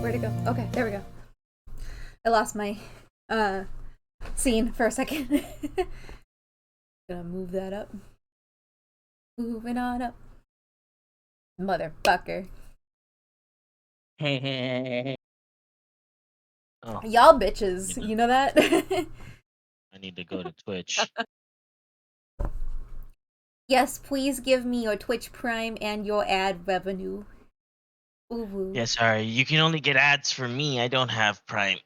where'd it go? Okay, there we go. I lost my scene for a second. Gonna move that up. Moving on up. Motherfucker. Hey. Oh, Y'all bitches, you know that? I need to go to Twitch. Yes, please give me your Twitch Prime and your ad revenue. Ooh. Yeah, sorry. You can only get ads for me. I don't have Prime.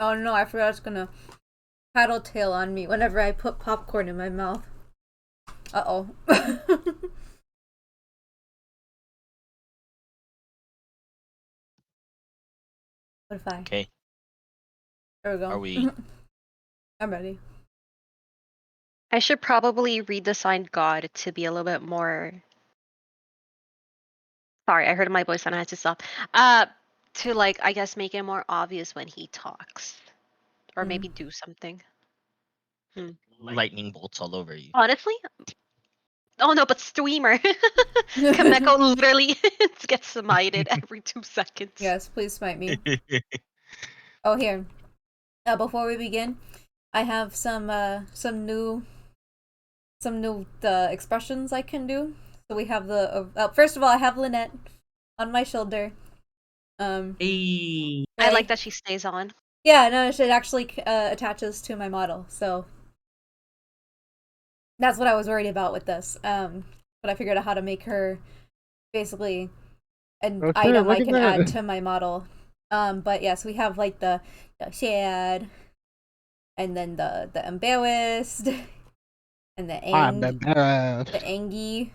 Oh no, I forgot it's gonna tail on me whenever I put popcorn in my mouth. Uh-oh. What if I? Okay. There we go. Are we? I'm ready. I should probably redesign God to be a little bit more. Sorry, I heard my voice and I had to stop. To like, I guess, make it more obvious when he talks, or maybe do something. Lightning bolts all over you. Honestly, oh no, but streamer. Kameko literally gets smited every 2 seconds. Yes, please smite me. Oh, here. Before we begin, I have some new expressions I can do. So we have the first of all, I have Lynette on my shoulder. Hey. I like that she stays on. Yeah, no, it actually attaches to my model. So that's what I was worried about with this. But I figured out how to make her basically an item I can add to my model. But yes, we have like the sad, and then the embarrassed, and the angy.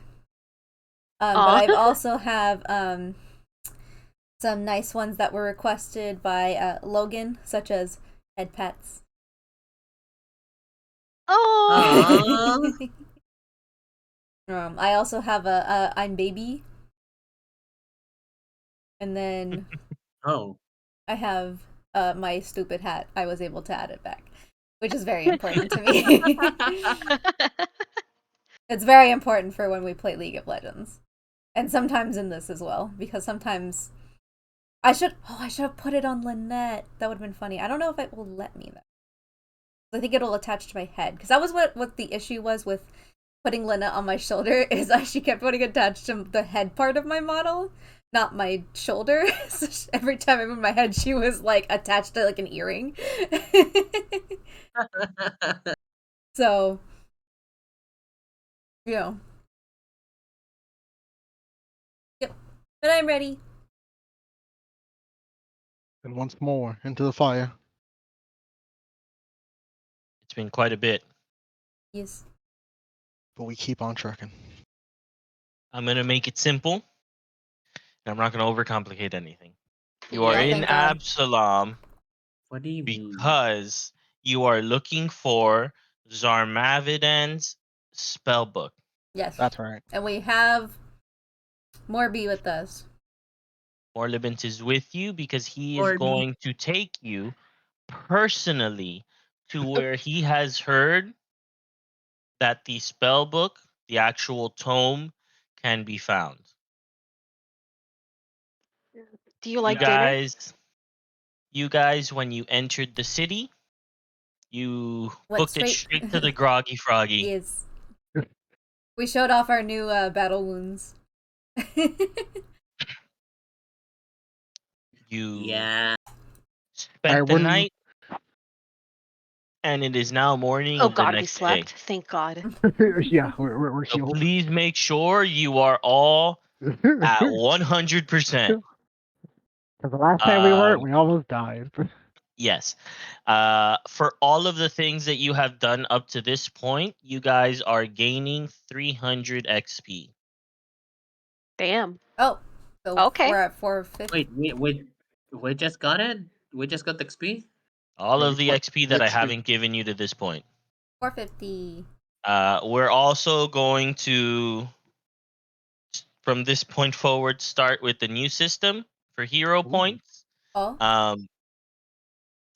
But I also have some nice ones that were requested by Logan, such as head pets. Oh. I also have a I'm baby, and then I have my stupid hat. I was able to add it back, which is very important to me. It's very important for when we play League of Legends, and sometimes in this as well, because sometimes I should have put it on Lynette. That would have been funny. I don't know if it will let me though. I think it'll attach to my head, because that was what the issue was with putting Lynette on my shoulder, is she kept putting attached to the head part of my model, not my shoulder. So every time I moved my head, she was like attached to like an earring. So, you know. Yep. But I'm ready. And once more, into the fire. It's been quite a bit. Yes. But we keep on trucking. I'm going to make it simple. And I'm not going to overcomplicate anything. You are Yeah, in thank God. Absalom What do you mean? because you are looking for Zarmavidan's spellbook. Yes. That's right. And we have Morby with us. Morlibent is with you because he is Morby. going to take you personally to where he has heard that the spellbook, the actual tome, can be found. Do you like dinner? You guys, when you entered the city, you booked it straight to the Groggy Froggy. Yes. We showed off our new battle wounds. You spent the night, and it is now morning Oh of the God, we next slept. day. Thank God. Yeah, we're So healed. please make sure you are all at 100%. Because the last time we weren't, we almost died. Yes. For all of the things that you have done up to this point, you guys are gaining 300 XP. Damn. Oh. So okay. We're at 450. Wait, we just got it? We just got the XP? All of the XP that I haven't given you to this point. 450. We're also going to, from this point forward, start with the new system for hero points. Oh.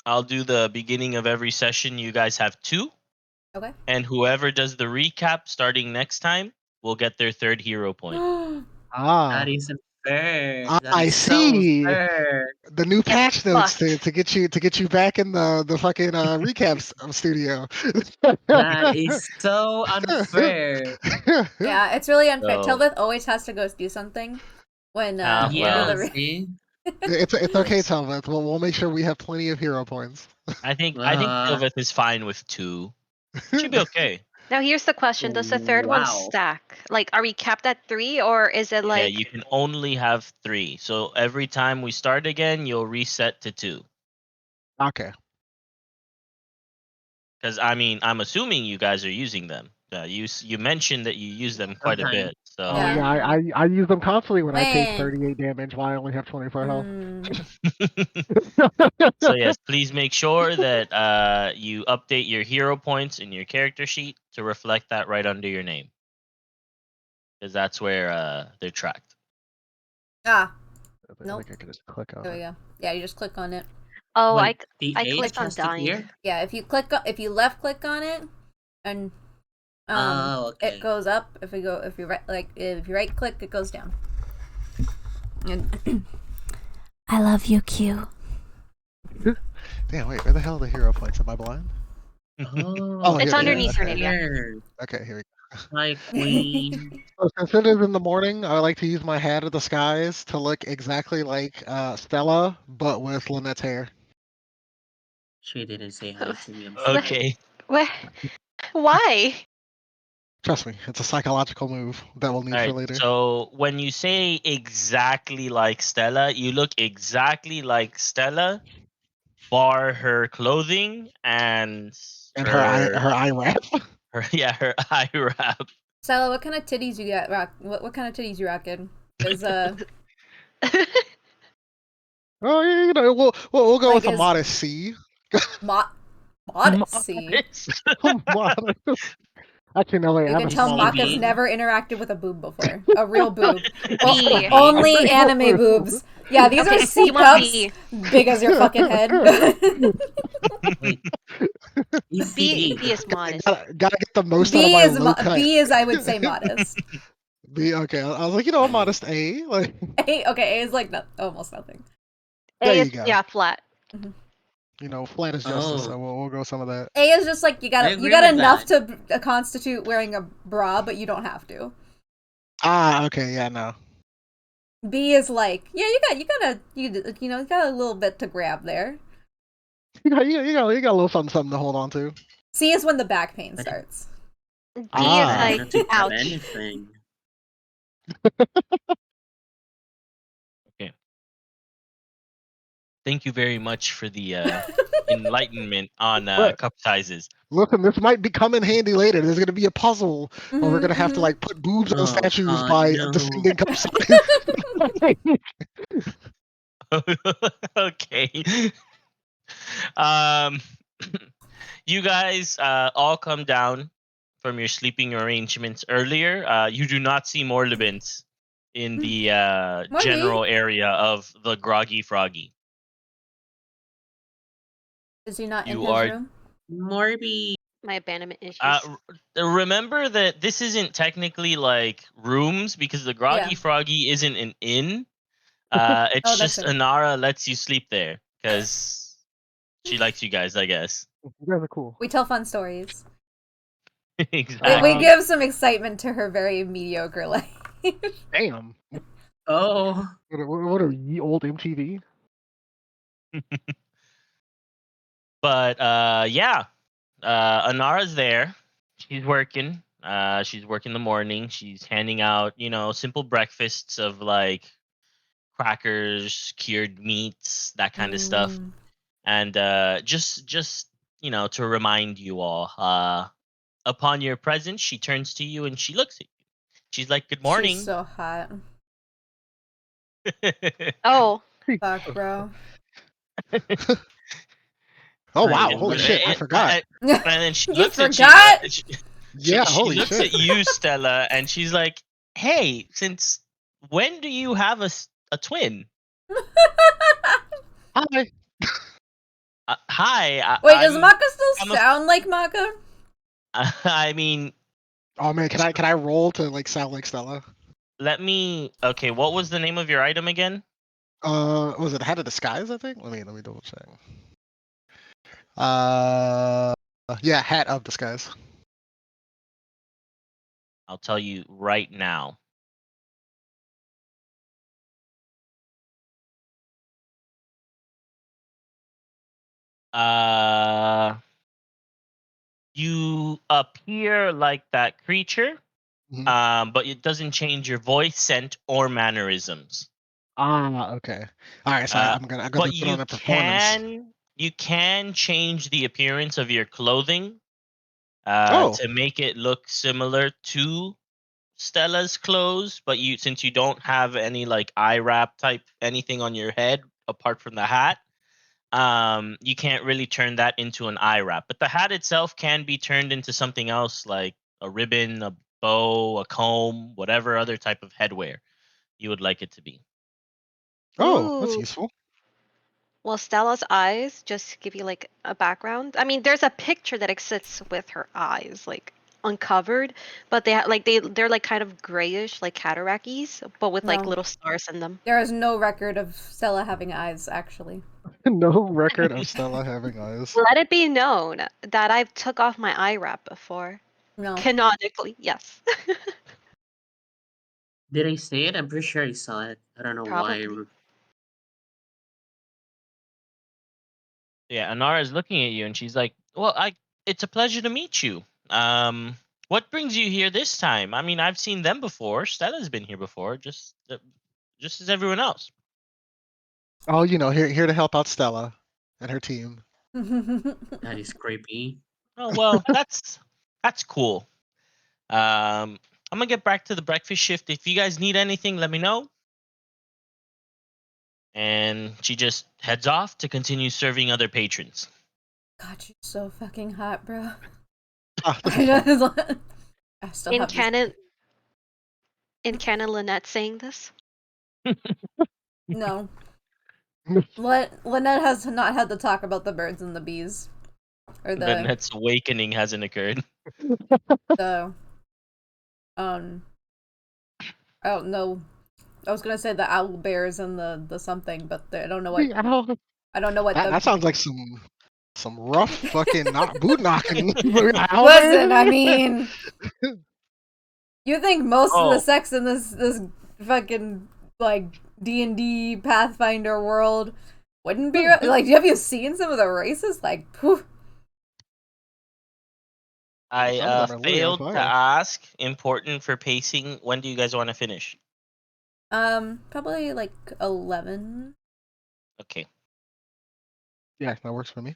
I'll do the beginning of every session. You guys have 2. Okay. And whoever does the recap starting next time will get their 3rd hero point. That isn't unfair. That I is so see. unfair. The new patch notes fucked. to get you back in the fucking recaps studio. That is so unfair. Yeah, it's really unfair. So, Tilbeth always has to go do something when we do Yeah, well, the. see? It's okay, Telveth. We'll make sure we have plenty of hero points. I think Uh, Sylveth is fine with 2. Should be okay. Now here's the question: does the third one wow. stack? Like, are we capped at 3, or is it Yeah, like? you can only have 3. So every time we start again, you'll reset to 2. Okay. Because I mean, I'm assuming you guys are using them. You mentioned that you use them quite a Sometimes. bit. So Oh yeah, Yeah. I use them constantly when I take Wait. 38 damage while I only have 24 health. so yes, please make sure that you update your hero points in your character sheet to reflect that right under your name, because that's where they're tracked. Ah, I nope. think I can just click on There we it. go. Yeah, you just click on it. Oh, Wait, the I age clicked on has to dying. appear? Yeah, if you left click on it, and Oh, okay. it goes up. If you right click, it goes down. And I love you, Q. Damn, wait, where the hell are the hero points? Am I blind? Oh, It's here they are. underneath her Okay. name, yeah. here. Okay, here we go. Hi, queen. So since it is in the morning, I like to use my Hat of the Skies to look exactly like Stella, but with Lynette's hair. She didn't say hi to me. I'm sorry. Okay. What? Why? Trust me, it's a psychological move that we'll need All for right. later. So when you say exactly like Stella, you look exactly like Stella, bar her clothing and And her her eye wrap. her her eye wrap. Stella, what kind of titties you got? What kind of titties you rocking? Is Oh yeah, you know, we'll go Like, with a is- modest C. modesty? Modest. Actually, no, wait, I You have can a tell smaller Maka's CB. D. never interacted with a boob before. A real boob. B. Only anime boobs. Yeah, these are Okay, C you want cups, B. big as your fucking head. Wait, he's B CB. is modest. Gotta get the most out of my low cut. B is I would say modest. B, okay. I was like, you know, a modest A. Like, A is like almost nothing. there A you is, go. yeah, flat. You know, flat is justice, so Oh, we'll go some of that. A is just like you I got agree got with enough that. to constitute wearing a bra, but you don't have to. Ah, okay, yeah, no. B is like yeah, you got a little bit to grab there. You got a little something to hold on to. C is when the back pain I starts. D is Ah. like, not to grab ouch. anything. Okay. Thank you very much for the enlightenment on But cup sizes. listen, this might come in handy later. There's gonna be a puzzle where we're gonna have to like put boobs on Oh, statues God, by no. descending cup size. Okay. Um, you guys all come down from your sleeping arrangements earlier. You do not see Morlibins in the Morby. general area of the Groggy Froggy. Is he not in You his are room? Morby. My abandonment issues. remember that this isn't technically like rooms because the Groggy Yeah. Froggy isn't an inn. It's Oh, that's just right. Anara lets you sleep there because she likes you guys, I guess. You guys are cool. We tell fun stories. Exactly. We give some excitement to her very mediocre life. Damn. Oh, What are ye old MTV? But yeah, Anara's there. She's working. She's working in the morning. She's handing out, simple breakfasts of like crackers, cured meats, that kind of stuff. And just to remind you all, upon your presence, she turns to you and she looks at you. She's like, "Good morning." She's so hot. Oh, Fuck, bro. Oh I wow, am holy ready. shit, I forgot. And then she You looks at you. forgot? Yeah, She holy looks shit. at you, Stella, and she's like, "Hey, since when do you have a twin?" Hi. Hi. Wait, does Maka I'm still a- sound like Maka? I mean, Oh man, can I roll to like sound like Stella? Okay, what was the name of your item again? Was it Hat of Disguise? I think. Let me double check. Yeah, Hat of Disguise. I'll tell you right now. You appear like that creature, Mhm. but it doesn't change your voice, scent, or mannerisms. Okay. All right, so I'm gonna But be put on a performance. you can change the appearance of your clothing Oh, to make it look similar to Stella's clothes, but since you don't have any like eye wrap type anything on your head apart from the hat, you can't really turn that into an eye wrap. But the hat itself can be turned into something else like a ribbon, a bow, a comb, whatever other type of headwear you would like it to be. that's Ooh. useful. Well, Stella's eyes, just to give you like a background. I mean, there's a picture that exists with her eyes, like uncovered, but they're like kind of grayish, like cataracties, but with like No. little stars in them. There is no record of Stella having eyes, actually. No record of Stella having eyes. Let it be known that I've took off my eye wrap before. No. Canonically, yes. Did I say it? I'm pretty sure I saw it. I don't know why. Probably. Yeah, Anara is looking at you and she's like, "Well, it's a pleasure to meet you. What brings you here this time? I mean, I've seen them before. Stella's been here before, just as everyone else." Oh, here to help out Stella and her team. That is creepy. Oh, well, that's cool. I'm gonna get back to the breakfast shift. If you guys need anything, let me know. And she just heads off to continue serving other patrons. God, she's so fucking hot, bro. Ah, this is fun. I still In have this. canon, in canon, Lynette saying this. No. Lynette has not had to talk about the birds and the bees. Or The next awakening hasn't occurred. the I don't know. I was gonna say the owl bears and the something, but I don't know what. I don't know what That the. sounds like some rough fucking boot knocking. Listen, I mean, you think most of the Oh, sex in this fucking like D&D Pathfinder world wouldn't be like? Have you seen some of the races? Like, poof. I Some of them are literally on failed to fire. ask. Important for pacing. When do you guys want to finish? Probably like 11. Okay. Yeah, that works for me.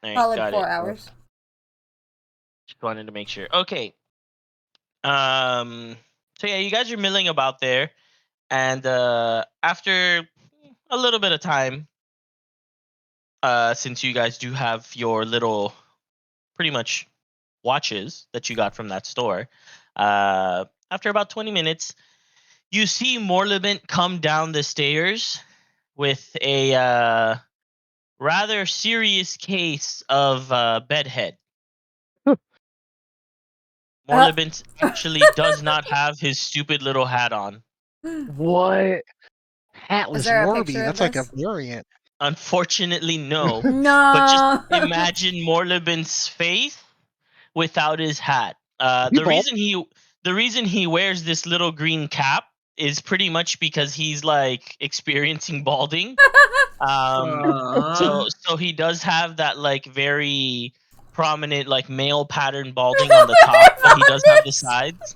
All right, Solid got 4 it. hours. Just wanted to make sure. Okay. So yeah, you guys are milling about there, and after a little bit of time, since you guys do have your little, pretty much watches that you got from that store, after about 20 minutes, you see Morlibent come down the stairs with a rather serious case of bedhead. Morlibent actually does not have his stupid little hat on. What? Is Hatless there a Morby. picture of That's like a this? variant. Unfortunately, no. But just No. imagine Morlibent's face without his hat. He bald. The reason he wears this little green cap is pretty much because he's like experiencing balding. Uh, So he does have that like very prominent like male pattern balding on the top, but he does have the sides.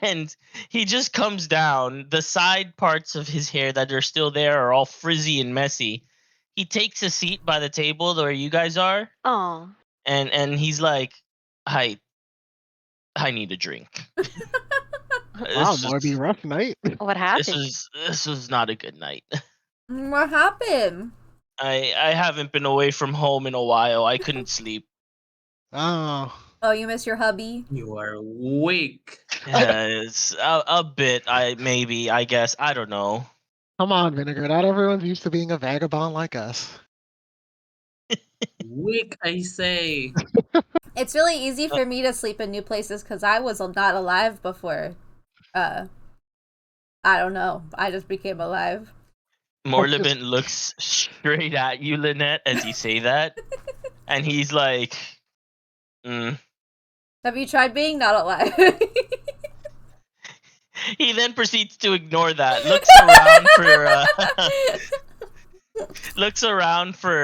And he just comes down. The side parts of his hair that are still there are all frizzy and messy. He takes a seat by the table where you guys are, Oh, and he's like, I need a drink. Wow, This Morby, was rough night. what happened? this was not a good night. What happened? I haven't been away from home in a while. I couldn't sleep. Oh. Oh, you miss your hubby? you are weak. It's a bit. I guess I don't know. Come on, Vinegar. Not everyone's used to being a vagabond like us. Weak, I say. It's really easy for me to sleep in new places because I was not alive before. I don't know. I just became alive. Morlibin looks straight at you, Lynette, as you say that, and he's like, Have you tried being not alive? He then proceeds to ignore that, looks around for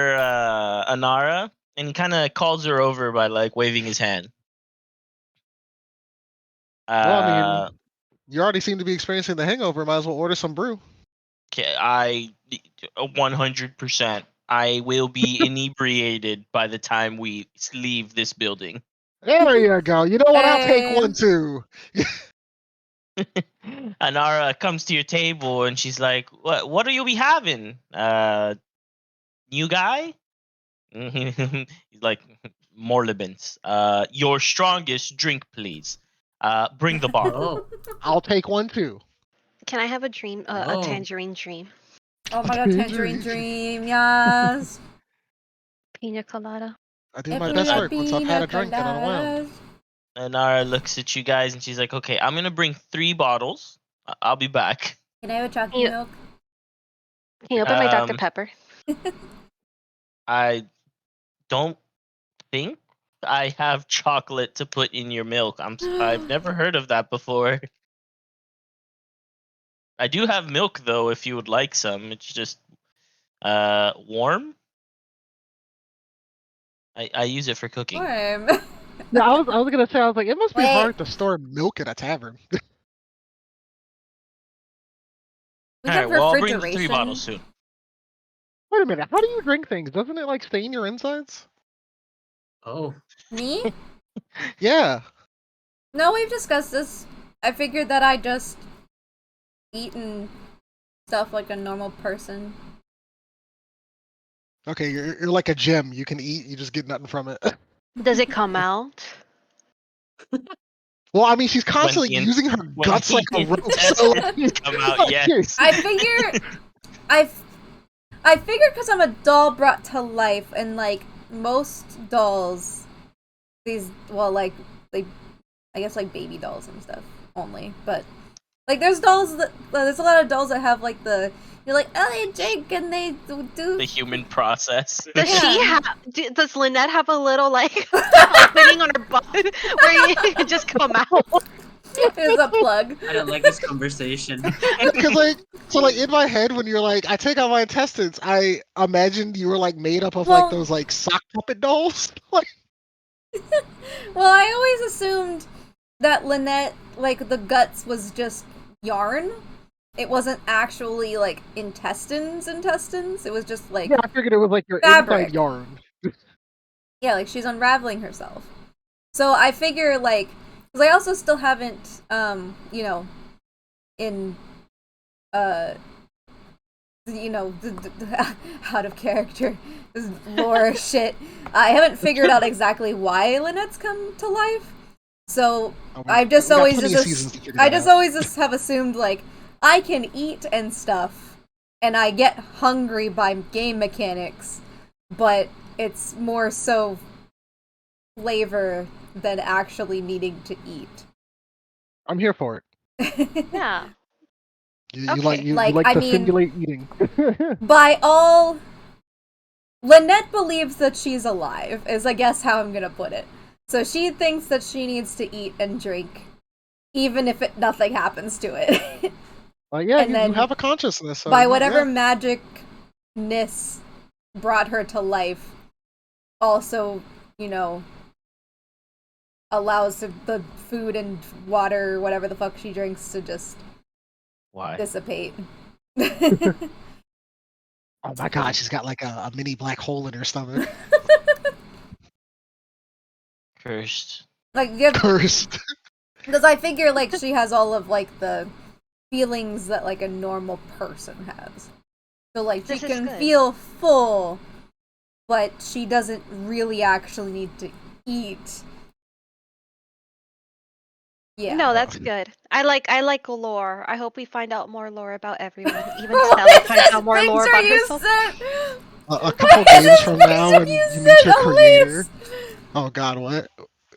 Anara, and he kind of calls her over by like waving his hand. Well, I mean, you already seem to be experiencing the hangover. Might as well order some brew. I 100%. I will be inebriated by the time we leave this building. There you go. You know what? I'll take Hey. one too. Anara comes to your table and she's like, "What do you be having? New guy?" He's like, "Morlibins. Your strongest drink, please. Bring the bottle." Oh, I'll take one too. Can I have a dream? A Oh. tangerine dream. Oh my god, tangerine dream, yes. Pina colada. I do my best work once I've had a drink and unwound. Anara looks at you guys and she's like, "Okay, I'm gonna bring 3 bottles. I'll be back." Can I have a chocolate Yeah. milk? Can you open my Dr. Um, Pepper? I don't think I have chocolate to put in your milk. I've never heard of that before. I do have milk though, if you would like some. It's just warm. I use it for cooking. Warm. Yeah, I was gonna say, I was like, it must be Wait. hard to store milk in a tavern. We All have right, well, I'll bring the refrigeration. 3 bottles soon. Wait a minute, how do you drink things? Doesn't it like stain your insides? oh. Me? Yeah. No, we've discussed this. I figured that I just eaten stuff like a normal person. Okay, you're like a gem. You can eat, you just get nothing from it. Does it come out? Well, I mean, she's When constantly the in- using her when guts the like a rope. So intestines come out, yes. I figure I figured because I'm a doll brought to life, and like most dolls, these I guess like baby dolls and stuff only, but like there's dolls that there's a lot of dolls that have like you're like, oh, they drink and they do The human process. Does Yeah. she have? Does Lynette have a little like opening on her butt where you just come out? There's a plug. I don't like this conversation. Because like in my head, when you're like, I take out my intestines, I imagined you were like made up of Well- like those like sock puppet dolls. Like, Well, I always assumed that Lynette, like, the guts was just yarn. It wasn't actually, like, intestines. It was just, like, yeah, I figured it was like your Fabric. inside yarn. yeah, like, she's unraveling herself. So I figure, like, because I also still haven't, you know, in, you know, out of character, this lore shit. I haven't figured out exactly why Lynette's come to life. So I've just always always have assumed like I can eat and stuff, and I get hungry by game mechanics, but it's more so flavor than actually needing to eat. I'm here for it. Yeah. You Okay. like you Like, like I to mean- simulate eating. By all, Lynette believes that she's alive, is I guess how I'm gonna put it. So she thinks that she needs to eat and drink, even if nothing happens to it. Like, yeah, And you then have a consciousness. So, By whatever yeah. magicness brought her to life, also, you know, allows the food and water, whatever the fuck she drinks, to just Why? dissipate. Oh my god, she's got like a mini black hole in her stomach. Cursed. Like, yeah, Cursed. because I figure like she has all of like the feelings that like a normal person has. So like she This is can good. feel full, but she doesn't really actually need to eat. Yeah. No, that's good. I like lore. I hope we find out more lore about everyone. Even Stella finds out more lore about herself. A couple games from now, and you meet your creator. Oh god, what?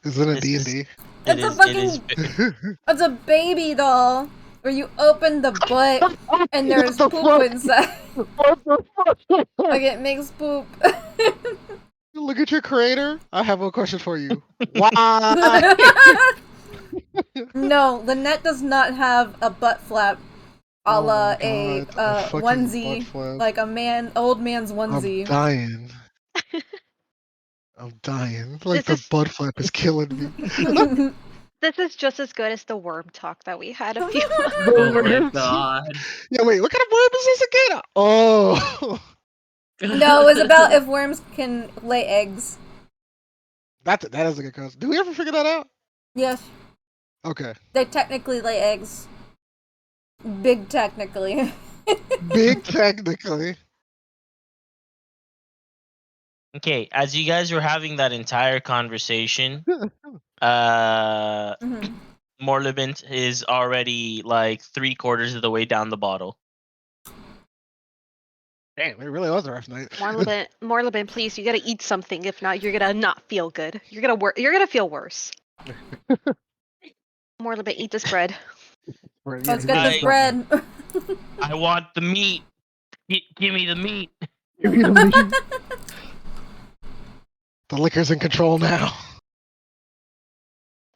Is it a This is- D&D? It It's a is. It is. fucking. It's a baby doll where you open the butt and there's What the poop fuck? inside. What the fuck? Like it makes poop. Look at your creator. I have a question for you. Why? No, Lynette does not have a butt flap a Oh la my a god, a fucking butt onesie, flap. like old man's I'm onesie. dying. I'm dying. Like This the is butt flap is killing me. this is just as good as the worm talk that we had a few months. Oh my god. Yeah, wait, what kind of worm is this again? Oh, No, it was about if worms can lay eggs. that is a good question. Did we ever figure that out? Yes, Okay. they technically lay eggs. Big technically. Big technically. Okay, as you guys were having that entire conversation, Mhm. Morlibent is already like 3/4 of the way down the bottle. Damn, it really was a rough night. Morlibin, please, you gotta eat something. If not, you're gonna not feel good. You're gonna feel worse. Morlibin, eat this bread. Right, Let's he get really this something. bread. I want the meat. Give me the meat. Give me the meat. The liquor's in control now.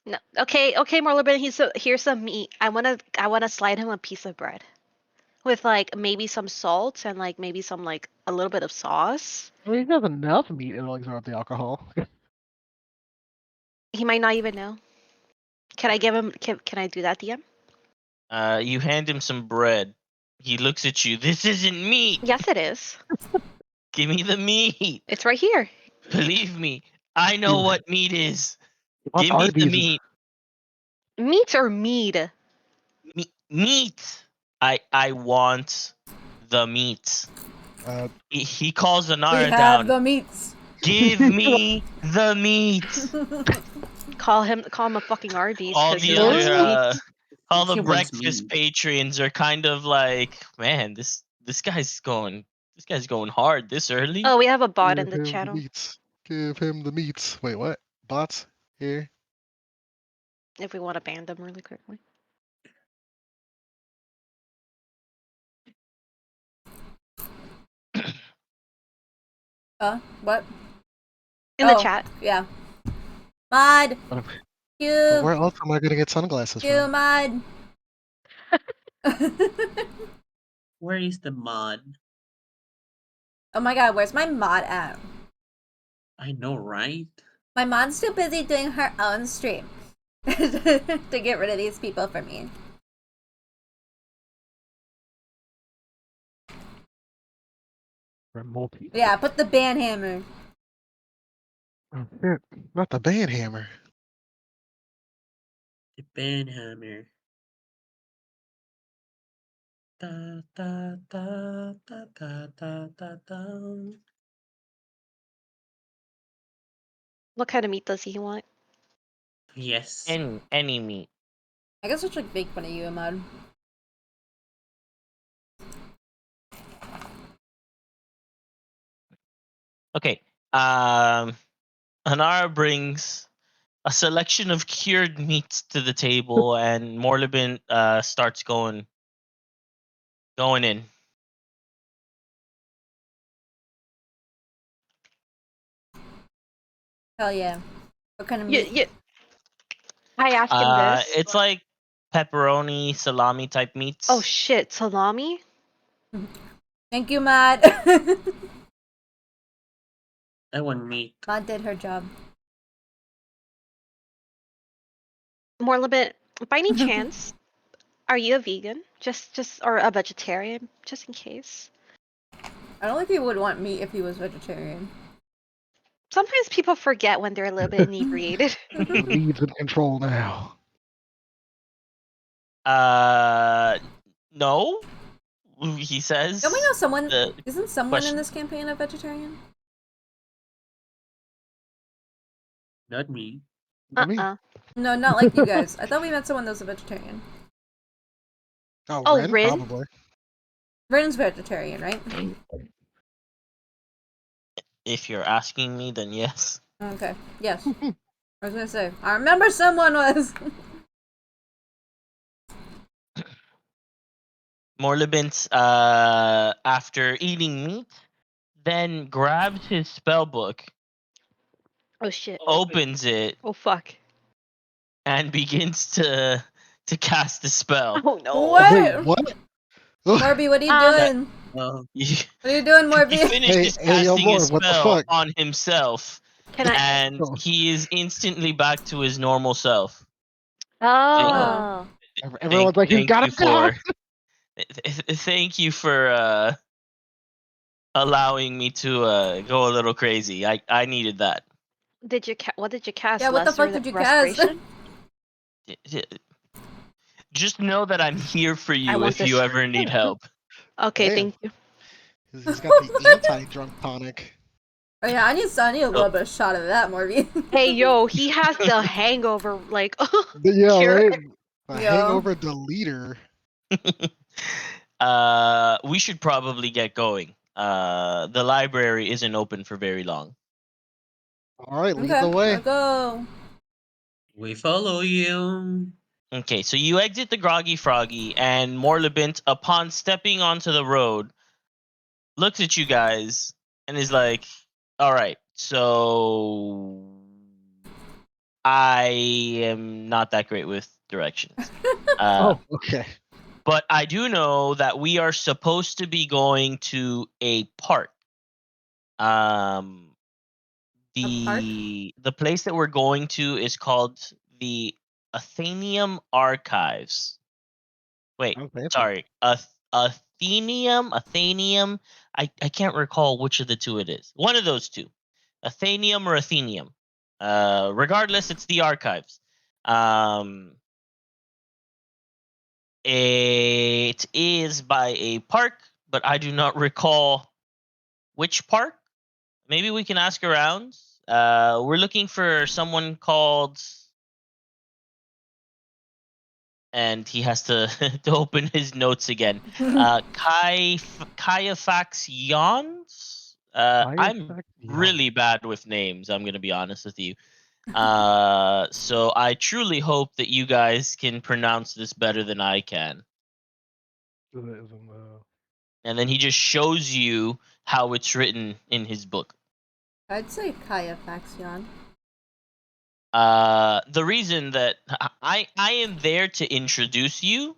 No, okay, Morlibin, here's some meat. I wanna slide him a piece of bread with like maybe some salt and like maybe some like a little bit of sauce. I mean, he has enough meat and like absorb the alcohol. He might not even know. Can I give him? Can I do that, DM? You hand him some bread. He looks at you. This isn't meat. Yes, it is. Give me the meat. It's right here. Believe me, I know what meat is. What Give me the Arby's? meat. Meat or mead? Meat. I want the meat. He calls We Anara have down. the meats. Give me the meat. Call him a fucking Arby's All because the he wants other meat. all the He wants breakfast meat. patrons are kind of like, man, this guy's going hard this early. Oh, we have a bot in Give the him the channel. meats. Give him the meats. Wait, what? Bots? Here? If we want to ban them really quickly. What? In the chat. Yeah. Mod. But You. where else am I gonna get sunglasses You from? mod. Where is the mod? Oh my god, where's my mod at? I know, right? My mod's too busy doing her own stream to get rid of these people for me. Multi. Yeah, put the ban hammer. Oh, shit. Not the band hammer. The banhammer. Da da da da da da da da. What kind of meat does he want? Yes. Any meat. I guess I should make fun of you, mod. Okay. Anara brings a selection of cured meats to the table, and Morlibin starts going in. Hell yeah. What kind of meat? Yeah. I asked him this. It's like pepperoni, salami type meats. Oh shit, salami? Thank you, mod. I want meat. Mod did her job. More a little bit. By any chance, are you a vegan? Just or a vegetarian? Just in case. I don't think he would want meat if he was vegetarian. Sometimes people forget when they're a little bit inebriated. The lead's in control now. No. He says. Don't we know someone? the Isn't someone question. in this campaign a vegetarian? Not me. I mean, No, not like you guys. I thought we met someone that was a vegetarian. Oh, Ren, Rin? probably. Ren's vegetarian, right? If you're asking me, then yes. Okay. Yes. I was gonna say, I remember someone was. Morlibint, after eating meat, then grabs his spell book, Oh shit. opens it, Oh fuck. and begins to cast the spell. Oh no. Wait, What? what? Morby, what are you That doing? he, What are you doing, he Morby? finishes Hey, yo, casting his Lord, what the spell fuck? on himself, Can I? and Oh, he is instantly back to his normal self. Thank, Oh. Oh. thank, everyone's like, he's thank gotta you go. for, thank you for allowing me to go a little crazy. I needed that. Did you what did you cast? Yeah, what the fuck Lesser did you cast? restoration? Just know that I'm here for I you want if you this. ever need help. Okay, Damn, thank you. he's got the anti-drunk tonic. Oh yeah, I need a So, little bit of shot of that, Morby. Hey yo, he has the hangover like Yeah, cure. right. The Yo. hangover deleter. we should probably get going. The library isn't open for very long. All right, lead Okay, the way. let's go. We follow you. Okay, so you exit the Groggy Froggy, and Morlibint, upon stepping onto the road, looks at you guys and is like, "All right, so I am not that great with directions." Oh, okay. But I do know that we are supposed to be going to a park. Um, A park? the place that we're going to is called the Athenium Archives. Wait, I'm fancy. sorry, Athenium. I can't recall which of the two it is. One of those two, Athenium or Athenium. Regardless, it's the archives. Um, It is by a park, but I do not recall which park. Maybe we can ask around. We're looking for someone called, and he has to to open his notes again. Caiafax Yons. High I'm effect yawn. really bad with names. I'm gonna be honest with you. So I truly hope that you guys can pronounce this better than I can. And then he just shows you how it's written in his book. I'd say Kaya Faxion. The reason that I am there to introduce you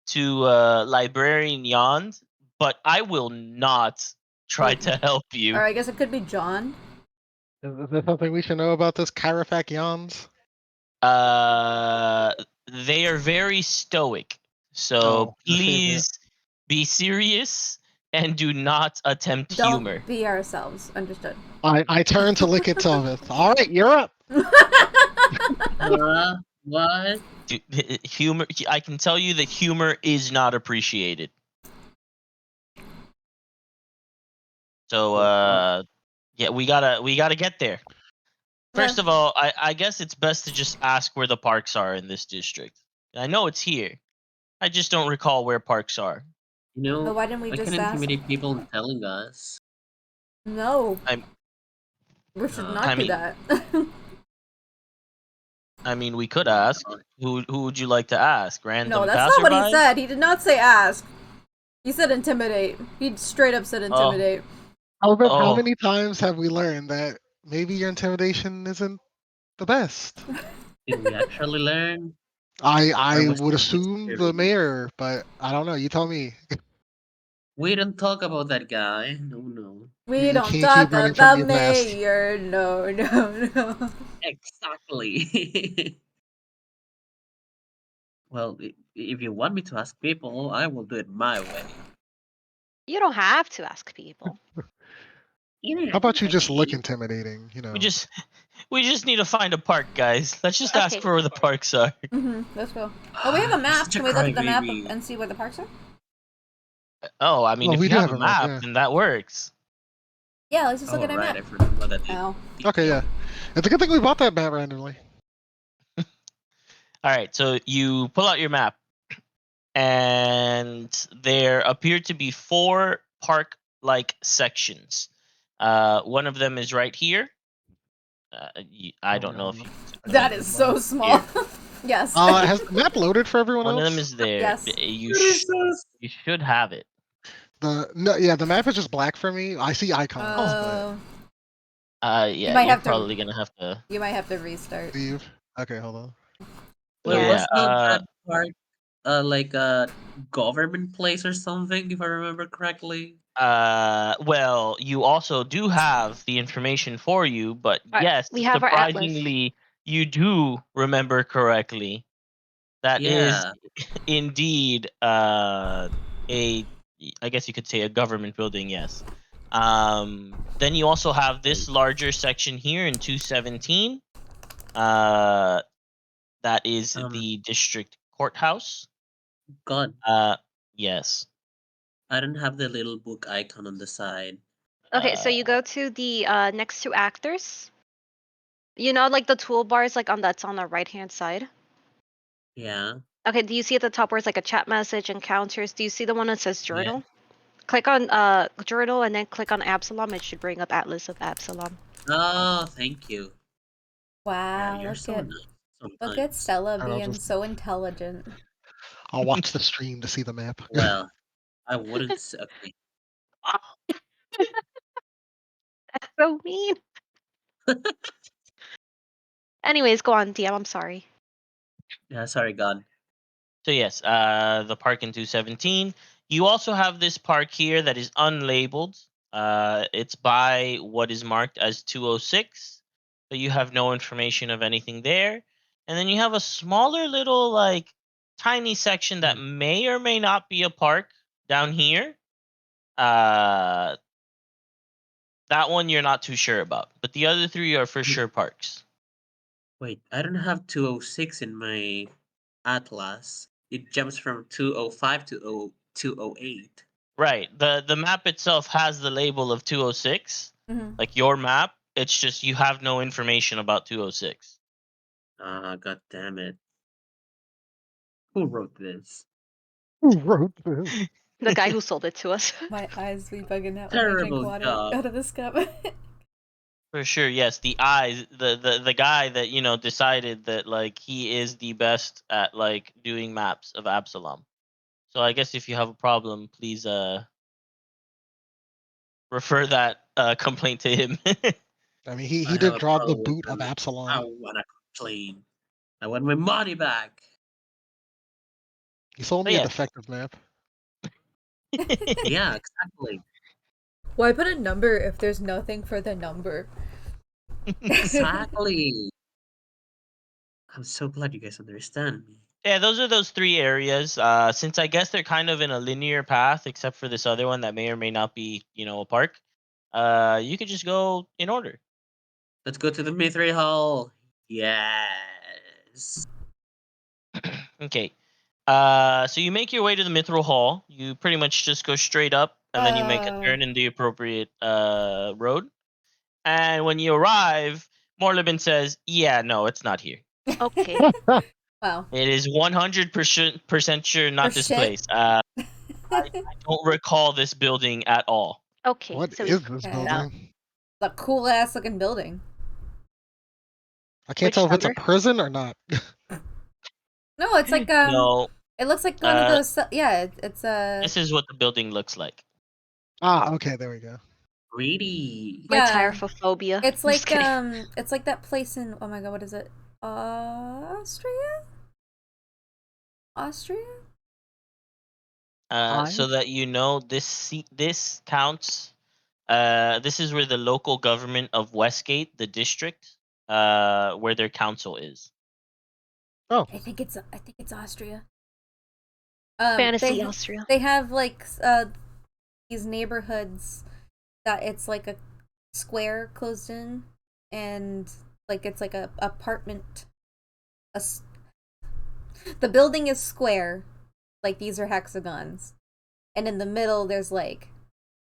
to Librarian Yond, but I will not try to help you. Or I guess it could be John. Is there something we should know about this Chirofac yawns? They are very stoic, so Oh, my favorite. please be serious and do not attempt Don't humor. be ourselves. Understood. I turn to look at Telvis. All right, you're up. What? Humor. I can tell you that humor is not appreciated. So yeah, we gotta get there. First of all, I guess it's best to just ask where the parks are in this district. I know it's here. I just don't recall where parks are. You know, But why didn't we I can just ask? intimidate people telling us. No, I'm. we should Uh, not I do mean, that. we could ask. Who would you like to ask? No, Random that's not what he passerbys? said. He did not say ask. He said intimidate. He straight up said Oh, intimidate. Telvis, how oh. many times have we learned that maybe your intimidation isn't the best? did we actually learn? I Was would it an assume the experience? mayor, but I don't know. You tell me. We don't talk about that guy. No, no. We You don't can't keep talk running from about your past. mayor. No, no, no. Exactly. Well, if you want me to ask people, I will do it my way. You don't have to ask people. How about you just look Actually, intimidating? You We know. just need to find a park, guys. Let's just ask Okay. for where the parks are. Let's go. Oh, we have a you're map. such a Can we look at the map crybaby. and see where the parks are? Oh, I mean, Well, if we you do have have a a map. map, Yeah. then that works. Yeah, let's just look Oh, at our right, map. I forgot about that Oh. Okay. detail. Yeah. It's a good thing we bought that map randomly. All right, so you pull out your map, and there appear to be 4 park-like sections. One of them is right here. I Oh, don't know God. if you. That is so small. Yes. Has the map loaded for everyone One of else? them is there. Yes. You should have it. The map is just black for me. I see icons, but Yeah, might you're have to- probably gonna have to. You might have to restart. leave. Okay, hold on. So Wait, Yeah. was not yeah, that part like a government place or something, if I remember correctly? well, you also do have the information for you, but Alright, yes, we have our atlas. surprisingly, you do remember correctly. That is Yeah. indeed I guess you could say a government building, yes. Then you also have this larger section here in 217. That is Um, the district courthouse. God, Yes. I don't have the little book icon on the side. Okay, so you go to the next to actors. You know, like the toolbars, like that's on the right hand side. Yeah. Okay, do you see at the top where it's like a chat message, encounters? Do you see the one that says Yeah. journal? Click on journal and then click on Absalom. It should bring up Atlas of Absalom. Oh, thank you. Yeah, Wow, you're so nice look at sometimes. Stella I'll being just- so intelligent. I'll watch the stream to see the map. Well, I wouldn't say, okay. That's so mean. Anyways, go on, DM. I'm sorry. Yeah, sorry, God. So yes, the park in 217. You also have this park here that is unlabeled. It's by what is marked as 206, but you have no information of anything there. And then you have a smaller little tiny section that may or may not be a park down here. That one you're not too sure about, but the other three are for sure parks. Wait, I don't have 206 in my atlas. It jumps from 205 to 208. Right. The map itself has the label of 206, Mhm. like your map. It's just you have no information about 206. Ah, god damn it. Who wrote this? Who wrote this? The guy who sold it to us. My eyes be bugging out when I drink Terrible water job. out of this cup. For sure, yes. The eyes, the guy that decided that he is the best at doing maps of Absalom. So I guess if you have a problem, please refer that complaint to him. I mean, he I did have a draw the problem with boot of him. I Absalom. wanna complain. I want my money back. He sold But me a yes. defective map. Yeah, exactly. Why put a number if there's nothing for the number? Exactly. I'm so glad you guys understand me. Yeah, those are those three areas. Since I guess they're kind of in a linear path, except for this other one that may or may not be, a park. You could just go in order. Let's go to the Mithray Hall. Yes. Okay. So you make your way to the Mithril Hall. You pretty much just go straight up, and then you make a turn in the appropriate road. And when you arrive, Morlibin says, "Yeah, no, it's not here. Okay. Wow. It is 100% sure not this shit. place. I don't recall this building at all." Okay. What So is this Okay. building? The cool ass looking building. I can't Which tell if it's a number? prison or not. No, it's like No, it looks like one of those. Yeah, it's this is what the building looks like. Okay, there we go. Greedy. my yeah. tyrophobia. It's I'm just like kidding. it's like that place in, oh my god, what is it? Austria? Austria? So that this counts. This is where the local government of Westgate, the district, where their council is. Oh, I think it's Austria. Fantasy Austria. They have like these neighborhoods that it's like a square closed in, and like it's like a apartment. The building is square, like these are hexagons, and in the middle there's like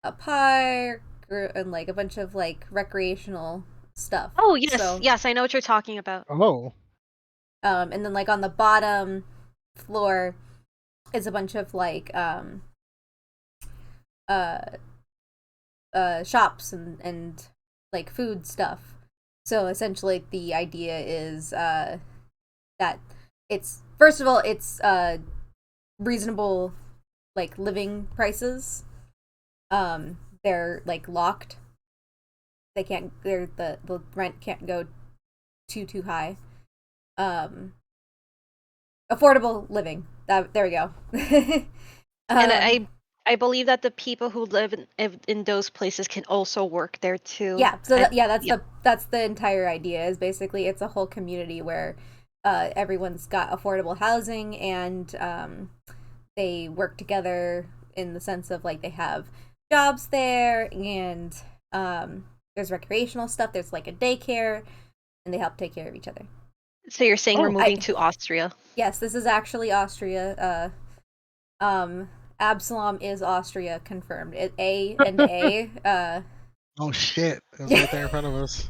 a park and like a bunch of like recreational stuff. Oh yes, So, yes, I know what you're talking about. oh. and then like on the bottom floor is a bunch of like shops and like food stuff. So essentially, the idea is that it's first of all it's reasonable like living prices. They're like locked. They can't. The rent can't go too high. Um, affordable living. There we go. And I believe that the people who live in those places can also work there too. Yeah, so Yeah. that's the entire idea. Is basically it's a whole community where everyone's got affordable housing and they work together in the sense of like they have jobs there and there's recreational stuff. There's like a daycare and they help take care of each other. So you're saying we're Oh. moving to Austria? Yes, this is actually Austria. Absalom is Austria confirmed. A and A. Oh shit! It was right there in front of us.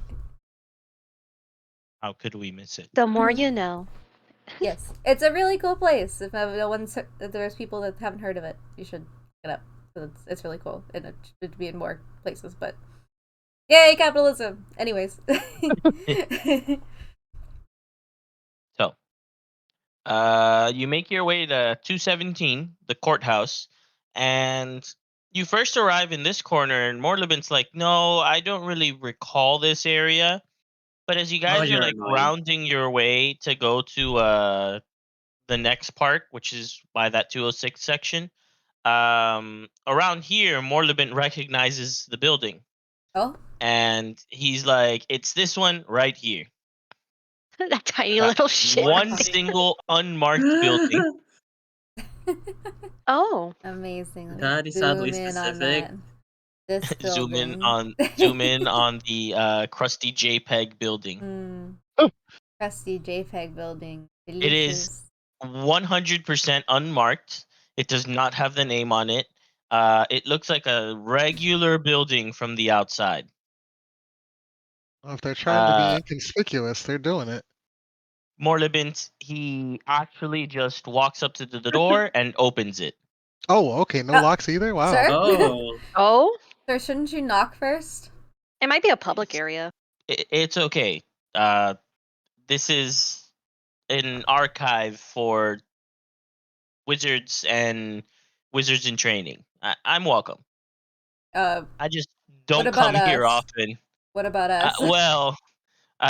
How could we miss it? The more you know. Yes, it's a really cool place. If there's people that haven't heard of it, you should look it up. It's really cool, and it should be in more places. But yay, capitalism! Anyways, So, you make your way to 217, the courthouse, and you first arrive in this corner, and Morlibin's like, "No, I don't really recall this area." But as you Oh, guys are you're like annoying. rounding your way to go to the next part, which is by that 206 section, around here, Morlibin recognizes the building, oh, and he's like, "It's this one right here." That tiny That little shit. one Right there. single unmarked building. Oh. amazing! Let me That is zoom oddly in on specific. that. This zoom in building. on the crusty JPEG building. Crusty JPEG building. It is Delicious. 100% unmarked. It does not have the name on it. It looks like a regular building from the outside. Well, if they're trying to be Uh, inconspicuous, they're doing it. Morlibint, he actually just walks up to the door and opens it. Oh, okay. No Oh, locks either. Wow. Sir? Oh. Oh? Sir, shouldn't you knock first? It might be a public area. It's okay. This is an archive for wizards in training. I'm welcome. Uh, I just what don't about come here us? often. What about us? Well,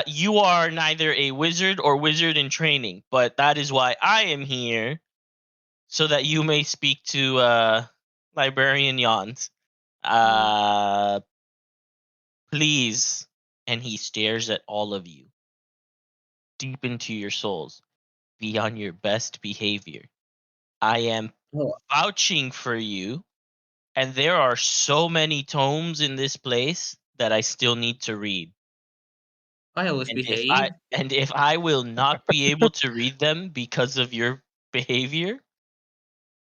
you are neither a wizard or wizard in training, but that is why I am here, so that you may speak to librarian Yawns. Please. And he stares at all of you, deep into your souls. Be on your best behavior. I am Oh, vouching for you, and there are so many tomes in this place that I still need to read. I always And if I behave. and if I will not be able to read them because of your behavior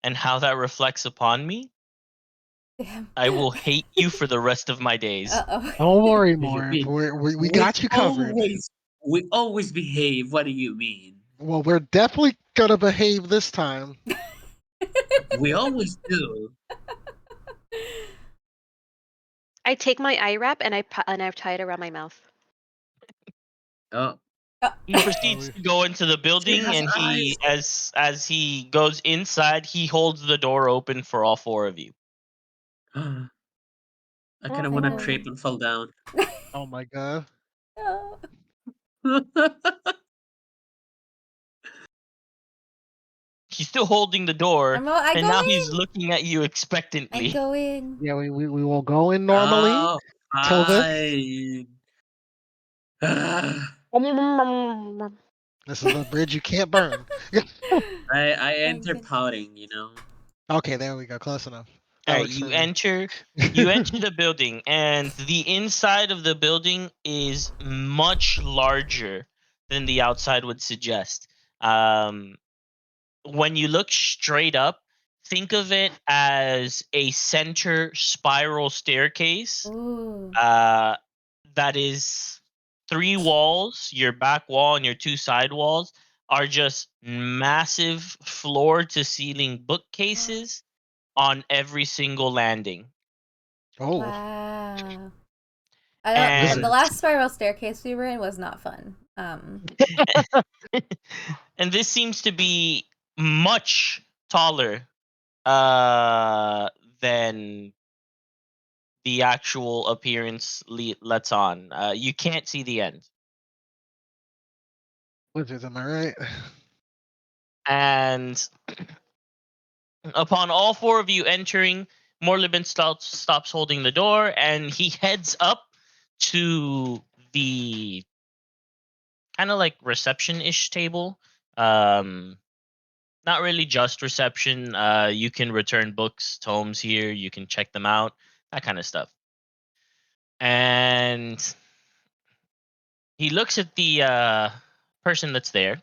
and how that reflects upon me, Damn. I will hate you for the rest of my days. Uh-oh. Don't worry, What do you Morv. mean? We got you covered. We always behave. What do you mean? Well, we're definitely gonna behave this time. We always do. I take my eye wrap and I tie it around my mouth. Oh, He proceeds to go into the she building, has and eyes. he as he goes inside, he holds the door open for all four of you. I kind Oh, of I want to go trip in. and fall down. Oh my god. Oh. He's still holding the door, I and go now he's in. looking at you I expectantly. go in. Yeah, we will go in normally Oh, till this. fine. I This is the bridge you can't burn. enter pouting, you know. Okay, there we go. Close enough. That All right, works for me. you enter the building, and the inside of the building is much larger than the outside would suggest. When you look straight up, think of it as a center spiral staircase. Ooh. Uh, that is three walls. Your back wall and your two side walls are just massive floor to ceiling bookcases on every single landing. Oh, Wow. I don't. And The last spiral staircase we were in was not fun. and this seems to be much taller than the actual appearance lets on. You can't see the end. Wizards, am I right? And upon all four of you entering, Morlibin stops holding the door and he heads up to the kind of like reception-ish table. Not really just reception. You can return books, tomes here. You can check them out, that kind of stuff. And he looks at the person that's there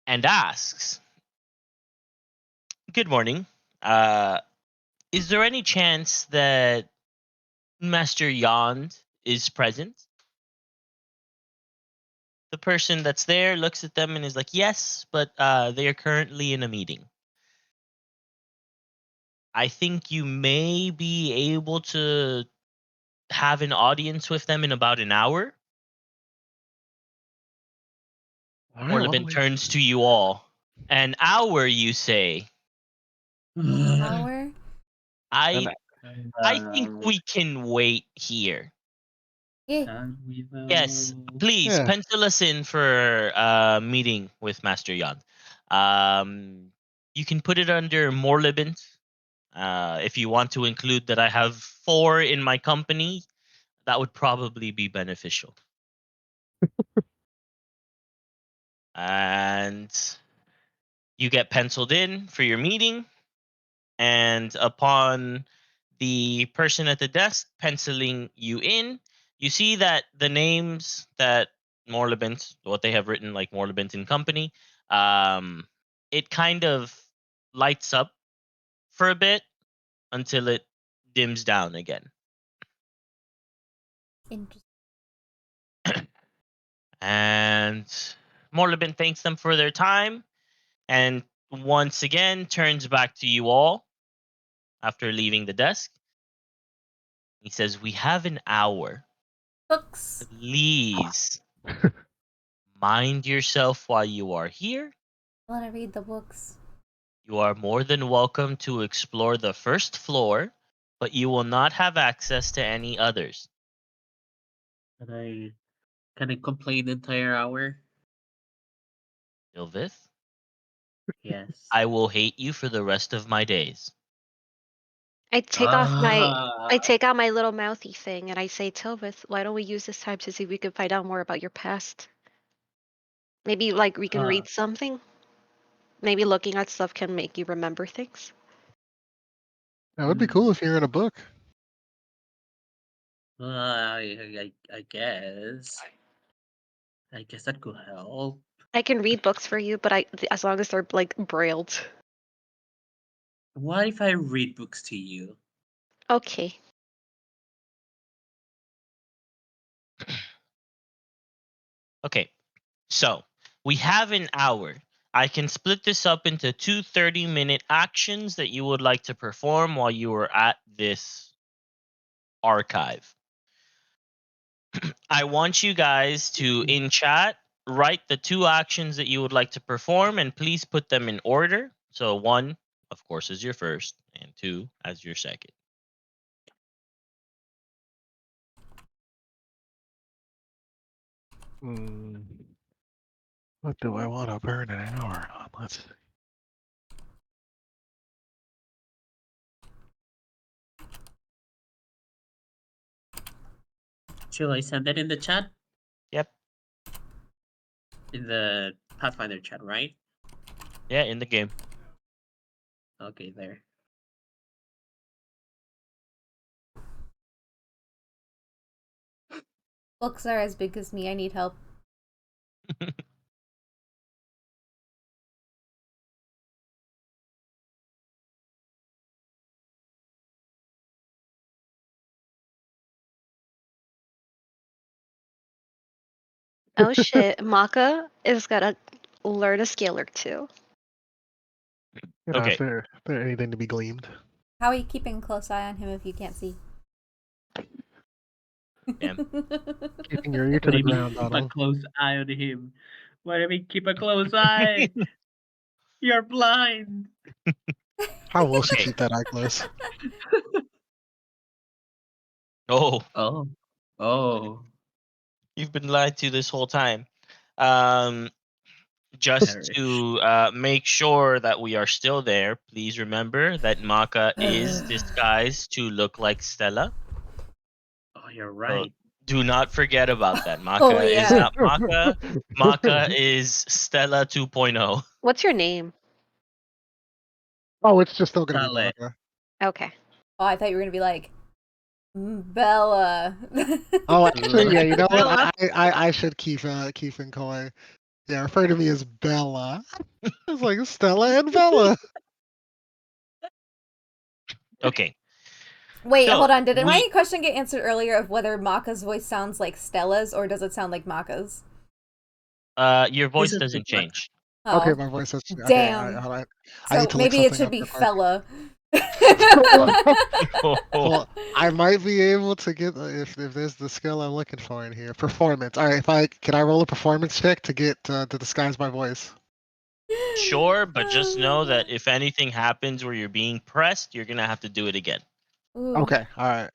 and asks, "Good morning. Is there any chance that Master Yond is present?" The person that's there looks at them and is like, "Yes, but they are currently in a meeting. I think you may be able to have an audience with them in about an hour." All right, why don't Morlibin we? turns to you all. "An hour, you say? Hour. I I think Um, we can wait here. Yeah. can we Yes, though? please Yeah. pencil us in for a meeting with Master Yon. You can put it under Morlibin. If you want to include that I have 4 in my company, that would probably be beneficial." And you get penciled in for your meeting. And upon the person at the desk penciling you in, you see that the names that Morlibent, what they have written like Morlibent and Company, it kind of lights up for a bit until it dims down again. Interesting. And Morlibent thanks them for their time and once again turns back to you all after leaving the desk. He says, "We have an hour. Books. Please mind yourself while you are here. I want to read the books. You are more than welcome to explore the first floor, but you will not have access to any others." Can I complain the entire hour? Ilvith, Yes. I will hate you for the rest of my days. I take off my Ah, I take out my little mouthy thing and I say, Tilvith, why don't we use this time to see if we can find out more about your past? Maybe like we can ah, read something? Maybe looking at stuff can make you remember things. That would be cool hmm. if you're in a book. I guess. I guess that could help. I can read books for you, but as long as they're like brailled. What if I read books to you? Okay. Okay, so we have an hour. I can split this up into 2 30-minute actions that you would like to perform while you are at this archive. I want you guys to, in chat, write the 2 actions that you would like to perform and please put them in order. So 1, of course, is your first, and 2 as your second. What do I want to burn an hour on? Let's see. Shall I send that in the chat? Yep. In the Pathfinder chat, right? Yeah, in the game. Okay, there. Books are as big as me. I need help. Oh shit, Maka is gonna learn a skill or two. You know, Okay. if there anything to be gleamed. How are you keeping a close eye on him if you can't see? Yeah. Keeping your ear to What do the you mean ground, keep a Donald. close eye on him? What do you mean keep a close eye? You're blind. How will she Okay. keep that eye close? Oh, Oh. Oh. you've been lied to this whole time. Um, just Perish. to make sure that we are still there, please remember that Maka is disguised to look like Stella. Oh, you're So right. do not forget about that. Oh Maka is yeah. not Maka. Maka is Stella 2.0. What's your name? Oh, it's just still gonna be Sale. Blanca. Okay. Oh, I thought you were gonna be like Bella. Oh, actually, yeah. You know what? Bella. I should keep in coy. Yeah, refer to me as Bella. It's like Stella and Bella. Okay. Wait, So hold on. Did my we question get answered earlier of whether Maka's voice sounds like Stella's or does it sound like Maka's? your This voice is doesn't like change. Okay, Oh, my voice is okay. damn. I need So to look maybe it something should up be real quick. fella. Well, I might be able to get if there's the skill I'm looking for in here. Performance. All right, if I can I roll a performance check to get to disguise my voice. Sure, but just know that if anything happens where you're being pressed, you're gonna have to do it again. Ooh. Okay, all right.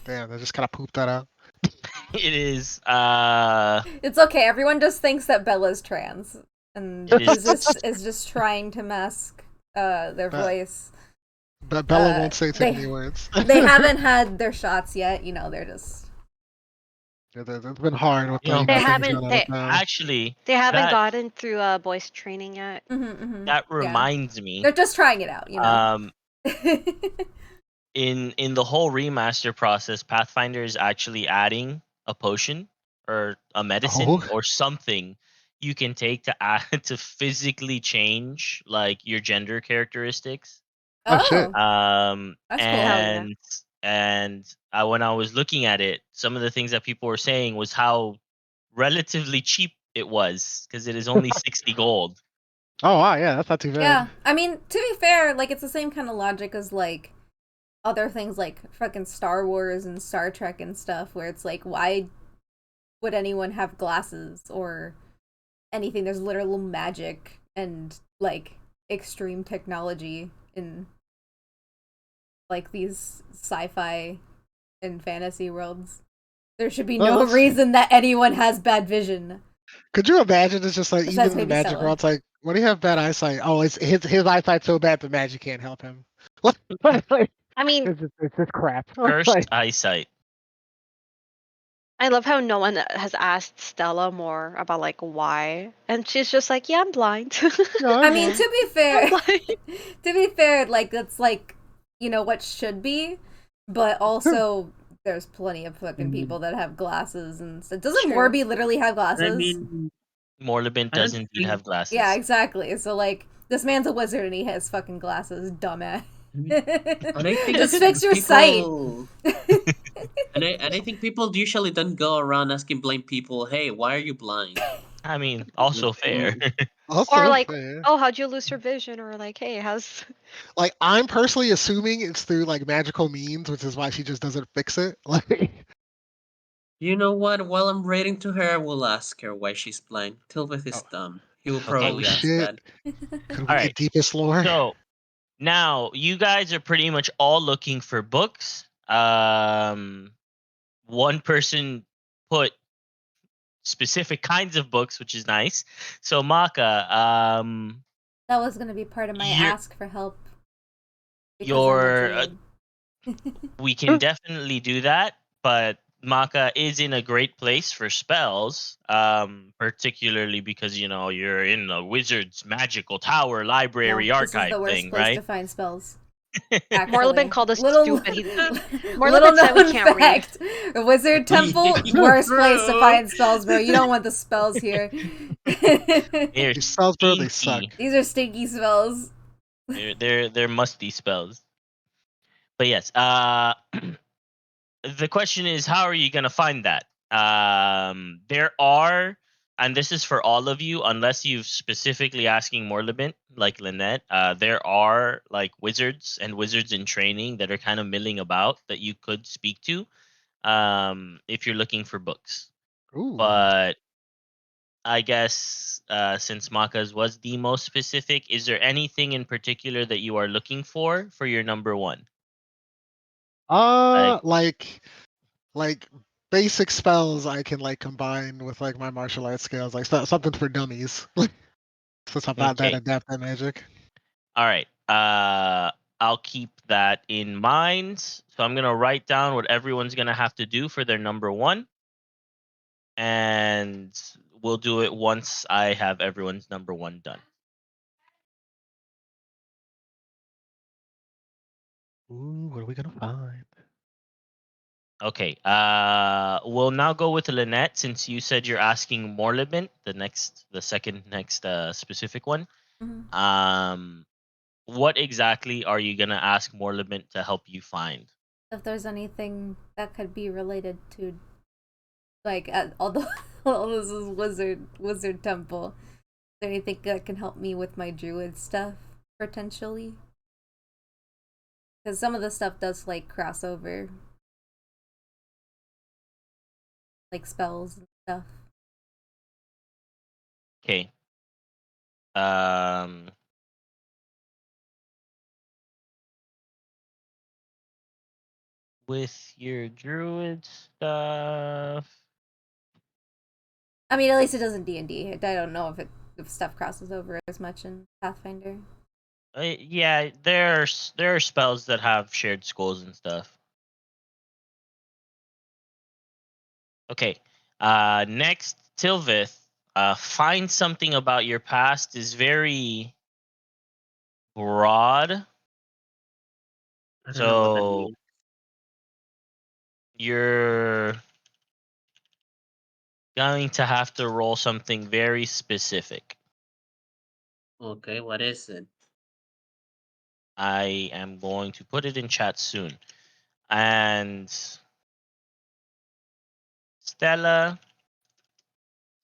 Damn, I just kind of pooped that out. It is It's okay. Everyone just thinks that Bella's trans, and it is is just trying to mask their But voice. but Bella won't say too They many words. they haven't had their shots yet. You know, they're just. It's been hard with you know, They things haven't going out of they town. actually they haven't that gotten through voice training yet. that Yeah, reminds me. they're just trying it out. You know. Um in the whole remaster process, Pathfinder is actually adding a potion or a medicine Oh, or something you can take to add to physically change like your gender characteristics. oh shit. Oh, that's cool. Hell yeah. And when I was looking at it, some of the things that people were saying was how relatively cheap it was because it is only 60 gold. Oh wow, yeah, that's not too bad. Yeah, I mean, to be fair, like it's the same kind of logic as like other things like fucking Star Wars and Star Trek and stuff, where it's like, why would anyone have glasses or anything? There's literal magic and like extreme technology in like these sci-fi and fantasy worlds. There should be Well, no that's- reason that anyone has bad vision. Could you imagine? It's just like Besides even in the maybe magic Stella. world, it's like when do you have bad eyesight? Oh, it's his eyesight's so bad the magic can't help him. Like, I mean, it's just crap. Cursed Like, eyesight. I love how no one has asked Stella more about like why, and she's just like, "Yeah, I'm blind. no, I mean, to be fair, I'm blind." to be fair, like that's like you know what should be, but also there's plenty of fucking people that have glasses and stuff. Doesn't True. Warby literally have glasses? I mean, Morlibin I don't does indeed think. have glasses. Yeah, exactly. So like this man's a wizard and he has fucking glasses, dumbass. And I think Just fix your sight. people. And I think people usually don't go around asking blind people, "Hey, why are you blind?" I mean, also fair. Or also like, fair. "Oh, how'd you lose your vision?" Or like, "Hey, how's?" Like I'm personally assuming it's through like magical means, which is why she just doesn't fix it. Like, You know what? While I'm writing to her, I will ask her why she's blind. Tilvith is oh, dumb. He will Okay. oh probably ask shit, that. could All we right. get deepest lore? So now you guys are pretty much all looking for books. One person put specific kinds of books, which is nice. So Maka, That was gonna be part of my you're ask for help because I'm a your druid. we can definitely do that, but Maka is in a great place for spells, particularly because you're in a wizard's magical tower No, library this is archive the worst thing, place to right? find spells. Morlibin Actually, called us little stupid. little Morlibin said we known can't read. fact: a wizard temple, worst place to Bro. find spells, bro. You don't want the spells here. They're These spells, bro, they suck. stinky. These are stinky spells. They're musty spells. But yes, the question is, how are you gonna find that? There are and this is for all of you, unless you've specifically asking Morlibint, like Lynette, there are like wizards and wizards in training that are kind of milling about that you could speak to, if you're looking for books. Ooh. But I guess since Maka's was the most specific, is there anything in particular that you are looking for your number one? Like basic spells I can like combine with like my martial arts skills, like something for dummies. Since I'm not that Okay. adept at magic. All right. I'll keep that in mind. So I'm gonna write down what everyone's gonna have to do for their number one, and we'll do it once I have everyone's number one done. Ooh, what are we gonna find? Okay. We'll now go with Lynette, since you said you're asking Morlibint, the second next specific one. Mhm. What exactly are you gonna ask Morlibint to help you find? If there's anything that could be related to, like, although all this is wizard temple, is there anything that can help me with my druid stuff potentially? Because some of the stuff does like cross over, like spells and stuff. Okay. With your druid stuff. I mean, at least it doesn't D&D. I don't know if stuff crosses over as much in Pathfinder. Yeah, there are spells that have shared skulls and stuff. Okay. Next, Tilvith. Find something about your past is very broad. I don't know what that So means. you're going to have to roll something very specific. Okay, what is it? I am going to put it in chat soon. And Stella,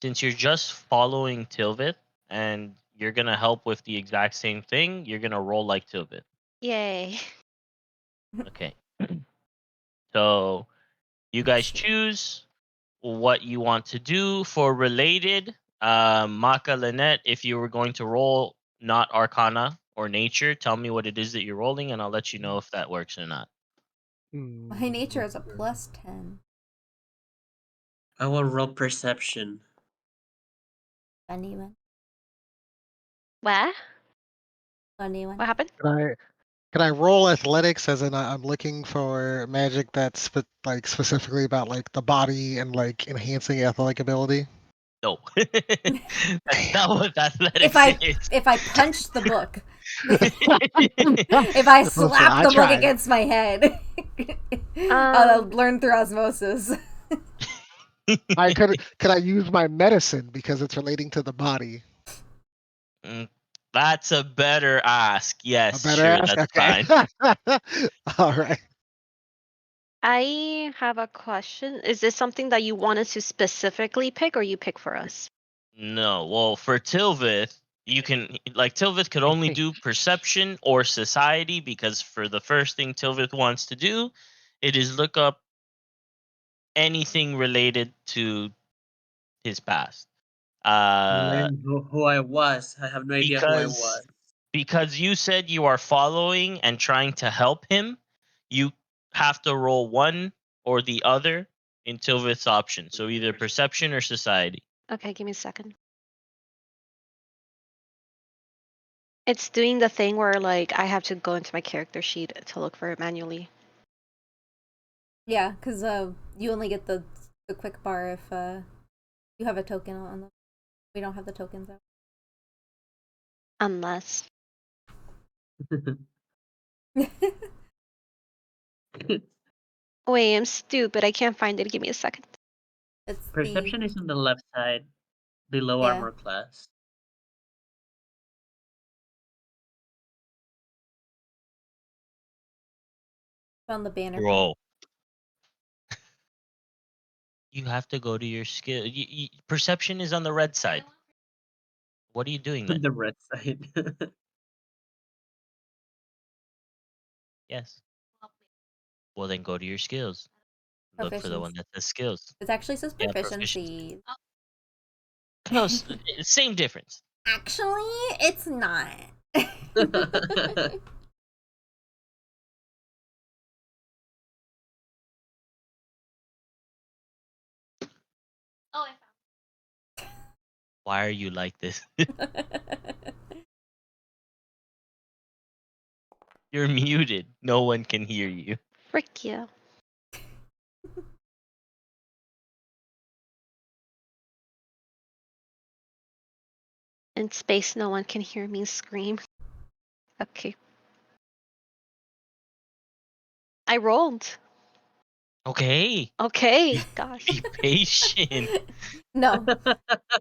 since you're just following Tilvith and you're going to help with the exact same thing, you're going to roll like Tilvith. Yay. Okay. So you guys See. choose what you want to do for related. Maka, Lynette, if you were going to roll not Arcana or Nature, tell me what it is that you're rolling, and I'll let you know if that works or not. My nature is a +10. I will roll perception. Funny one. What? Funny one. What happened? Can I roll athletics as in I'm looking for magic that's like specifically about like the body and like enhancing athletic ability? No, that's Damn. not what If athletics I is. if I punch the book, if I Listen, slap I the book tried. against my head, I'll learn through osmosis. I could I use my medicine because it's relating to the body? Mm, That's a better ask. A Yes, better sure, ask? that's Okay. fine. All right. I have a question. Is this something that you want us to specifically pick or you pick for us? No, well, for Tilvith, you can like Tilvith could only do perception or society, because for the first thing Tilvith wants to do, it is look up anything related to his past. Learn who I was. I have no idea who I Because was. you said you are following and trying to help him, you have to roll one or the other in Tilvith's option. So either perception or society. Okay, give me a second. It's doing the thing where like I have to go into my character sheet to look for it manually. Yeah, because you only get the quick bar if you have a token on them. We don't have the tokens out. Unless. Wait, I'm stupid. I can't find it. Give me a second. It's Perception is on the left side, below yeah. armor class. On the banner part. Roll. You have to go to your skill. Perception is on the red side. What are you doing On then? the red side. Yes. Well, then go to your skills. Look for the one Proficiency. that says skills. It actually says Yeah, proficiency. proficiency. Close. Same difference. Actually, it's not. Why are you like this? You're muted. No one can hear you. Frick you. In space, no one can hear me scream. Okay. I rolled. Okay. Okay. Gosh. Be patient. No.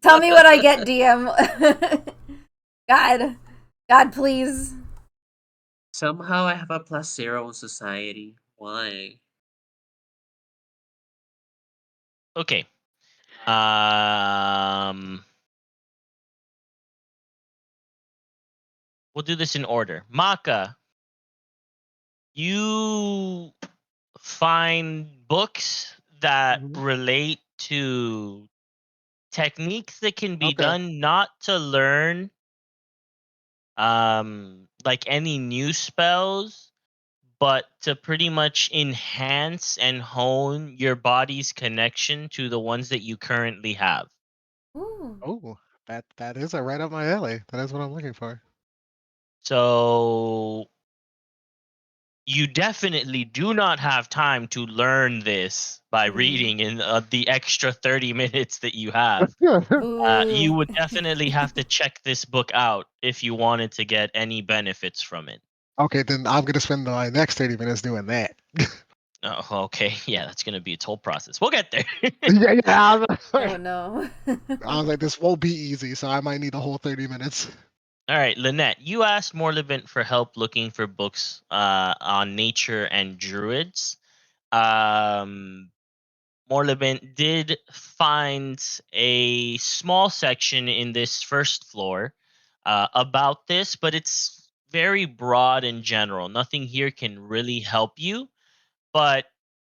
Tell me what I get, DM. God, please. Somehow I have a +0 in society. Why? Okay. We'll do this in order. Maka, you find books that Mhm. relate to techniques that can be Okay. done not to learn like any new spells, but to pretty much enhance and hone your body's connection to the ones that you currently have. Ooh. Oh, that is right up my alley. That is what I'm looking for. So you definitely do not have time to learn this by reading in the extra 30 minutes that you have. You Ooh. would definitely have to check this book out if you wanted to get any benefits from it. Okay, then I'm gonna spend my next 30 minutes doing that. Oh, okay. Yeah, that's going to be a whole process. We'll get there. Yeah. Oh no. I was like, this won't be easy, so I might need a whole 30 minutes. All right, Lynette, you asked Morlevent for help looking for books on nature and druids. Morlevent did find a small section in this first floor about this, but it's very broad and general. Nothing here can really help you, but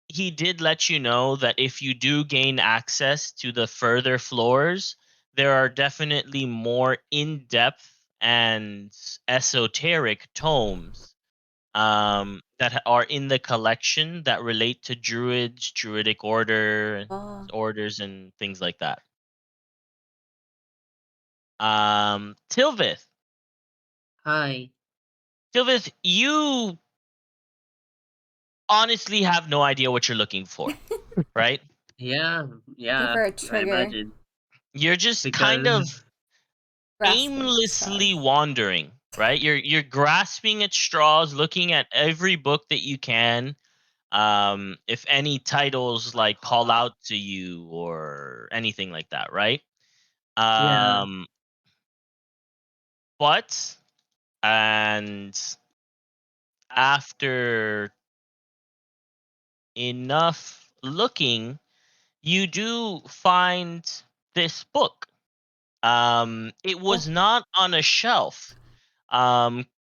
he did let you know that if you do gain access to the further floors, there are definitely more in depth and esoteric tomes that are in the collection that relate to druids, druidic Oh. orders, and things like that. Tilvith, Hi. Tilvith, you honestly have no idea what you're looking for, right? Yeah, Looking yeah, for a I trigger. imagine. You're just kind Because of Grasping at aimlessly straws. wandering, right? You're grasping at straws, looking at every book that you can. If any titles like call out to you or anything like that, right? yeah. Um, but and after enough looking, you do find this book. It was Oh. not on a shelf.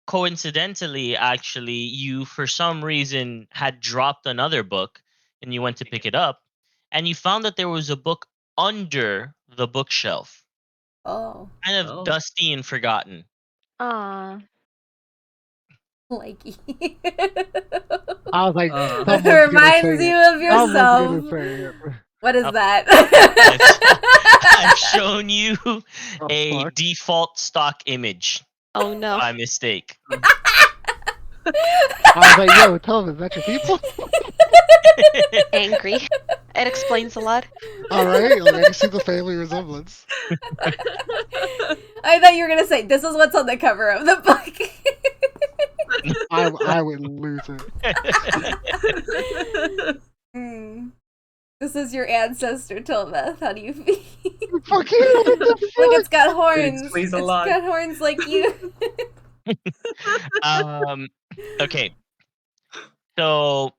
Coincidentally, actually, you for some reason had dropped another book and you went to pick it up, and you found that there was a book under the bookshelf, Oh. kind of Oh. dusty and forgotten. Aw. Likey. I was like, Uh, someone's gonna say Reminds you it. of Someone's gonna yourself. say it. What is Oh, that? I've shown you Oh a fuck. default stock image Oh no. by mistake. I was like, yo, tell them, is that your people? Angry. It explains a lot. Alright, like I can see the family resemblance. I thought you were gonna say this is what's on the cover of the book. I would lose it. Hmm. This is your ancestor, Tilmeth. How do you feel? Fuck you, what the Look, it's fuck? got It horns. explains It's a lot. got horns like you. Okay, so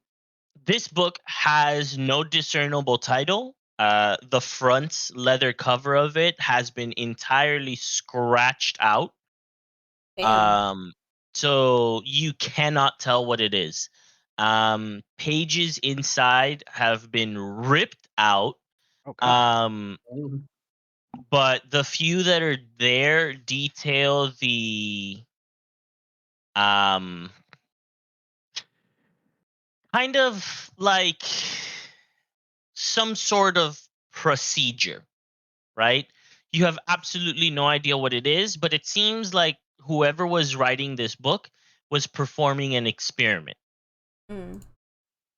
this book has no discernible title the front leather cover of it has been entirely scratched out. Damn. So you cannot tell what it is. Pages inside have been ripped out. Oh God. Oh. But the few that are there detail the um kind of like some sort of procedure, right? You have absolutely no idea what it is, but it seems like whoever was writing this book was performing an experiment. Mm.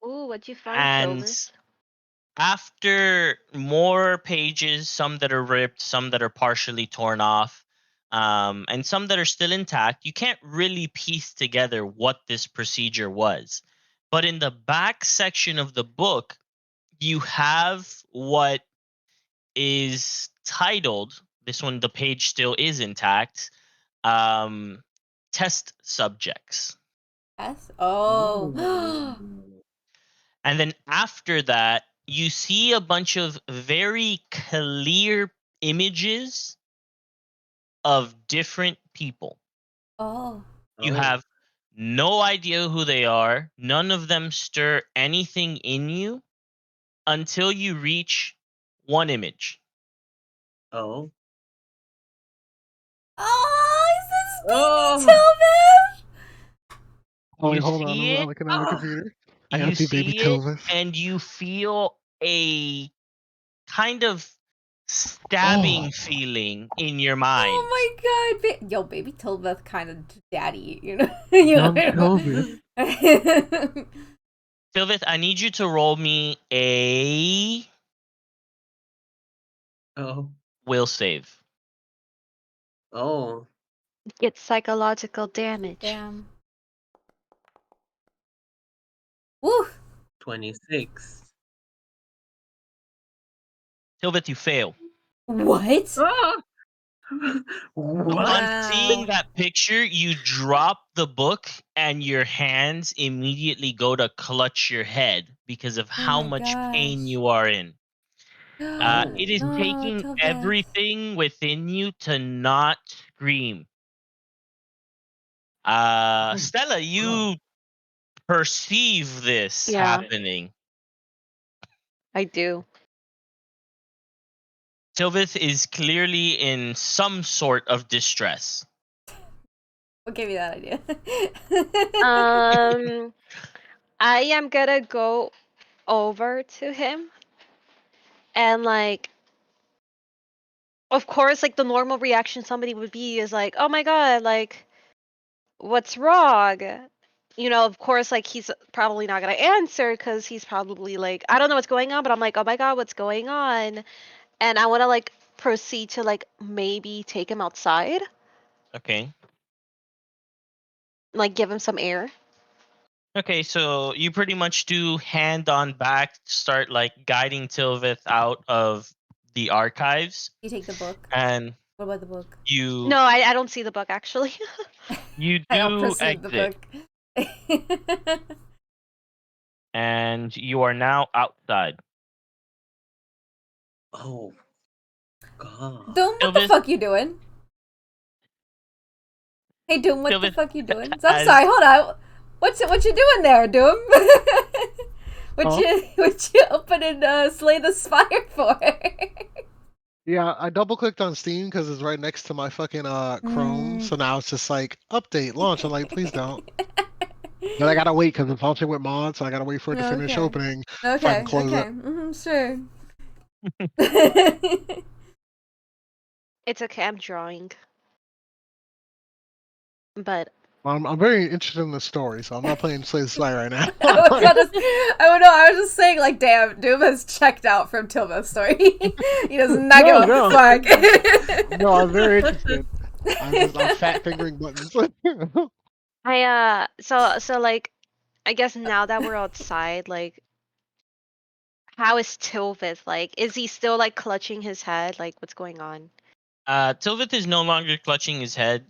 Ooh, what'd you find, And Tilvis? after more pages, some that are ripped, some that are partially torn off, and some that are still intact, you can't really piece together what this procedure was. But in the back section of the book, you have what is titled, this one, the page still is intact, um, test subjects. Yes. Oh. Oh. And then after that, you see a bunch of very clear images of different people. Oh. You Oh. have no idea who they are. None of them stir anything in you until you reach one image. Oh. Oh, is this baby Oh. Tilvis? Oh wait, You hold on. I'm see not it, looking at my Ah. computer. I you gotta see Baby see it, Tilvis. and you feel a kind of Oh, stabbing feeling in your mind. Oh my god. Yo, baby Tilvis kind of daddy, you know? You young know? Tilvis. Sylvith, I need you to roll me a Oh. will save. Oh. Get psychological damage. Damn. Woo. 26. Sylvith, you fail. What? Ah. What? Upon seeing Wow. that picture, you drop the book and your hands immediately go to clutch your head because of Oh how my much gosh. pain you are in. Oh. It is No, taking Tilvis. everything within you to not scream. Oh. Stella, Oh. you perceive this Yeah, happening. I do. Sylvith is clearly in some sort of distress. What gave you that idea? Um, I am gonna go over to him and like, of course, like the normal reaction somebody would be is like, "Oh my god, like, what's wrong?" You know, of course, like he's probably not gonna answer because he's probably like, I don't know what's going on, but I'm like, "Oh my god, what's going on?" And I want to like proceed to like maybe take him outside, Okay. like give him some air. Okay, so you pretty much do hand on back, start like guiding Tilvith out of the archives, You take the book. and What about the book? you No, I don't see the book actually. you I'll do perceive the exit, book. and you are now outside. Oh. God. Doom, what the Tilvith, fuck you doing? Hey Doom, what the Tilvith, fuck you doing? I'm as sorry, hold on. What you doing there, Doom? huh? What you opening Slay the Spire for? Yeah, I double clicked on Steam because it's right next to my fucking Chrome. Mm. So now it's just like update, launch. I'm like, please don't. But I gotta wait because it's launching with mods, so I gotta wait for it to finish Okay. opening before I can Okay, close okay. it. Sure. It's okay, I'm drawing. But I'm very interested in the story, so I'm not playing Slay the Spire right now. I was about to, I don't know, I was just saying, like, damn, Doom has checked out from Tilma's story. He does not give No, a no, fuck. no. I'm very interested. I'm fat fingering buttons. so like I guess now that we're outside, like how is Tilvith? Like, is he still like clutching his head? Like, what's going on? Tilvith is no longer clutching his head.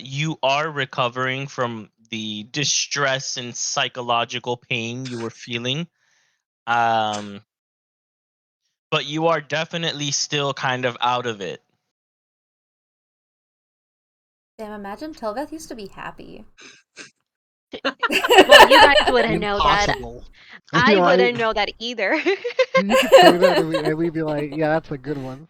You are recovering from the distress and psychological pain you were feeling. Um, but you are definitely still kind of out of it. Damn, imagine Tilveth used to be happy. Well, you guys wouldn't know that. Impossible. I You know, wouldn't know that either. you could say that, and we'd be like, yeah, that's a good one.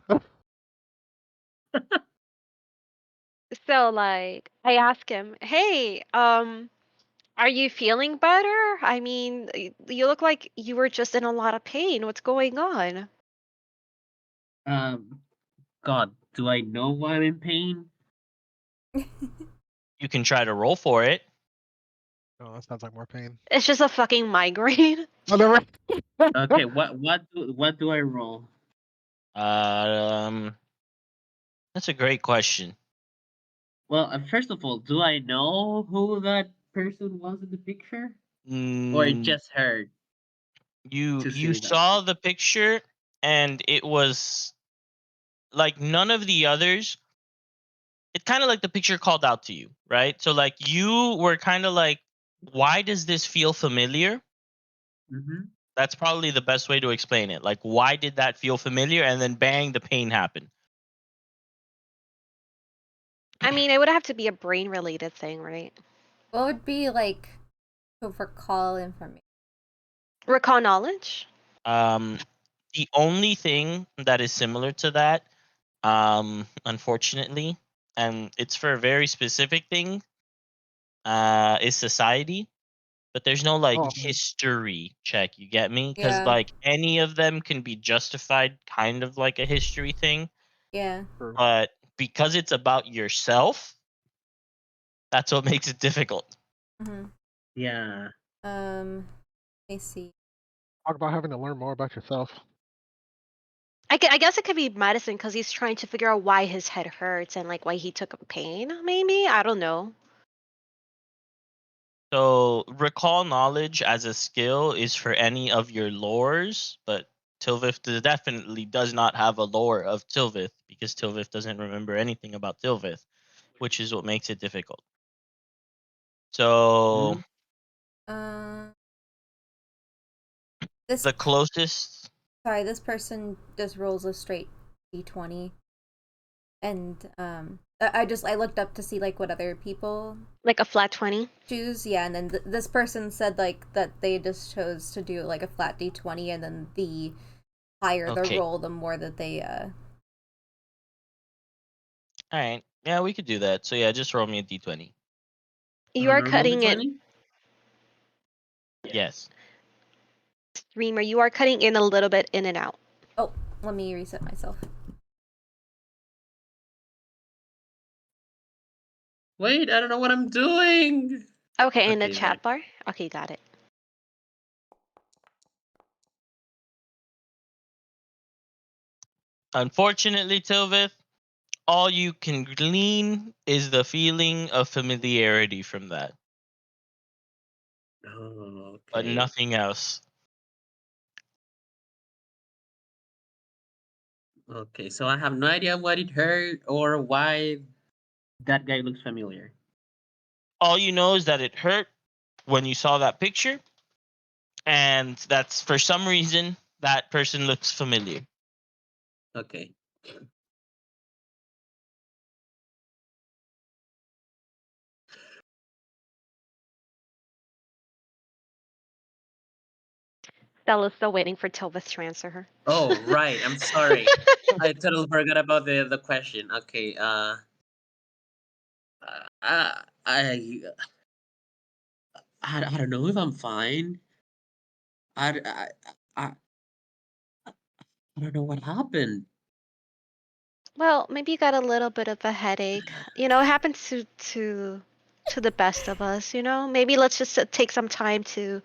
So like I asked him, "Hey, are you feeling better? I mean, you look like you were just in a lot of pain. What's going on?" Um, God, do I know why I'm in pain? You can try to roll for it. Oh, that sounds like more pain. It's just a fucking migraine. Whatever. Okay, what do I roll? Um, that's a great question. Well, first of all, do I know who that person was in the picture, or I Mm, just heard to you say that? saw the picture, and it was like none of the others. It's kind of like the picture called out to you, right? So like you were kind of like, why does this feel familiar? Mm-hmm. That's probably the best way to explain it. Like, why did that feel familiar? And then bang, the pain happened. I mean, it would have to be a brain related thing, right? What would be like to recall information? Recall knowledge? Um, the only thing that is similar to that, unfortunately, and it's for a very specific thing, is society. But there's no like Oh, history check. You get me? Because Yeah, like any of them can be justified, kind of like a history thing. yeah. true. But because it's about yourself, that's what makes it difficult. Mm-hmm. Yeah. Let me see. Talk about having to learn more about yourself. I guess it could be medicine because he's trying to figure out why his head hurts and like why he took a pain. Maybe I don't know. So recall knowledge as a skill is for any of your lores, but Tilvith definitely does not have a lore of Tilvith because Tilvith doesn't remember anything about Tilvith, which is what makes it difficult. So Mhm. Uh, this the closest, sorry, this person just rolls a straight d20, and I looked up to see like what other people Like a flat 20. choose. Yeah, and then this person said like that they just chose to do like a flat d20, and then the higher the okay, roll, the more that they all right, yeah, we could do that. So yeah, just roll me a d20. You A are normal cutting it, d20? Yes. streamer. You are cutting in a little bit in and out. Oh, let me reset myself. Wait, I don't know what I'm doing. Okay, in the Okay, there. chat bar. Okay, got it. Unfortunately, Tilvith, all you can glean is the feeling of familiarity from that, Oh, but okay. nothing else. Okay, so I have no idea what it hurt or why that guy looks familiar. All you know is that it hurt when you saw that picture, and that's for some reason that person looks familiar. Okay. Stella's still waiting for Tilvis to answer her. Oh, right. I'm sorry. I totally forgot about the question. Okay. I I I don't know if I'm fine. I I I don't know what happened. Well, maybe you got a little bit of a headache. You know, it happens to the best of us, you know? Maybe let's just take some time to,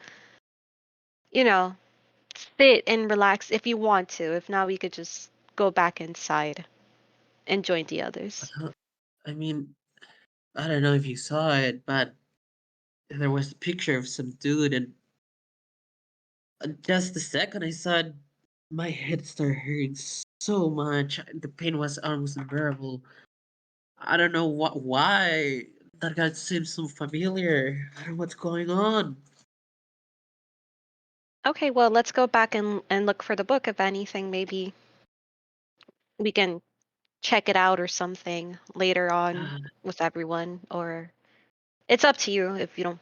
you know, sit and relax if you want to. If not, we could just go back inside and join the others. I mean, I don't know if you saw it, but there was a picture of some dude, and just the second I saw it, my head started hurting so much. The pain was almost unbearable. I don't know why that guy seems so familiar. I don't know what's going on. Okay, well, let's go back and look for the book. If anything, maybe we can check it out or something later on with everyone, or it's up to you if you don't.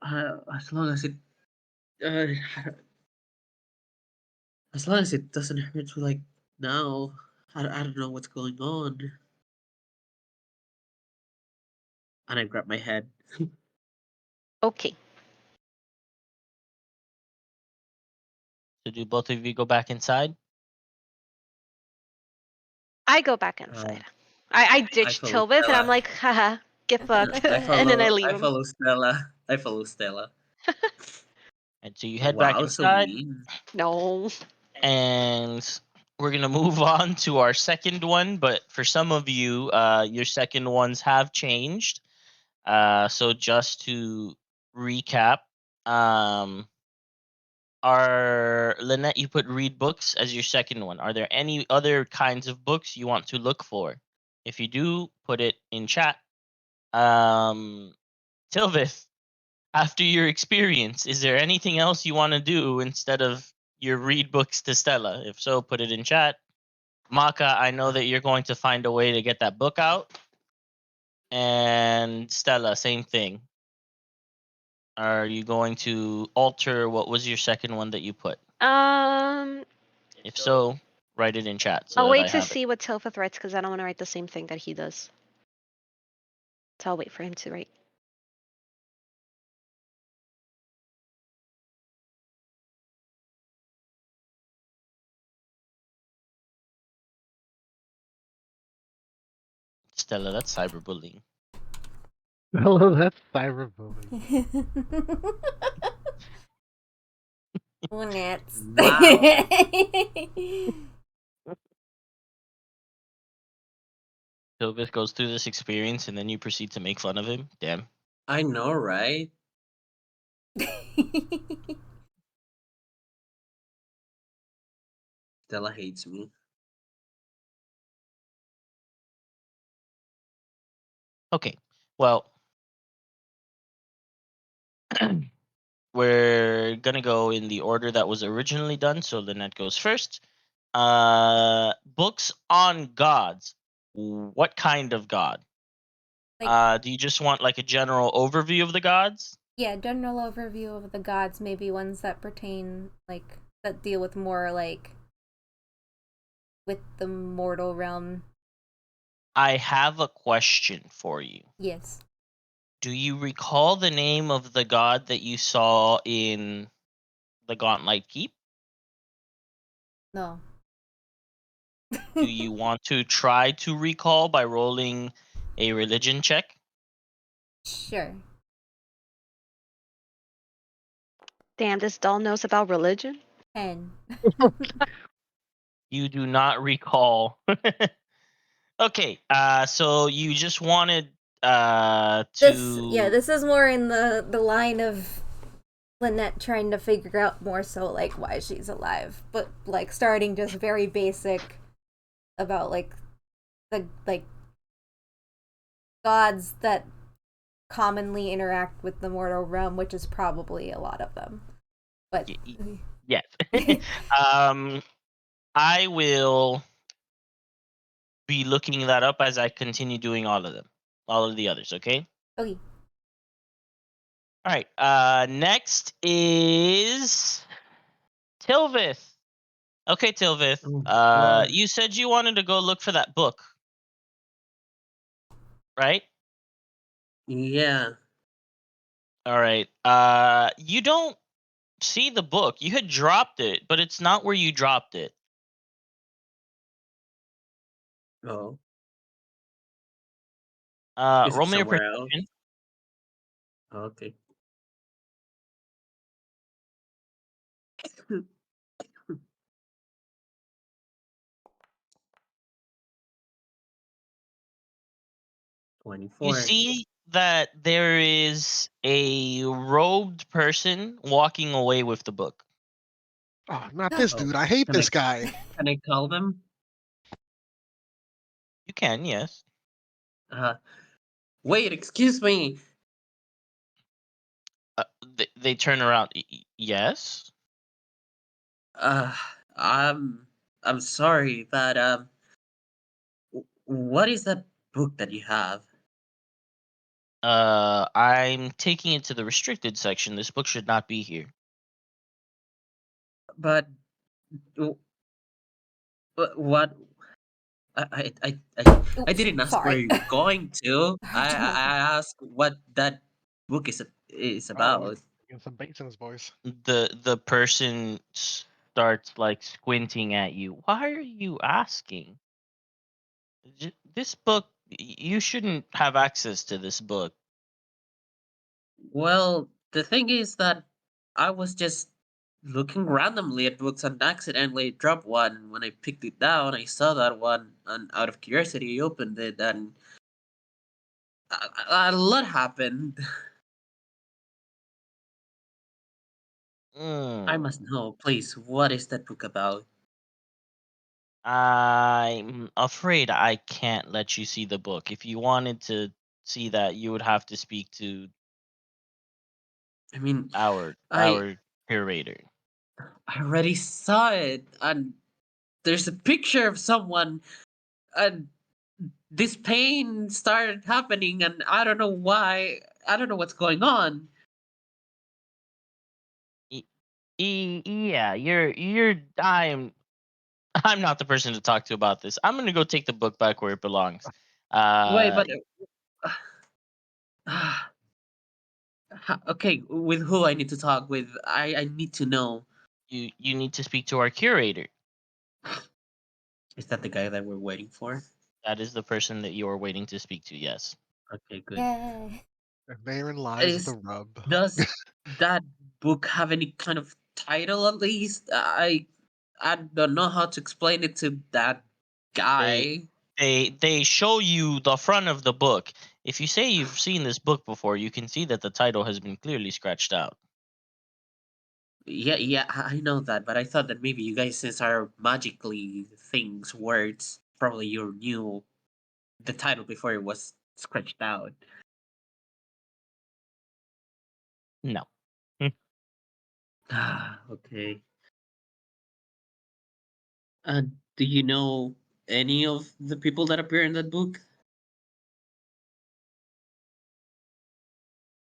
As long as it, uh, as long as it doesn't hurt me like now, I don't know what's going on. And I grab my head. Okay. So do both of you go back inside? I go back inside. I ditch follow Tilvith and I'm Stella. like, haha, get fucked. I And then I follow leave I him. follow Stella. I follow Stella. And so you head back Wow, so inside, mean. No. and we're gonna move on to our second one. But for some of you, your second ones have changed. So just to recap, are Lynette, you put read books as your second one. Are there any other kinds of books you want to look for? If you do, put it in chat. Tilvith, after your experience, is there anything else you want to do instead of your read books to Stella? If so, put it in chat. Maka, I know that you're going to find a way to get that book out. And Stella, same thing. Are you going to alter what was your second one that you put? I'll If so, write it in chat so that wait I to have it. see what Tilvith writes because I don't want to write the same thing that he does. So I'll wait for him to write. Stella, that's cyberbullying. Hello, that's cyberbullying. Nuts. Wow. Tilvith goes through this experience and then you proceed to make fun of him. Damn. I know, right? Stella hates me. Okay. Well, we're gonna go in the order that was originally done. So Lynette goes first. Books on gods. What kind of god? Do you just want like a general overview of the gods? Yeah, general overview of the gods, maybe ones that pertain, like, that deal with more, like, with the mortal realm. I have a question for you. Yes. Do you recall the name of the god that you saw in the Gauntlet Keep? No. Do you want to try to recall by rolling a religion check? Sure. Damn, this doll knows about religion? 10. You do not recall. Okay, so you just wanted to This is more in the line of Lynette trying to figure out more so like why she's alive, but like starting just very basic about like the gods that commonly interact with the mortal realm, which is probably a lot of them. But yes. I will be looking that up as I continue doing all of the others, okay? okay. All right. Next is Tilvith. Okay, Tilvith. Oh, God. You said you wanted to go look for that book, right? Yeah. All right. You don't see the book. You had dropped it, but it's not where you dropped it. Oh. Is it Roll me your somewhere else? perception. Okay. You 24. see that there is a robed person walking away with the book. Oh, not this Oh, dude. I hate can I this guy. can I call them? You can, yes. Wait, excuse me. They turn around. Yes. Uh, I'm sorry, but what is that book that you have? I'm taking it to the restricted section. This book should not be here. But w- what? I Oops, didn't ask where sorry. you were going to. Sorry, Jonathan. I asked what that book is Oh, about. getting some bass in his voice. The person starts like squinting at you. Why are you asking? This book, you shouldn't have access to this book. Well, the thing is that I was just looking randomly at books and accidentally dropped one. When I picked it down, I saw that one, and out of curiosity, I opened it, and a lot happened. I Mm. must know, please, what is that book about? I'm afraid I can't let you see the book. If you wanted to see that, you would have to speak to I mean, our I our curator. I already saw it, and there's a picture of someone, and this pain started happening, and I don't know why. I don't know what's going on. Yeah, you're I'm not the person to talk to about this. I'm gonna go take the book back where it belongs. Wait, Uh, but okay, with who I need to talk with? I need to know. you need to speak to our curator. Is that the guy that we're waiting for? That is the person that you are waiting to speak to. Yes. Okay, good. Yay. And therein lies the Is rub. does that book have any kind of title at least? I don't know how to explain it to that They guy. they show you the front of the book. If you say you've seen this book before, you can see that the title has been clearly scratched out. Yeah, yeah, I know that, but I thought that maybe you guys, since are magically things, words, probably you knew the title before it was scratched out. No. Ah, okay. Uh, do you know any of the people that appear in that book?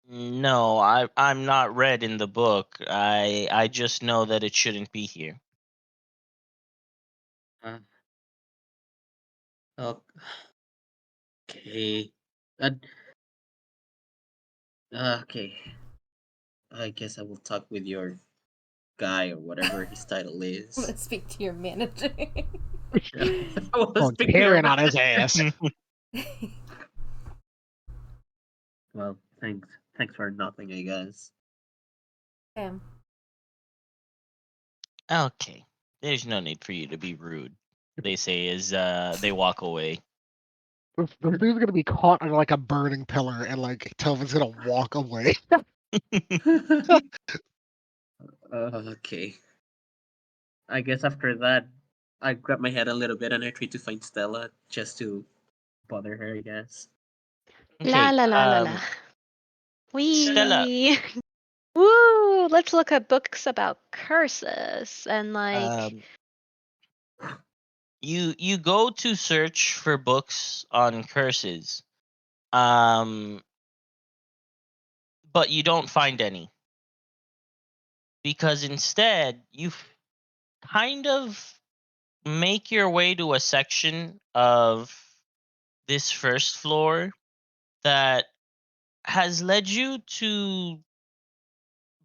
No, I'm not read in the book. I just know that it shouldn't be here. Uh, okay. Uh, okay. I guess I will talk with your guy or whatever his title I'm is. gonna speak to your manager. I will Going speak to your Karen on man. his ass. Well, thanks for nothing, I guess. Damn. Okay. There's no need for you to be rude. They say as they walk away. The dude's gonna be caught under like a burning pillar, and like Telvin's gonna walk away. Okay. I guess after that, I grab my head a little bit and I try to find Stella just to bother her, I guess. La Okay. la la la la. Stella, Wee. Woo! Let's look at books about curses and like. um you go to search for books on curses. Um but you don't find any because instead kind of make your way to a section of this first floor that has led you to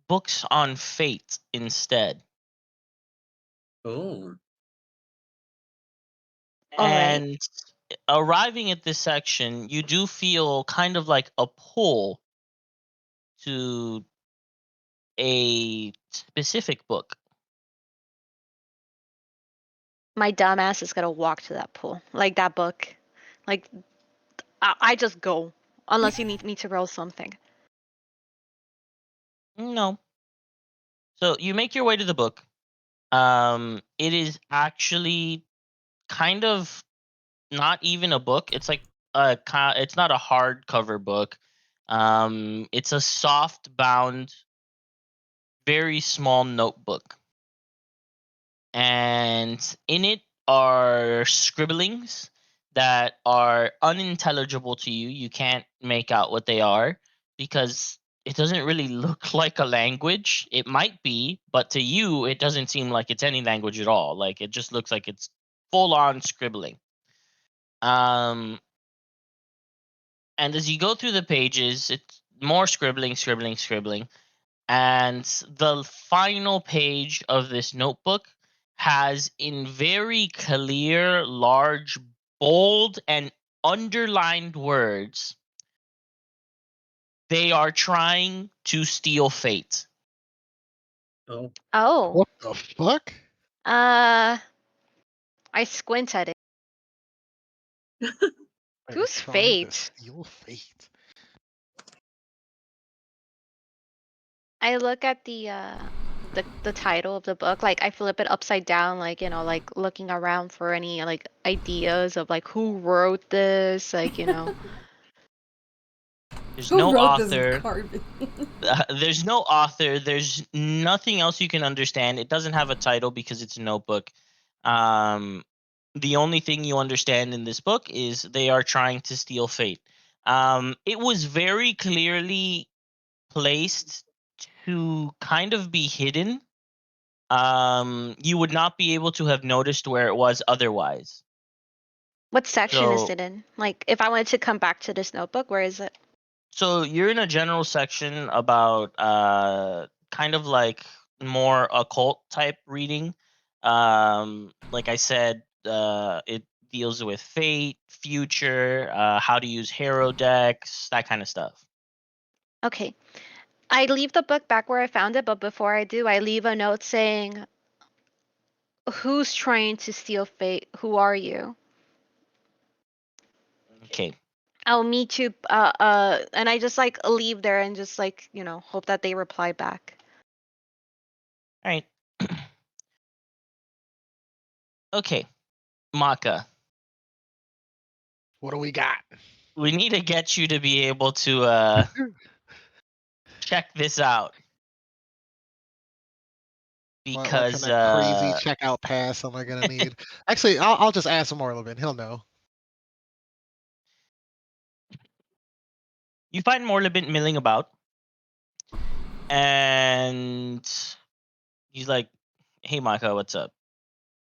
books on fate instead. Oh. All right. And arriving at this section, you do feel kind of like a pull to a specific book. My dumbass is gonna walk to that pool, like that book. Like I just go unless you need me to roll something. No. So you make your way to the book. It is actually kind of not even a book. It's like it's not a hardcover book. It's a soft bound. very small notebook, and in it are scribblings that are unintelligible to you. You can't make out what they are because it doesn't really look like a language. It might be, but to you, it doesn't seem like it's any language at all. Like it just looks like it's full on scribbling. Um, and as you go through the pages, it's more scribbling, scribbling, scribbling. And the final page of this notebook has in very clear, large, bold, and underlined words, they are trying to steal fate. Oh. Oh. What the fuck? I squint at it. They're Who's trying to Fate? steal fate. I look at the title of the book, like I flip it upside down, like, you know, like looking around for any like ideas of like who wrote this, like, you know. There's Who no wrote this author. garbage? There's no author. There's nothing else you can understand. It doesn't have a title because it's a notebook. Um, the only thing you understand in this book is they are trying to steal fate. It was very clearly placed to kind of be hidden. You would not be able to have noticed where it was otherwise. What section is So, it in? Like if I wanted to come back to this notebook, where is it? so you're in a general section about kind of like more occult type reading. Like I said, it deals with fate, future, how to use hero decks, that kind of stuff. Okay. I leave the book back where I found it, but before I do, I leave a note saying, "Who's trying to steal fate? Who are you?" Okay. I'll meet you. And I just like leave there and just like, you know, hope that they reply back. All right. Okay. Maka, What do we got? we need to get you to be able to check this out What kind because of crazy checkout pass am I gonna need? Actually, I'll just ask him more a little bit. He'll know. you find Morlibint milling about, and he's like, "Hey, Maka, what's up?"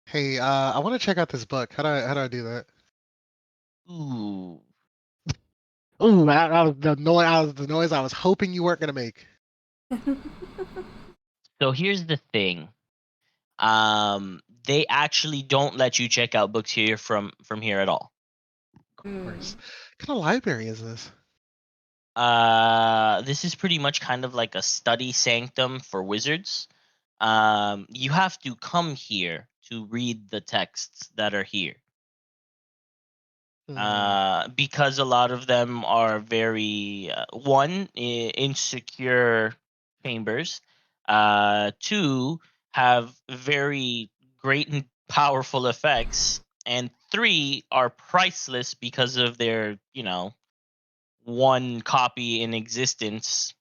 Hey, I want to check out this book. How do I do that? Ooh. Ooh, that was the noise. The noise I was hoping you weren't gonna make. So here's the thing. They actually don't let you check out books here from here at all. Of course. What kind of library is this? This is pretty much kind of like a study sanctum for wizards. You have to come here to read the texts that are here. Hmm. Because a lot of them are very insecure chambers. Two, have very great and powerful effects, and three are priceless because of their one copy in existence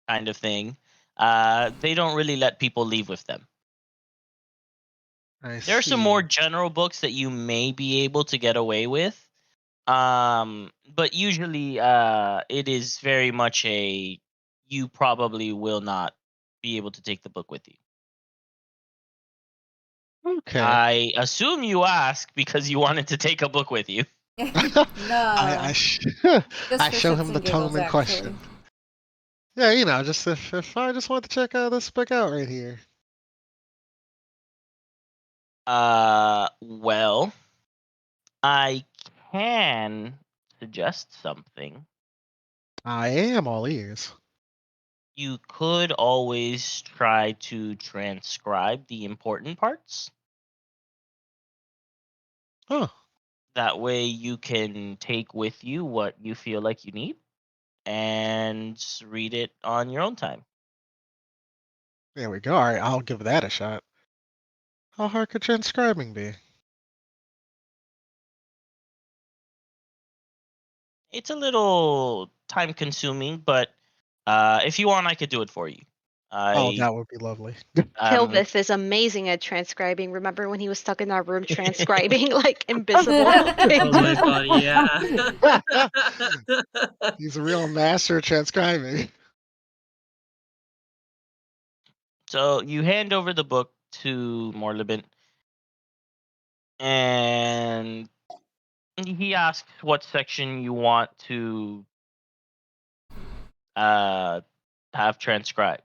kind of thing. They don't really let people leave with them. I There are some more see. general books that you may be able to get away with. But usually it is very much a you probably will not be able to take the book with you. Okay. I assume you ask because you wanted to take a book with you. I No, sh- just I for show shits him the and giggles, tome in actually. question. Yeah, just if I just want to check out this book out right here. Well, I can suggest something. I am all ears. You could always try to transcribe the important parts. Huh. That way you can take with you what you feel like you need and read it on your own time. There we go. All right, I'll give that a shot. How hard could transcribing be? It's a little time consuming, but if you want, I could do it for you. Oh, I that would be lovely. um Kilbith is amazing at transcribing. Remember when he was stuck in our room transcribing like invisible Oh my pages? god, yeah. He's a real master at transcribing. so you hand over the book to Morlibin, and he asks what section you want to uh have transcribed.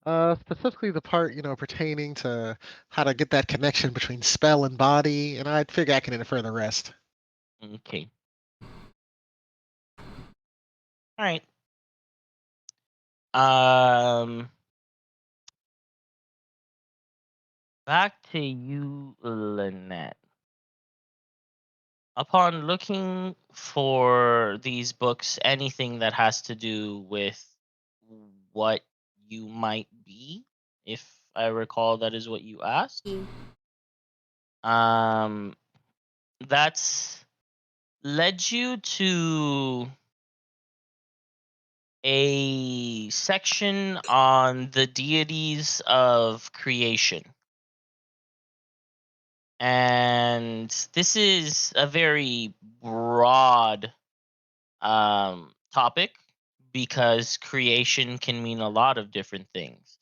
Specifically the part, pertaining to how to get that connection between spell and body, and I'd figure I can infer the rest. Okay. All right. Um, back to you, Lynette. Upon looking for these books, anything that has to do with what you might be, if I recall, that is what you asked. Um, that's led you to a section on the deities of creation. And this is a very broad topic because creation can mean a lot of different things.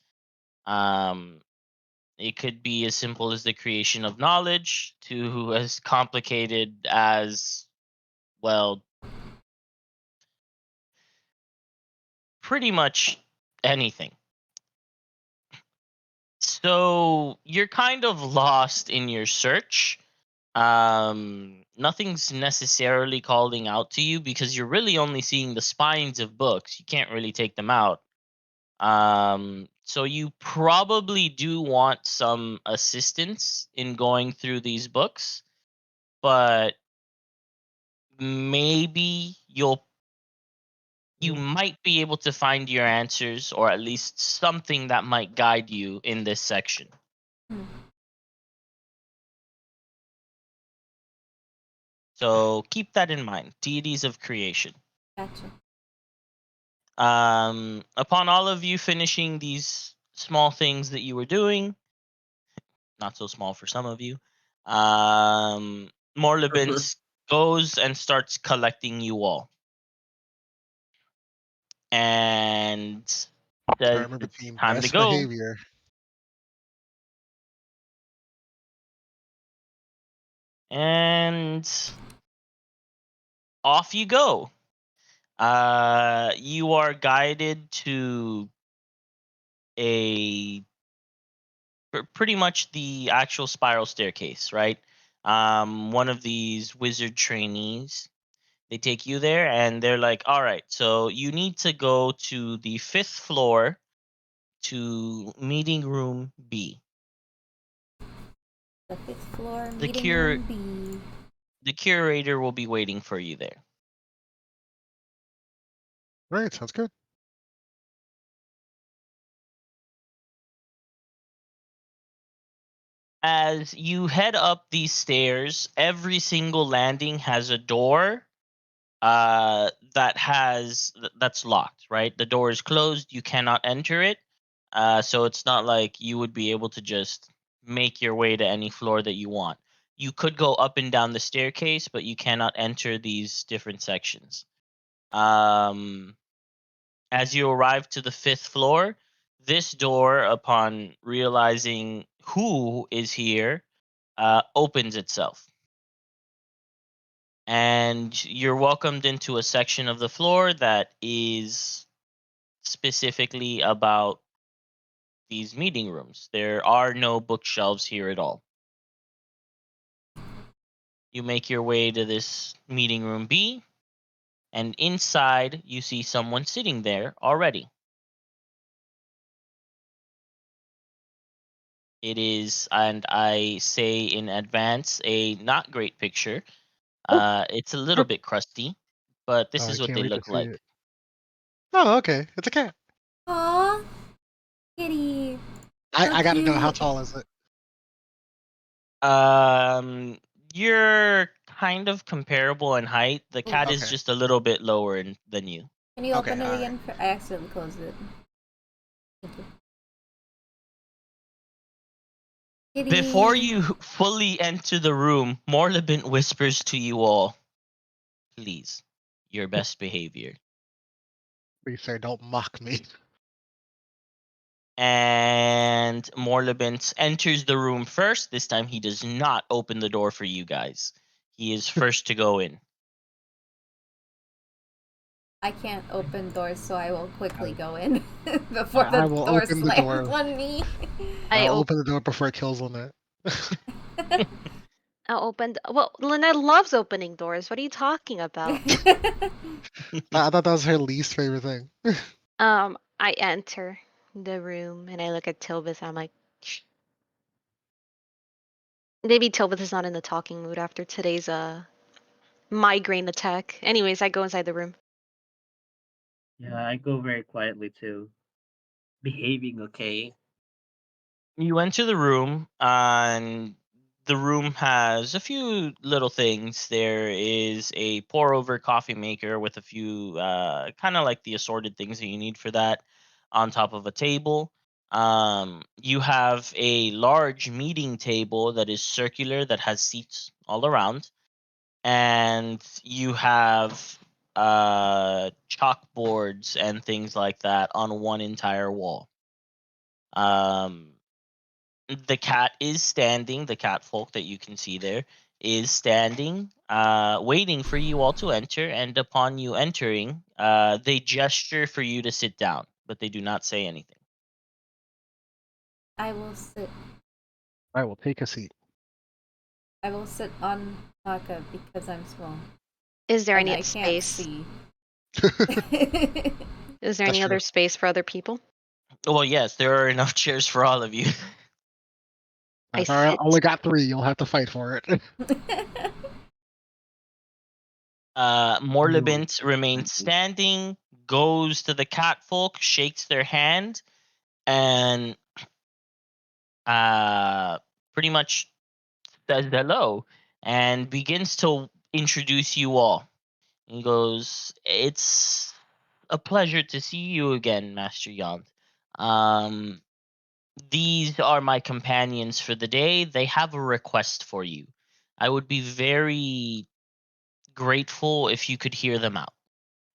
Um, it could be as simple as the creation of knowledge to as complicated as, well, pretty much anything. So you're kind of lost in your search. Nothing's necessarily calling out to you because you're really only seeing the spines of books. You can't really take them out. So you probably do want some assistance in going through these books, but maybe you might be able to find your answers, or at least something that might guide you in this section. So keep that in mind. Deities of creation. Gotcha. Upon all of you finishing these small things that you were doing, not so small for some of you, Morlibin goes and starts collecting you all. And I says remember it's being time to best go. behavior. And off you go. You are guided to a pretty much the actual spiral staircase, right? One of these wizard trainees, they take you there and they're like, all right, so you need to go to the 5th floor to meeting room B. The 5th floor, The meeting room B. The curator will be waiting for you there. Right, sounds good. As you head up these stairs, every single landing has a door that's locked, right? The door is closed, you cannot enter it. So it's not like you would be able to just make your way to any floor that you want. You could go up and down the staircase, but you cannot enter these different sections. As you arrive to the 5th floor, this door, upon realizing who is here, opens itself. And you're welcomed into a section of the floor that is specifically about these meeting rooms. There are no bookshelves here at all. You make your way to this meeting room B, and inside you see someone sitting there already. It is, and I say in advance, a not great picture. It's a little bit crusty, but this Oh, I is what can't they wait to look see like. it. Oh, okay. It's a cat. Aw, kitty. So I gotta know, how cute. tall is it? Um, you're kind of comparable in height. The cat is Okay. just a little bit lower than you. Can you Okay, open it alright. again? I accidentally closed it. Kitty. Before you fully enter the room, Morlibint whispers to you all, please, your best behavior. Please, sir, don't mock me. And Morlibint enters the room first. This time he does not open the door for you guys. He is first to go in. I can't open doors, so I will quickly go in before the I will door open the slams door. on me. I'll open the door before it kills Lynette. I'll open. Well, Lynette loves opening doors. What are you talking about? I thought that was her least favorite thing. I enter the room and I look at Tilbith. And I'm like, "Shh." Maybe Tilbith is not in the talking mood after today's migraine attack. Anyways, I go inside the room. Yeah, I go very quietly too. Behaving okay. You enter the room, and the room has a few little things. There is a pour over coffee maker with a few kind of like the assorted things that you need for that on top of a table. You have a large meeting table that is circular that has seats all around, and you have chalkboards and things like that on one entire wall. Um, the cat is standing. The cat folk that you can see there is standing, waiting for you all to enter. And upon you entering, they gesture for you to sit down, but they do not say anything. I will sit. I will take a seat. I will sit on Naka because I'm small Is there and any I can't space? see. Is there That's any true. other space for other people? Well, yes, there are enough chairs for all of you. I Sorry, I sit. only got 3. You'll have to fight for it. Morlibint remains standing, goes to the cat folk, shakes their hand, and pretty much says hello and begins to introduce you all. He goes, "It's a pleasure to see you again, Master Yond. Um, these are my companions for the day. They have a request for you. I would be very grateful if you could hear them out.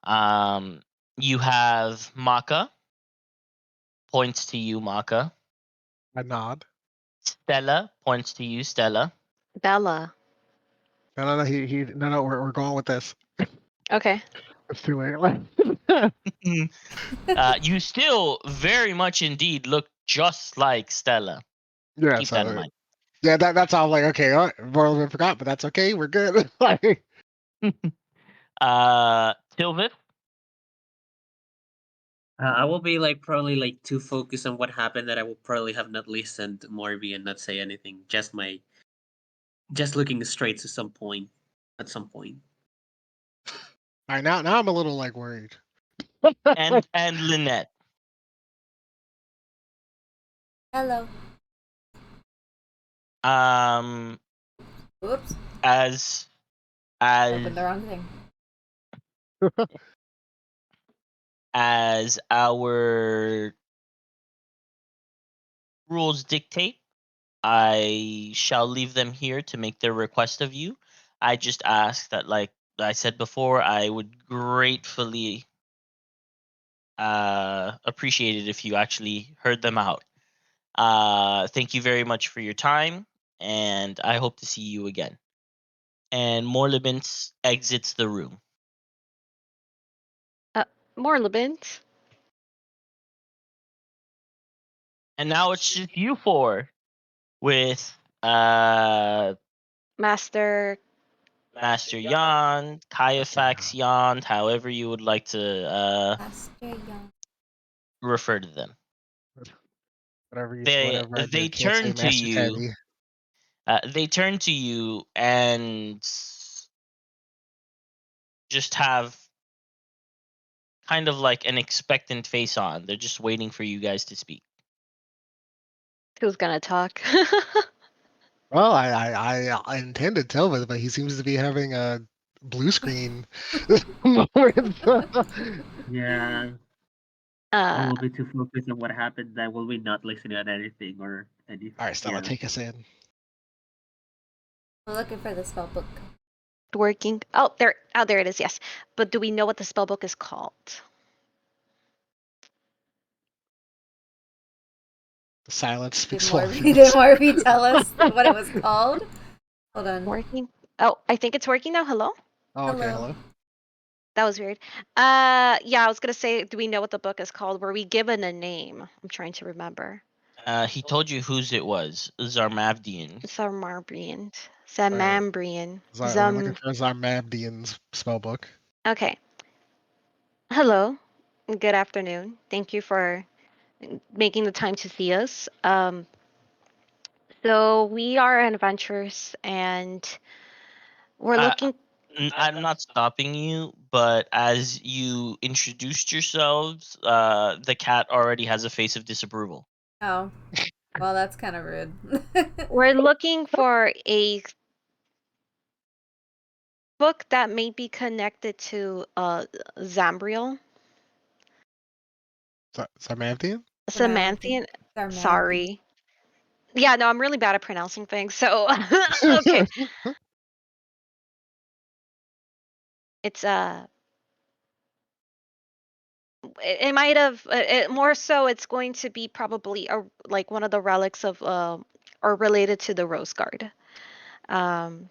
Um, you have Maka, points to you, Maka. I nod. Stella, points to you, Stella. Bella. No, no, we're going with this. Okay. It's too late. You still very much indeed look just like Stella. Yeah, Keep that in so mind. yeah, that's all. Like, okay, Royal forgot, but that's okay. We're good. Like, Tilvith, I will be like probably like too focused on what happened that I will probably have not listened to Morby and not say anything. Just looking straight to some point at some point. all right, now I'm a little like worried. and Lynette. Hello. Um, Oops. as Opened the wrong thing. as our rules dictate, I shall leave them here to make their request of you. I just ask that, like I said before, I would gratefully appreciate it if you actually heard them out. Thank you very much for your time, and I hope to see you again. And Morlibint exits the room. More Labint. And now it's just you four with uh Master. Master Yon, Caiafax Yon, however you would like to Master Young. refer to them. They Whatever I they did, can't say turn to Master you. Teddy. They turn to you and just have kind of like an expectant face on. They're just waiting for you guys to speak. Who's gonna talk? Well, I intended Telvin, but he seems to be having a blue screen moment. Yeah. Or Uh, will be too focused on what happened that will we not listen to anything or anything? All right, Stella, Yeah. take us in. We're looking for the spell book. working. Oh, there. Oh, there it is. Yes. But do we know what the spell book is called? The silence Did speaks Morby volumes. tell us what it was called? Hold on. Working. Oh, I think it's working now. Hello. Oh, okay, Hello. hello. That was weird. Yeah, I was gonna say, do we know what the book is called? Were we given a name? I'm trying to remember. He told you whose it was. Zarmavdian. Zamambrian. Alright. Zamambrian. We're looking for Zarmabdian's spellbook. Okay. Hello. Good afternoon. Thank you for making the time to see us. So we are adventurers, and we're Uh, looking. I'm not stopping you, but as you introduced yourselves, the cat already has a face of disapproval. Oh. Well, that's kind of rude. We're looking for a book that may be connected to Zambriel. Zarmabdian? Samanthian. Samanthian. Sorry. Yeah, no, I'm really bad at pronouncing things. So okay. It's it might have more so it's going to be probably like one of the relics of or related to the Rose Guard. Um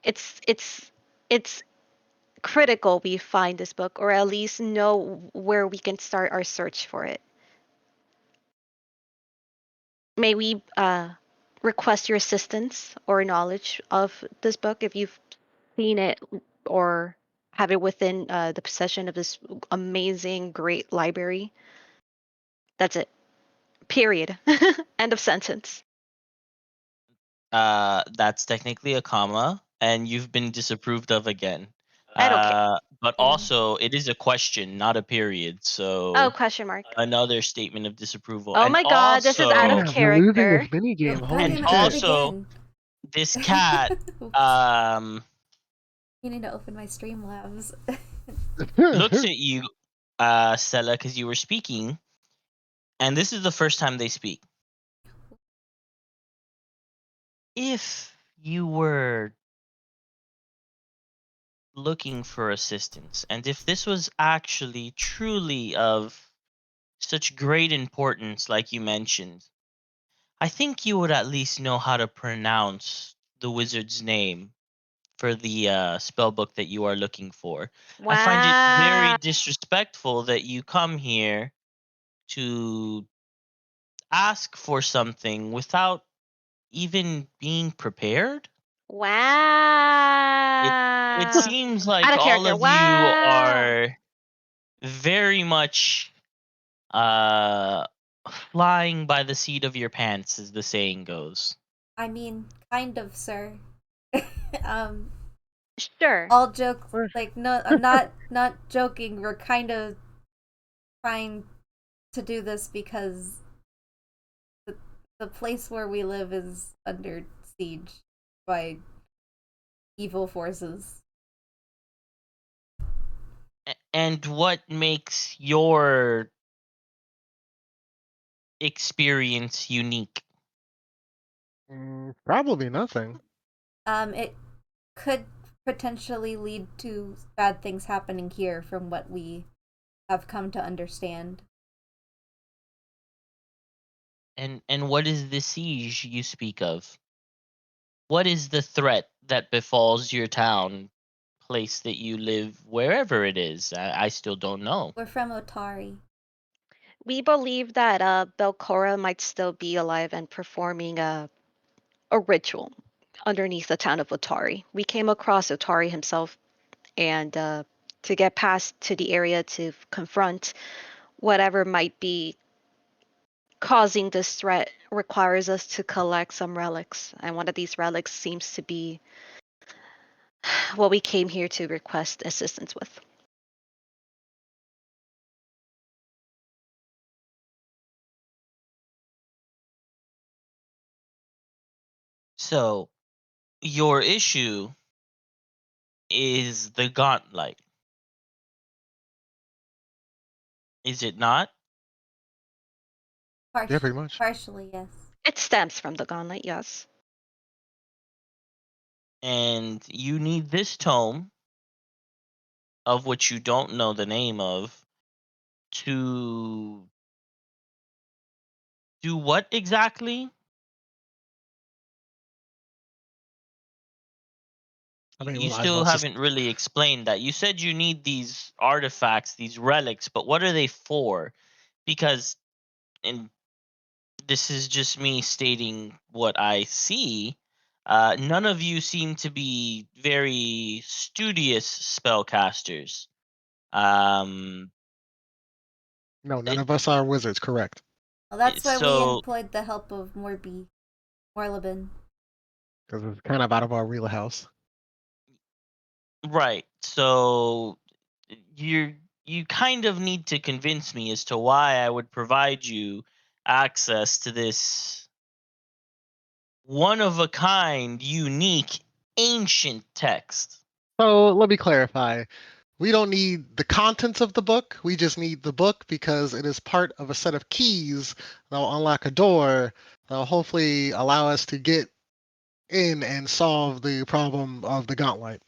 it's critical we find this book, or at least know where we can start our search for it. May we request your assistance or knowledge of this book if you've seen it or have it within the possession of this amazing, great library? That's it. Period. End of sentence. That's technically a comma, and you've been disapproved of again. I don't care. But Yeah. also, it is a question, not a period. Oh, So question mark. another statement of disapproval. Oh And my god, this is out of also, Damn, we're losing character. this minigame. Oh, Holy goddamn, I did shit. it also, again. this cat Oops. You need to open my Streamlabs. looks at you, Stella, because you were speaking, and this is the first time they speak. If you were looking for assistance, and if this was actually truly of such great importance, like you mentioned, I think you would at least know how to pronounce the wizard's name for the spell book that you are looking for. I find it very Wow. disrespectful that you come here to ask for something without even being prepared. It it Wow. seems Out like of all character. of you Wow. are very much uh flying by the seat of your pants, as the saying goes. I mean, kind of, sir. um, Sure. all jokes, like, no, I'm not joking. We're kind of trying to do this because the, the place where we live is under siege by evil forces. And what makes your experience unique? Probably nothing. It could potentially lead to bad things happening here from what we have come to understand. And what is the siege you speak of? What is the threat that befalls your town, place that you live, wherever it is? I still don't know. We're from Otari. We believe that Belcora might still be alive and performing a ritual underneath the town of Otari. We came across Otari himself, and to get past to the area to confront whatever might be causing this threat requires us to collect some relics. And one of these relics seems to be what we came here to request assistance with. So, your issue is the gauntlet, is it not? Yeah, pretty much. Partially, yes. It stems from the gauntlet, yes. And you need this tome, of which you don't know the name of, to do what exactly? I mean, You well, still let's just. haven't really explained that. You said you need these artifacts, these relics, but what are they for? Because, and this is just me stating what I see, none of you seem to be very studious spellcasters. Um, No, none it, of us are wizards, correct? Well, that's why we so employed the help of Morlabin. Because it's kind of out of our wheelhouse. right. So you kind of need to convince me as to why I would provide you access to this one of a kind, unique, ancient text. So let me clarify. We don't need the contents of the book. We just need the book because it is part of a set of keys that will unlock a door that will hopefully allow us to get in and solve the problem of the gauntlet.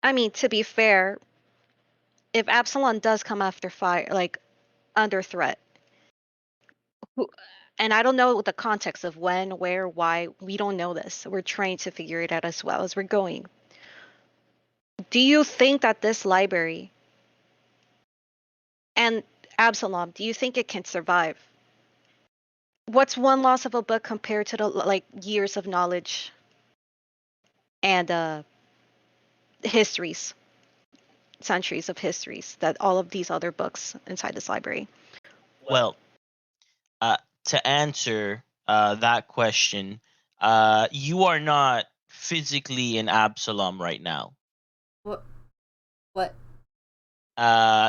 I mean, to be fair, if Absalom does come after fire, like under threat, who, and I don't know the context of when, where, why, we don't know this. We're trying to figure it out as well as we're going. Do you think that this library and Absalom, do you think it can survive? What's one loss of a book compared to the like years of knowledge and histories, centuries of histories that all of these other books inside this library? Well, uh, to answer that question, you are not physically in Absalom right now. What? What?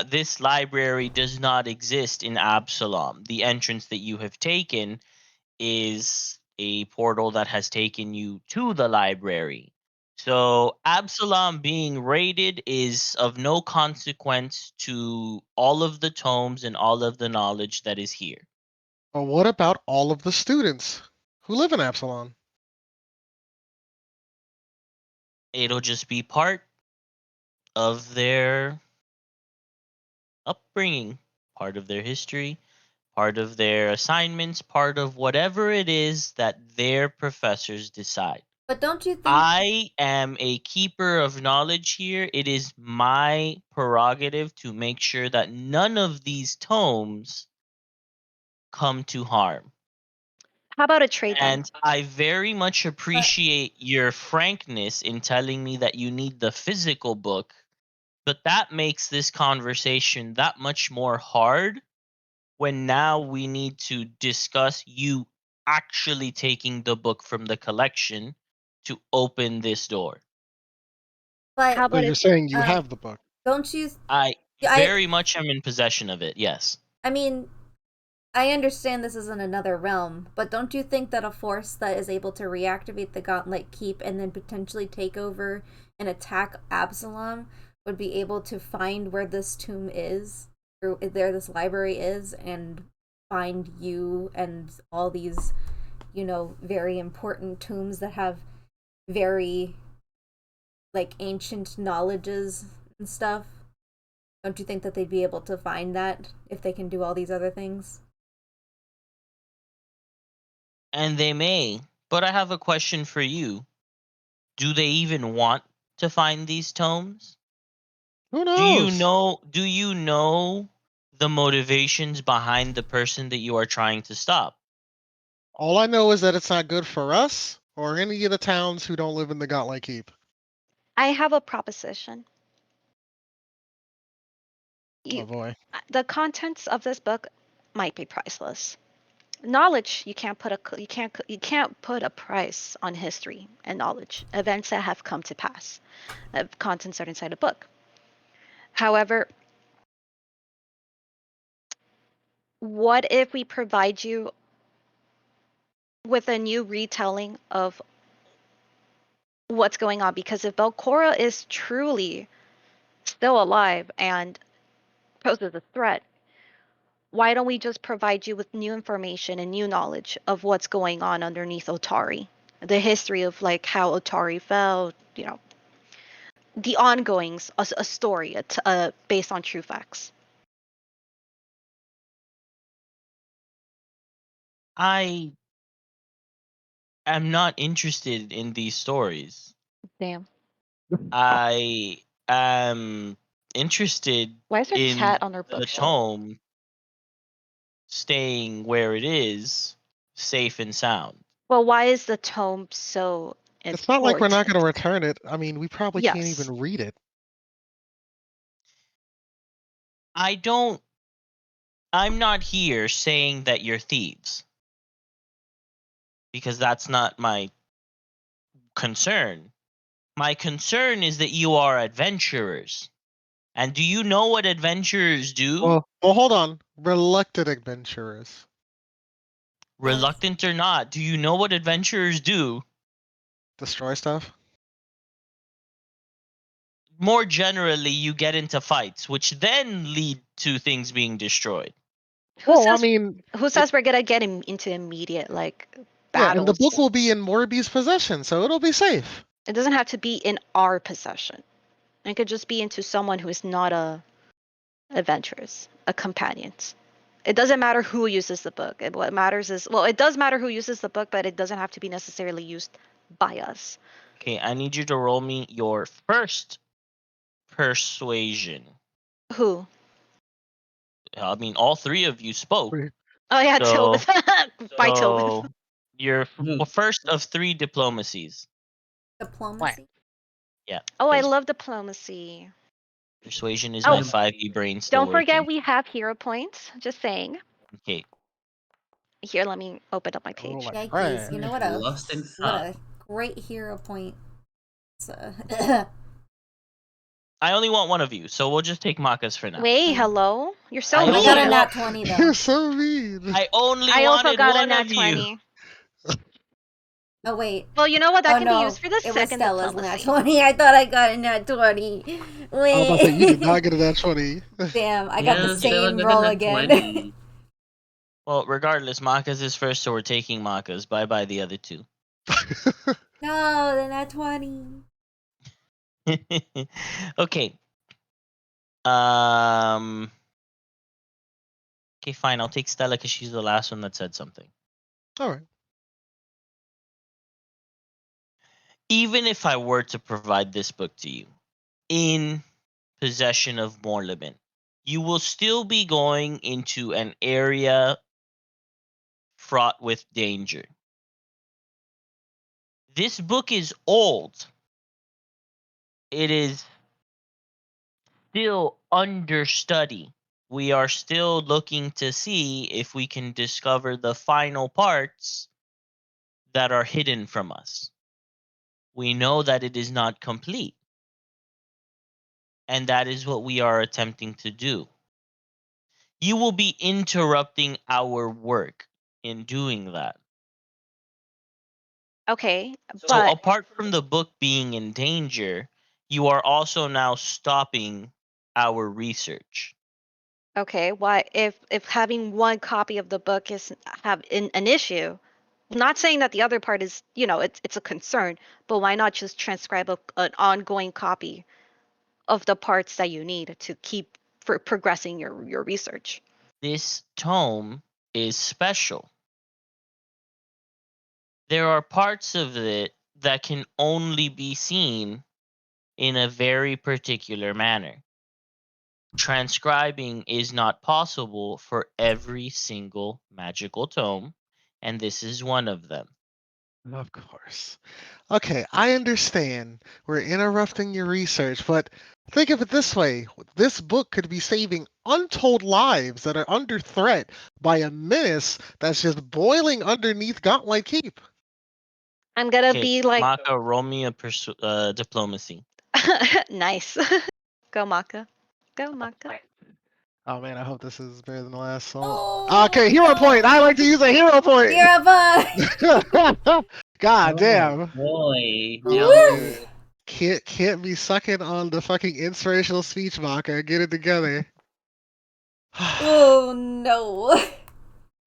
This library does not exist in Absalom. The entrance that you have taken is a portal that has taken you to the library. So Absalom being raided is of no consequence to all of the tomes and all of the knowledge that is here. But what about all of the students who live in Absalom? It'll just be part of their upbringing, part of their history, part of their assignments, part of whatever it is that their professors decide. But don't you think? I am a keeper of knowledge here. It is my prerogative to make sure that none of these tomes come to harm. How about a trade then? And I very much But appreciate your frankness in telling me that you need the physical book, but that makes this conversation that much more hard when now we need to discuss you actually taking the book from the collection to open this door. How but So about you're it? saying you um, have the book. don't you? I I very much am in possession of it, yes. I mean, I understand this is in another realm, but don't you think that a force that is able to reactivate the Gauntlet Keep and then potentially take over and attack Absalom would be able to find where this tomb is, or there this library is, and find you and all these, very important tombs that have very, like, ancient knowledges and stuff? Don't you think that they'd be able to find that if they can do all these other things? And they may, but I have a question for you. Do they even want to find these tomes? Who Do you knows? know do you know the motivations behind the person that you are trying to stop? All I know is that it's not good for us or any of the towns who don't live in the Gauntlet Keep. I have a proposition. Oh You, boy. the contents of this book might be priceless. Knowledge, you can't put a price on history and knowledge, events that have come to pass. Contents are inside a book. However, what if we provide you with a new retelling of what's going on? Because if Belcora is truly still alive and poses a threat, why don't we just provide you with new information and new knowledge of what's going on underneath Otari? The history of like how Otari fell, the ongoings, a story based on true facts. I am not interested in these stories. Damn. I am interested Why is there in cat on our the bookshelf? tome staying where it is, safe and sound. Well, why is the tome so important? It's not like we're not going to return it. I mean, we probably can't Yes. even read it. I'm not here saying that you're thieves. Because that's not my concern. My concern is that you are adventurers. And do you know what adventurers do? Well, hold on. Reluctant adventurers. Reluctant or not, do you know what adventurers do? Destroy stuff? More generally, you get into fights, which then lead to things being destroyed. Who Well, I says, mean, who says we're gonna get into immediate like yeah, and the battles? book will be in Morby's possession, so it'll be safe. It doesn't have to be in our possession. It could just be into someone who is not a adventurous, a companion. It doesn't matter who uses the book. What matters is, well, it does matter who uses the book, but it doesn't have to be necessarily used by us. Okay, I need you to roll me your first persuasion. Who? I mean, all three of you spoke. Oh yeah, So, by Tobin. so your first of 3 diplomacies. Diplomacy? Yeah. Oh, I 'cause love diplomacy. persuasion is Oh, my 5e brain still Don't forget working. we have hero points. Just saying. Okay. Here, let me open up my Oh, page. like Yikes, you know what Lost in what thought. a great hero point. I only want one of you, so we'll just take Maka's for now. Wait, hello? You're so I mean. only got a want- nat 20 though. You're so mean. I only I also wanted got a one nat of you. 20. Oh wait. Well, you know what? That Oh can no, be used for the it was second Stella's nat diplomacy. 20. I thought I got a nat 20. I was about to say, you did not get a nat 20. Damn, I got the Stella same got a roll nat again. 20. Well, regardless, Maka's is first, so we're taking Maka's. Bye-bye the other 2. No, the nat 20. Okay. Okay, fine. I'll take Stella because she's the last one that said something. All right. Even if I were to provide this book to you in possession of Morleben, you will still be going into an area fraught with danger. This book is old. It is still under study. We are still looking to see if we can discover the final parts that are hidden from us. We know that it is not complete. And that is what we are attempting to do. You will be interrupting our work in doing that. Okay, So but apart from the book being in danger, you are also now stopping our research. okay, why if having one copy of the book is an issue? Not saying that the other part is, it's a concern, but why not just transcribe an ongoing copy of the parts that you need to keep for progressing your research? This tome is special. There are parts of it that can only be seen in a very particular manner. Transcribing is not possible for every single magical tome, and this is one of them. Of course. Okay, I understand. We're interrupting your research, but think of it this way. This book could be saving untold lives that are under threat by a menace that's just boiling underneath Gauntlet Keep. I'm gonna Okay, be like, Maka, roll me a diplomacy. nice. Go Maka. Go Maka. Oh man, I hope this is better than the last song. Oh, Okay, hero point. I like to use a hero point. You're a bug. God damn. Boy, Oh, no. man. Can't be sucking on the fucking inspirational speech, Maka. Get it together. Oh no.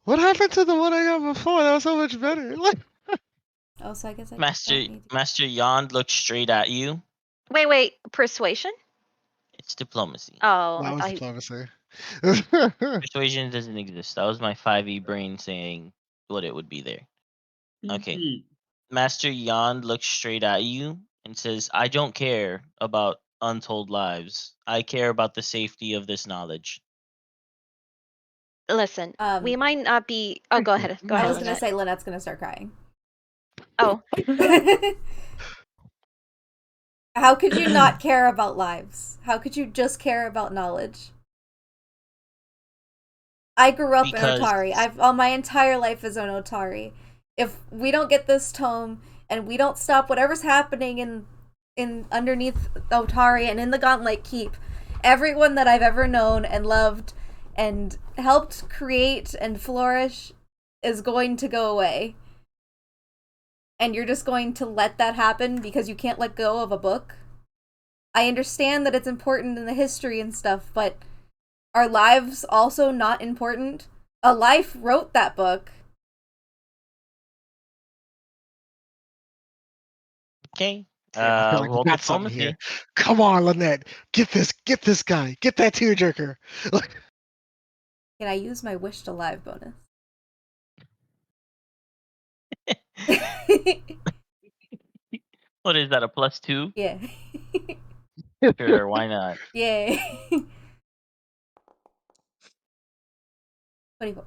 What happened to the one I got before? That was so much better. Oh, so I guess I Master don't need to. Master Yond looks straight at you. Wait. Persuasion? It's diplomacy. Oh, I That was thought he. diplomacy. Persuasion doesn't exist. That was my 5e brain saying what it would be there. Okay. Master Yond looks straight at you and says, I don't care about untold lives. I care about the safety of this knowledge. Listen, we might not be. Oh, go ahead. Go I ahead, was gonna Lynette. say Lynette's gonna start crying. Oh, How could you not care about lives? How could you just care about knowledge? I grew up in Because Otari. All my entire life is an Otari. If we don't get this tome and we don't stop whatever's happening in underneath Otari and in the Gauntlet Keep, everyone that I've ever known and loved and helped create and flourish is going to go away. And you're just going to let that happen because you can't let go of a book. I understand that it's important in the history and stuff, but are lives also not important? A life wrote that book. okay. Damn, I feel like we Roll got something diplomacy. here. Come on, Lynette. Get this guy. Get that tearjerker. Can I use my wish to live bonus? What is that, a +2? Yeah. Sure, why not? Yay. 24.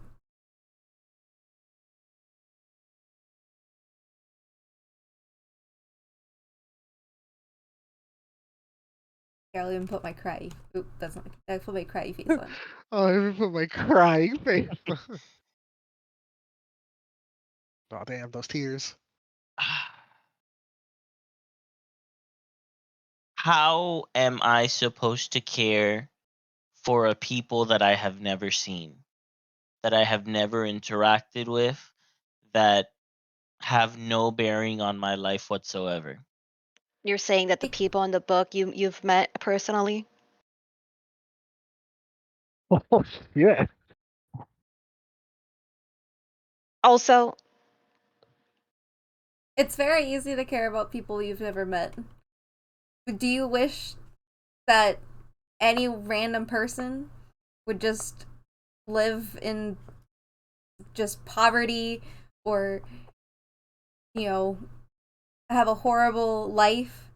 I'll even put my cry. Oop, that's not. I put my cry face on. Oh, I even put my crying face. Oh damn, those tears. How am I supposed to care for a people that I have never seen, that I have never interacted with, that have no bearing on my life whatsoever? you're saying that the people in the book you've met personally? Oh yeah. Also, It's very easy to care about people you've never met. Do you wish that any random person would just live in just poverty or, you know, have a horrible life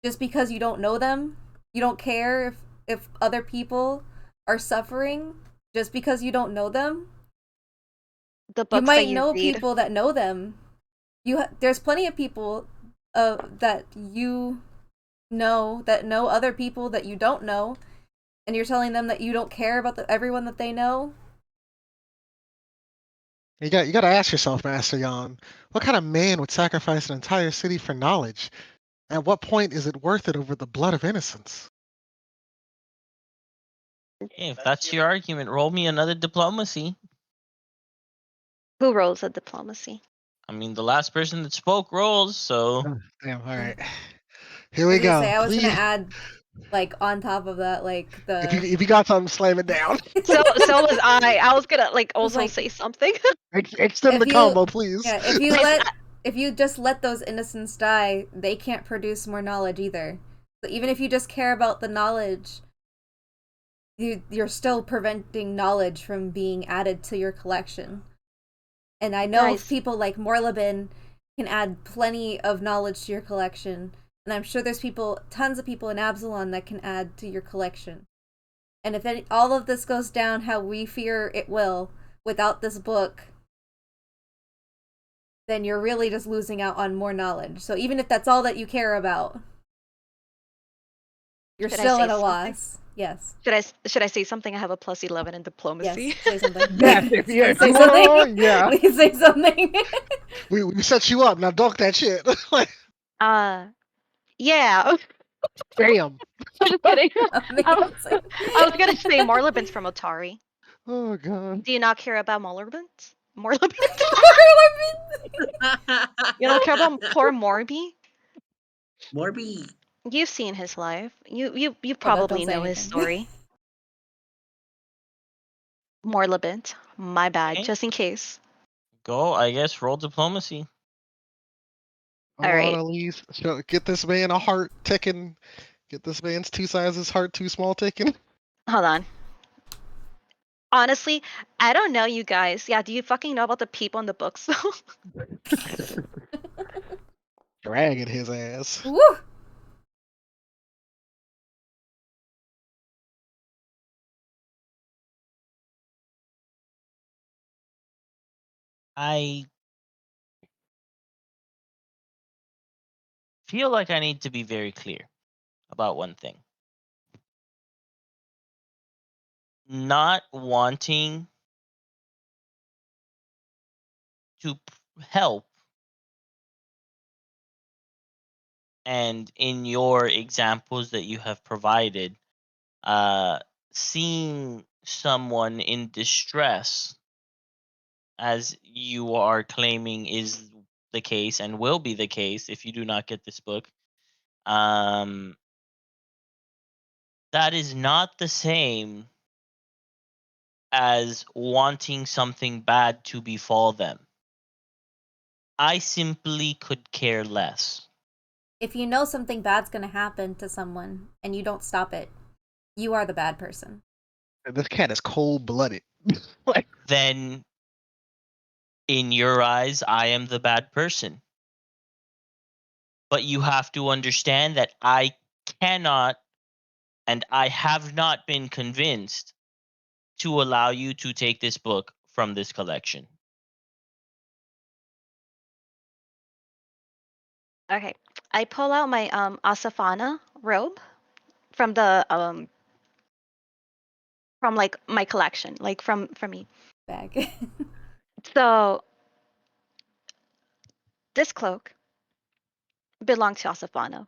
just because you don't know them? You don't care if other people are suffering just because you don't know them? the You books that might you know read. people that know them. There's plenty of people that you know that know other people that you don't know, and you're telling them that you don't care about everyone that they know. You gotta ask yourself, Master Yon, what kind of man would sacrifice an entire city for knowledge? At what point is it worth it over the blood of innocence? Hey, if that's your argument, roll me another diplomacy. Who rolls a diplomacy? I mean, the last person that spoke rolls, so Damn, alright. Here I we was gonna go. say I was gonna Please, add like on top of that like if you got something, slam it down. So was I. I was gonna like also like, say something. Extend the combo, please. yeah, if you just let those innocents die, they can't produce more knowledge either. So even if you just care about the knowledge, you're still preventing knowledge from being added to your collection. And I know Guys, people like Morlabin can add plenty of knowledge to your collection, and I'm sure there's tons of people in Absalon that can add to your collection. And if all of this goes down how we fear it will, without this book, then you're really just losing out on more knowledge. So even if that's all that you care about, you're should I still say at a something? loss. Yes. Should I say something? I have a +11 in diplomacy. Yes. Say something. Yes, Please say come something. on, yeah. Please say something. We set you up. Now dunk that shit. Like, Yeah. damn. I'm just kidding. Amazing. I was gonna say Morlabin's from Otari. Oh god. Do you not care about Morlabins? Morlabins? You don't care about poor Morby? Morby. You've seen his life. You Oh, but don't probably say know his anything. story. Morlabent. My bad, Okay. just in case. Go, I guess, roll diplomacy. Come All on, right. Elise. Get this man a heart ticking. Get this man's 2 sizes heart too small ticking. Hold on. Honestly, I don't know you guys. Yeah, do you fucking know about the people in the books though? Dragging his ass. Woo! I feel like I need to be very clear about one thing. Not wanting to help, and in your examples that you have provided, seeing someone in distress, as you are claiming is the case and will be the case if you do not get this book, um, that is not the same as wanting something bad to befall them. I simply could care less. If you know something bad's gonna happen to someone and you don't stop it, you are the bad person. This cat is cold blooded. Like, Then, in your eyes, I am the bad person. But you have to understand that I cannot and I have not been convinced to allow you to take this book from this collection. Okay. I pull out my Asafana robe from the from like my collection, like from me. Bag. So this cloak belongs to Asafana.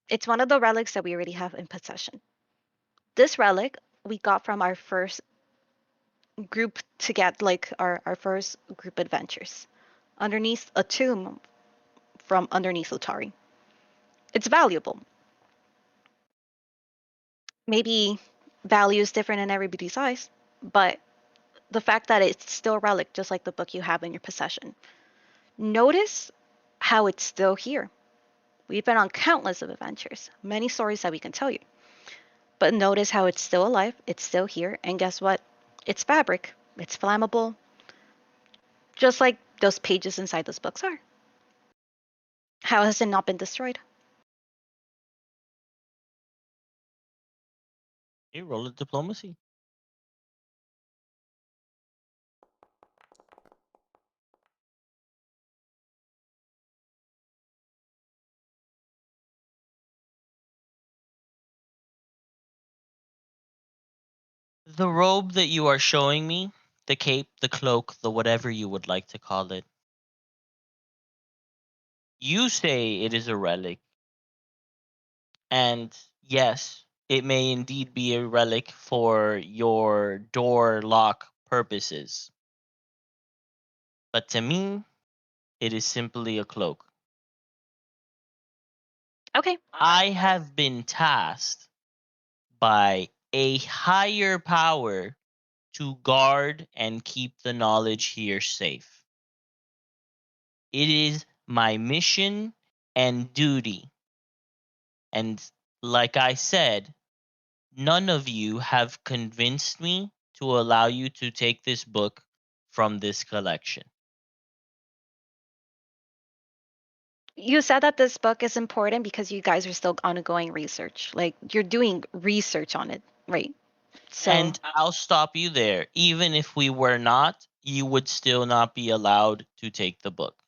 It's one of the relics that we already have in possession. This relic we got from our first group to get like our first group adventures underneath a tomb from underneath Utari. It's valuable. Maybe value is different in everybody's eyes, but the fact that it's still a relic, just like the book you have in your possession. Notice how it's still here. We've been on countless of adventures, many stories that we can tell you. But notice how it's still alive, it's still here, and guess what? It's fabric, it's flammable, just like those pages inside those books are. How has it not been destroyed? Okay, roll a diplomacy. The robe that you are showing me, the cape, the cloak, the whatever you would like to call it, you say it is a relic. And yes, it may indeed be a relic for your door lock purposes. But to me, it is simply a cloak. Okay. I have been tasked by a higher power to guard and keep the knowledge here safe. It is my mission and duty. And like I said, none of you have convinced me to allow you to take this book from this collection. You said that this book is important because you guys are still ongoing research. Like you're doing research on it, right? So And I'll stop you there. Even if we were not, you would still not be allowed to take the book.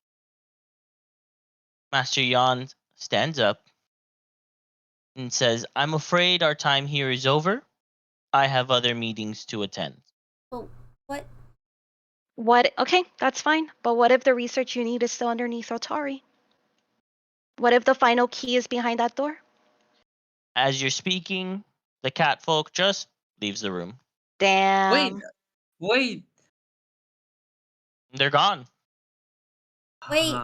Master Yon stands up and says, I'm afraid our time here is over. I have other meetings to attend. Well, what? what? Okay, that's fine. But what if the research you need is still underneath Otari? What if the final key is behind that door? As you're speaking, the catfolk just leaves the room. Wait, Damn. wait. They're gone. Wait.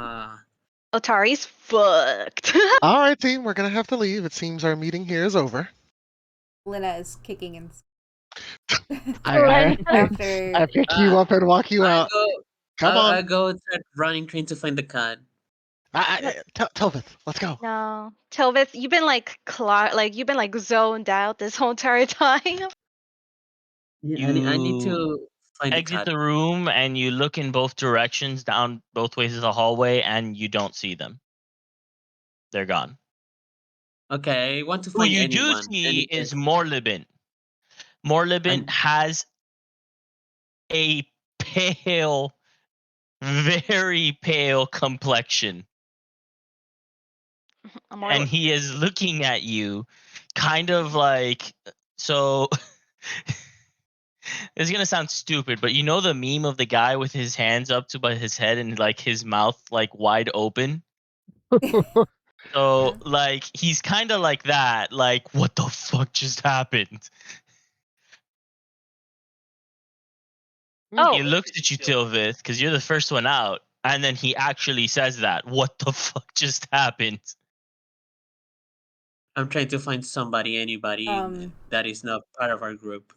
Otari's fucked. all right, team, we're gonna have to leave. It seems our meeting here is over. Lena is kicking and I After pick you up and walk you I out. go. Come on. I go and start running, trying to find the cat. Telvith, let's go. No, Tilvis, you've been you've been like zoned out this whole entire time. Yeah, I need You to find the exit cat. the room and you look in both directions, down both ways of the hallway, and you don't see them. They're gone. Okay, I want to Who find you do anyone. see Any is kids. Morlibin. Morlibin And has a pale, very pale complexion, and he is looking at you, kind of like so. It's gonna sound stupid, but you know the meme of the guy with his hands up to by his head and like his mouth like wide open. So like he's kind of like that. Like what the fuck just happened? Oh, He looks at you, Tilvith, because you're the first one out, and then he actually says that. What the fuck just happened? I'm trying to find somebody, anybody that is not part of our group.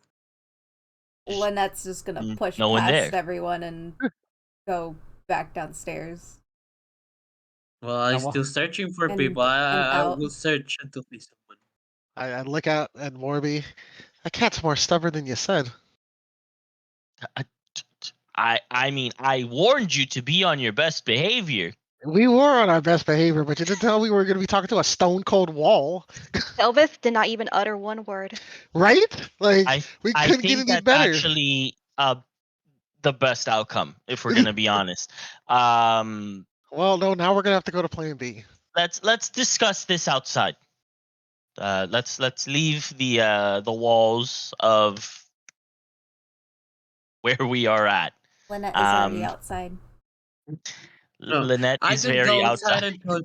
Lynette's just gonna push No one past there. everyone and go back downstairs Well, I'm And still searching for and people. and I out. will search until find someone. I look out at Morby. That cat's more stubborn than you said. I mean, I warned you to be on your best behavior. We were on our best behavior, but you didn't tell me we were going to be talking to a stone cold wall, Tilvis did not even utter one word. right? Like I we I couldn't get think any that's better. actually the best outcome, if we're gonna be honest. Um, Well, no. Now we're gonna have to go to Plan B. let's discuss this outside. Let's leave the walls of where we are at. Lynette is already Um, outside. No, Lynette I is don't very go outside outside. until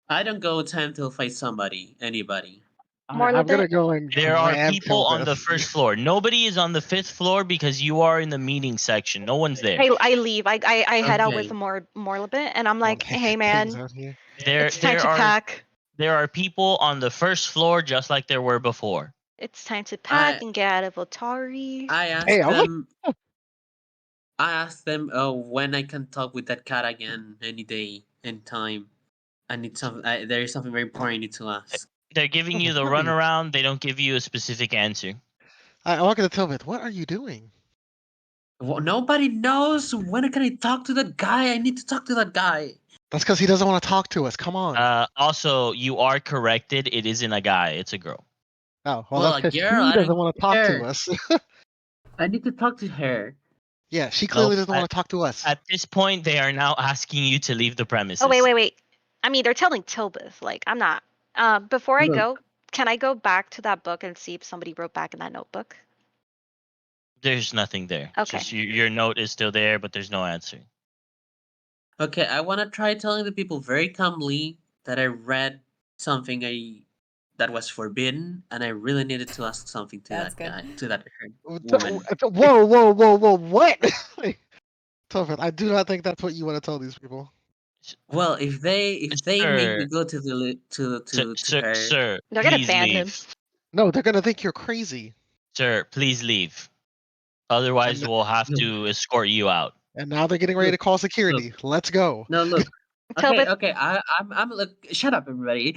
I don't go outside until find somebody, anybody. I'm gonna Morbid. go and There are grab people on the Tilvith. first floor. Nobody is on the fifth floor because you are in the meeting section. No one's there. I leave. I head out with Okay. Morbid, and I'm Come on, like, hey pigs man, out here. it's time to pack. There are people on the first floor just like there were before. It's time to pack I and get out of Otari. I asked Damn, what? them. I asked them when I can talk with that cat again, any day, any time. I need some. There is something very important I need to ask. They're giving you the runaround. They don't give you a specific answer. I walk into Tilvith. What are you doing? Well, nobody knows. When can I talk to that guy? I need to talk to that guy. That's because he doesn't want to talk to us. Come on. Also, you are corrected. It isn't a guy. It's a girl. Oh, well, Well, that's a because girl, he I doesn't don't want to talk to care. us. I need to talk to her. Yeah, she Nope. clearly doesn't want to talk to us. At this point, they are now asking you to leave the premises. Oh wait. I mean, they're telling Tilbith. Like, I'm not. Before I Look. go, can I go back to that book and see if somebody wrote back in that notebook? There's nothing there. Okay. Just your note is still there, but there's no answer. Okay, I want to try telling the people very calmly that I read something that was forbidden, and I really needed to ask something to That's that good. guy, to that Whoa, woman. what? Tilvith, I do not think that's what you want to tell these people. Well, if they make me Sir, go to the to her, sir, They're gonna please ban him. leave. No, they're gonna think you're crazy. Sir, please leave. Otherwise, And we'll have look, to escort you out. and now they're getting ready to look, call look. security. Let's go. No, look. Okay, Tilbith, okay. I'm look. Shut up, everybody.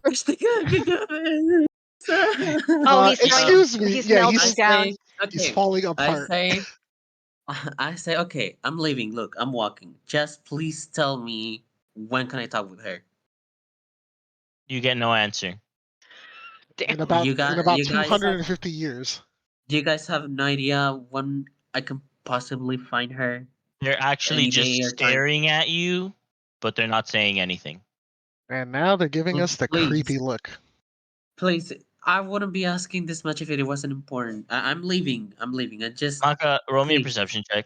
First thing I oh, he's throwing, Excuse me. he's Yeah, I melting down. say, he's okay. falling I apart. say, I say, okay. I'm leaving. Look, I'm walking. Just please tell me when can I talk with her. You get no answer. In Damn. about You guys, 250 years. do you guys have an idea when I can possibly find her? They're actually Any day just or time? staring at you, but they're not saying anything. And now they're giving us the creepy Please, look. please. I wouldn't be asking this much if it wasn't important. I'm leaving. I'm leaving. I just Maka, roll me a please. perception check.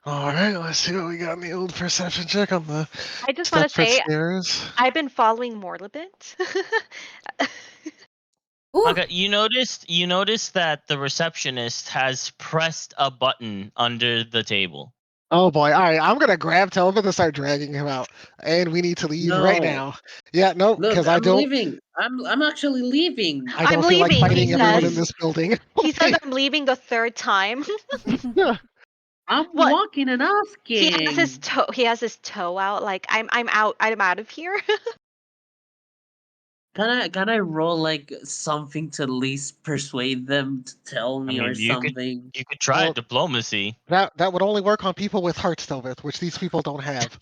All right, let's see what we got in the old perception check on the I just want to Stepford say, stairs. I've been following Morbid. Ooh, Maka, you noticed that the receptionist has pressed a button under the table. Oh boy! All right, I'm gonna grab Telvin and start dragging him out, and we need to leave right No. now. Yeah, no, Look, because I I'm don't. leaving. I'm actually leaving. I I'm don't feel like leaving, he fighting everyone in says. Please. this building. He says Okay. I'm leaving the third time. I'm What? walking and He has his asking. toe. He has his toe out. Like I'm out. I'm out of here. Can I roll like something to at least persuade them to tell I me or mean, something? you could try Well, diplomacy. that would only work on people with hearts, Telvin, which these people don't have.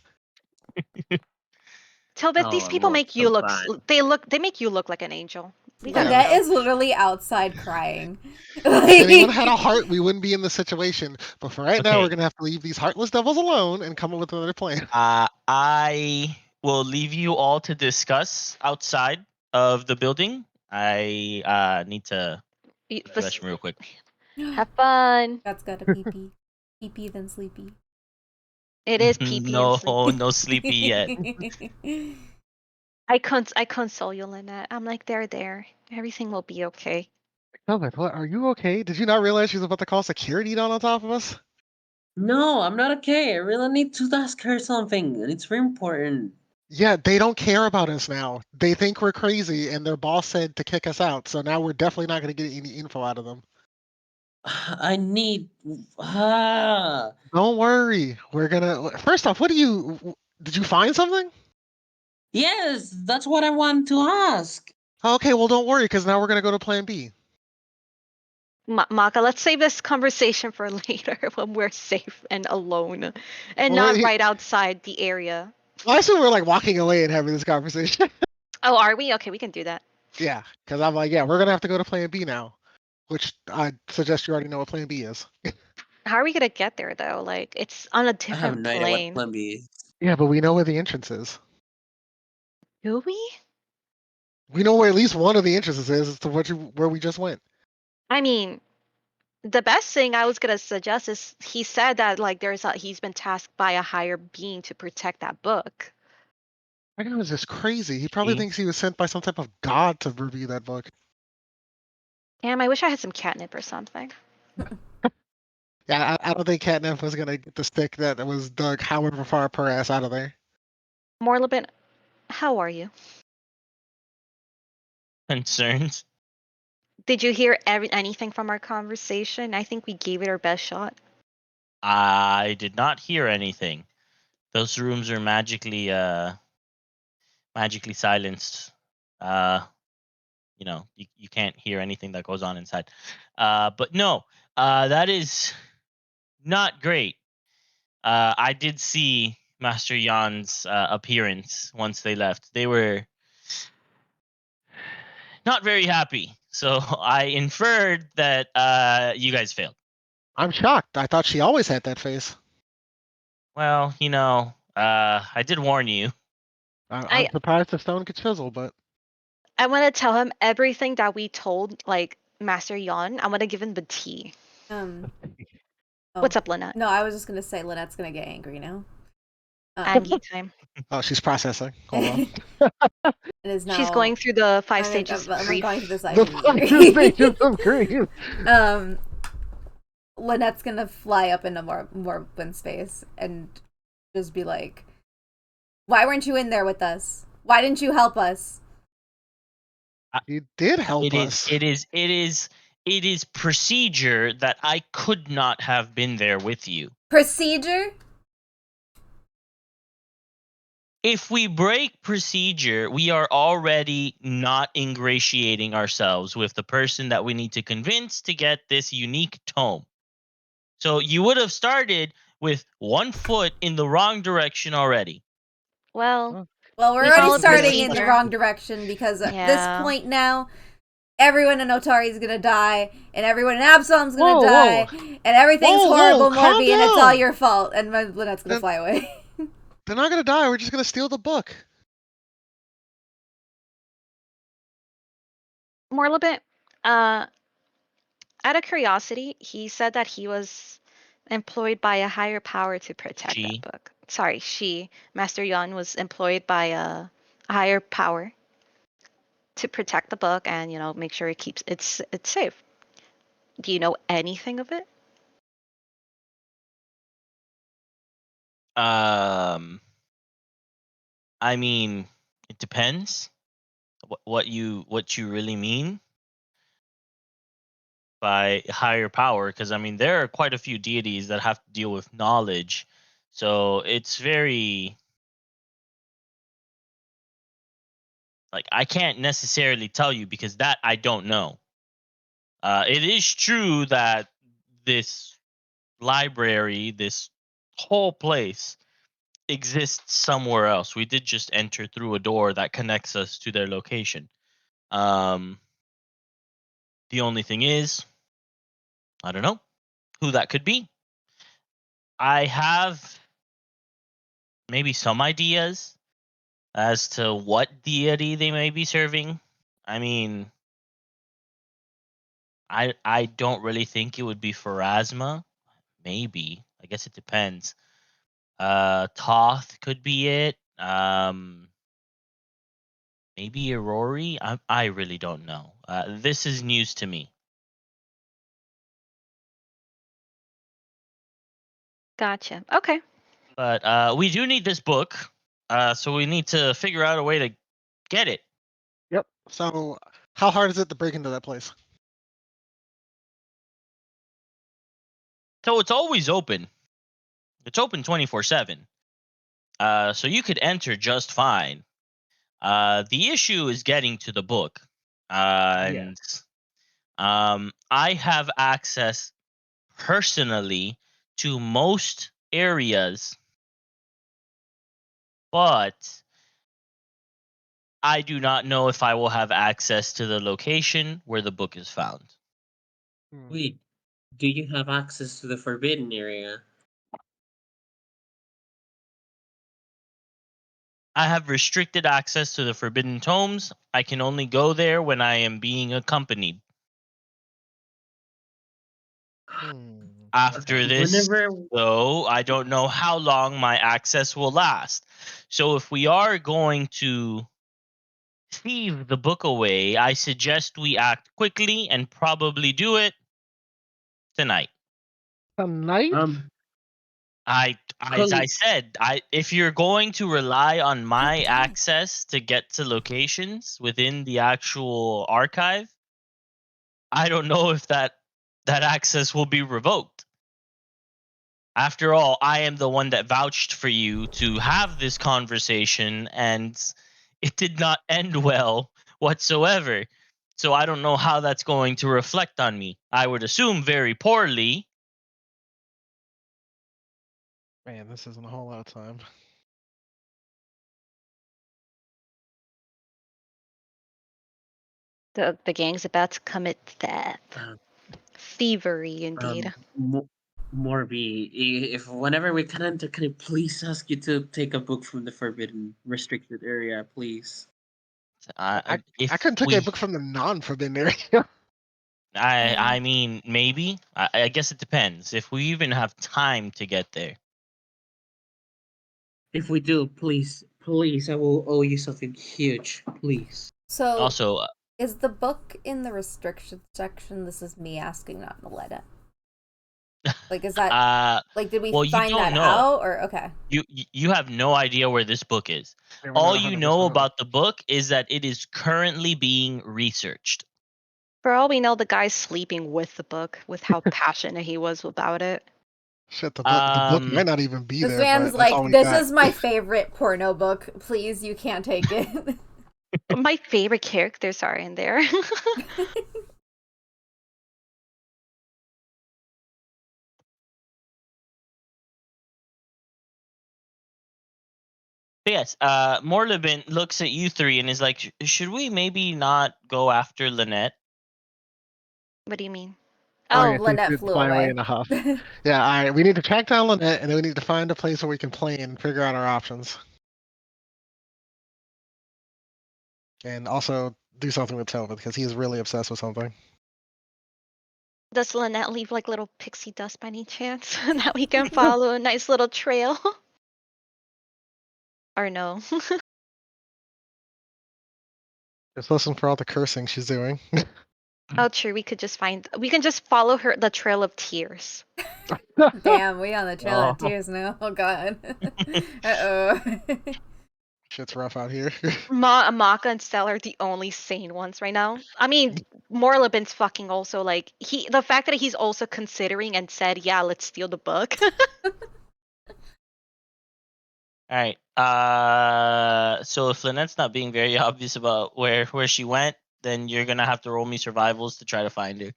Tilbit, these Oh people well, make you so look. fine. They make you look like an angel. We gotta Yeah. Lynette go. is literally outside crying. If anyone had a Like, heart, we wouldn't be in this situation. But for right now, we're Okay. gonna have to leave these heartless devils alone and come up with another plan. I will leave you all to discuss outside of the building. I need to You- use the fas- restroom real quick. Have fun. that's got a pee pee. Pee pee then sleepy. It is PP and No, sleepy. no sleepy yet. I console you, Lynette. I'm like, they're there. Everything will be okay. Telvin, what? Are you okay? Did you not realize she was about to call security down on top of us? No, I'm not okay. I really need to ask her something, and it's very important. Yeah, they don't care about us now. They think we're crazy, and their boss said to kick us out. So now we're definitely not going to get any info out of them. I need. Ah. Don't worry. We're gonna. First off, what do you? Did you find something? Yes, that's what I want to ask. Okay, well, don't worry, because now we're gonna go to Plan B. Maka, let's save this conversation for later when we're safe and alone, and Well, not right outside the area. I assume we're like walking away and having this conversation. Oh, are we? Okay, we can do that. Yeah, because I'm like, yeah, we're gonna have to go to Plan B now, which I suggest you already know what Plan B is. How are we gonna get there though? Like, it's on a I have different no idea what plane. Plan B is. Yeah, but we know where the entrance is. Do we? We know where at least one of the entrances is. As to where we just went. I mean, the best thing I was gonna suggest is he said that like he's been tasked by a higher being to protect that book. That guy was just crazy. He probably See? thinks he was sent by some type of god to review that book. Damn, I wish I had some catnip or something. Yeah, I don't think Catnip was gonna get the stick that was dug however far per ass out of there. Morlibin, how are you? Concerns? Did you hear anything from our conversation? I think we gave it our best shot. I did not hear anything. Those rooms are magically silenced. You can't hear anything that goes on inside. But no, that is not great. I did see Master Yan's appearance once they left. They were not very happy. So I inferred that you guys failed. I'm shocked. I thought she always had that face. Well, I did warn you. I I'm surprised the stone could chisel, but I want to tell him everything that we told like Master Yon. I want to give him the tea. oh. What's up, Lynette? No, I was just gonna say Lynette's gonna get angry now. And you time. oh, she's processing. Hold on. It is now. She's going through the 5 I'm, stages of I'm grief. going through the side The of fucking stages of grief. Lynette's gonna fly up into Morbin's space and just be like, "Why weren't you in there with us? Why didn't you help us?" You did help It is us. it is procedure that I could not have been there with you. Procedure? If we break procedure, we are already not ingratiating ourselves with the person that we need to convince to get this unique tome. So you would have started with one foot in the wrong direction already. Well, Well, we're we already followed starting in the procedure. wrong direction because at this Yeah. point now, everyone in Otari is gonna die, and everyone in Absalom's gonna Whoa, die, and everything's Whoa, horrible, calm Morby, and it's all down. your fault. And Lynette's gonna Then- fly away. They're not gonna die. We're just gonna steal the book. Morlibit, out of curiosity, he said that he was employed by a higher power to protect that She book. Sorry, Master Yon, was employed by a higher power to protect the book and make sure it's safe. Do you know anything of it? I mean, it depends what you really mean by higher power, because I mean there are quite a few deities that have to deal with knowledge, so it's very like I can't necessarily tell you because that I don't know. It is true that this library, this whole place, exists somewhere else. We did just enter through a door that connects us to their location. Um, the only thing is, I don't know who that could be. I have maybe some ideas as to what deity they may be serving. I mean, I don't really think it would be Pharasma. Maybe. I guess it depends. Toth could be it. Maybe Aurori. I really don't know. This is news to me. Gotcha. Okay. But we do need this book. So we need to figure out a way to get it. Yep. So, how hard is it to break into that place? So it's always open. It's open 24/7. So you could enter just fine. The issue is getting to the book. Yeah. And I have access personally to most areas, but I do not know if I will have access to the location where the book is found. Wait, do you have access to the forbidden area? I have restricted access to the Forbidden Tomes. I can only go there when I am being accompanied. After this, Whenever though, I don't know how long my access will last. So if we are going to thieve the book away, I suggest we act quickly and probably do it tonight. Tonight? As I col- said, if you're going to rely on my access to get to locations within the actual archive, I don't know if that access will be revoked. After all, I am the one that vouched for you to have this conversation, and it did not end well whatsoever. So I don't know how that's going to reflect on me. I would assume very poorly. Man, this isn't a whole lot of time. The gang's about to commit theft. uh, Thievery, indeed. Morby, if whenever we can enter, can I please ask you to take a book from the forbidden restricted area, please? I If couldn't take a we, book from the non-forbidden area. I mean, maybe. I guess it depends. If we even have time to get there. If we do, please, please, I will owe you something huge, please. So, Also, is the book in the restriction section? This is me asking, not Noletta. Like, is that like, did we well, you find don't that know. out, or okay? You have no idea where this book is. Yeah, we're All not you 100% know on it. about the book is that it is currently being researched. For all we know, the guy's sleeping with the book, with how passionate he was about it. Shit, the book might Um, not even be This there, man's but that's all like, we this got. is my favorite porno book. Please, you can't take it. My favorite characters are in there. but yes, Morlibin looks at you three and is like, Should we maybe not go after Lynette?" What do you mean? Oh Oh, yeah, she Lynette did flew fly away away. in a huff. Yeah, all right. We need to track down Lynette, and then we need to find a place where we can play and figure out our options, and also do something with Tova because he is really obsessed with something. Does Lynette leave like little pixie dust by any chance that we can follow a nice little trail? Or no? Just listen for all the cursing she's doing. Oh, true. We can just follow the trail of tears. Damn, we on the trail of Oh. tears now. Oh god. Uh-oh. Shit's rough out here. Maka and Stella are the only sane ones right now. I mean, Morlabin's fucking also like the fact that he's also considering and said, "Yeah, let's steal the book." All right. So if Lynette's not being very obvious about where she went, then you're gonna have to roll me survivals to try to find her.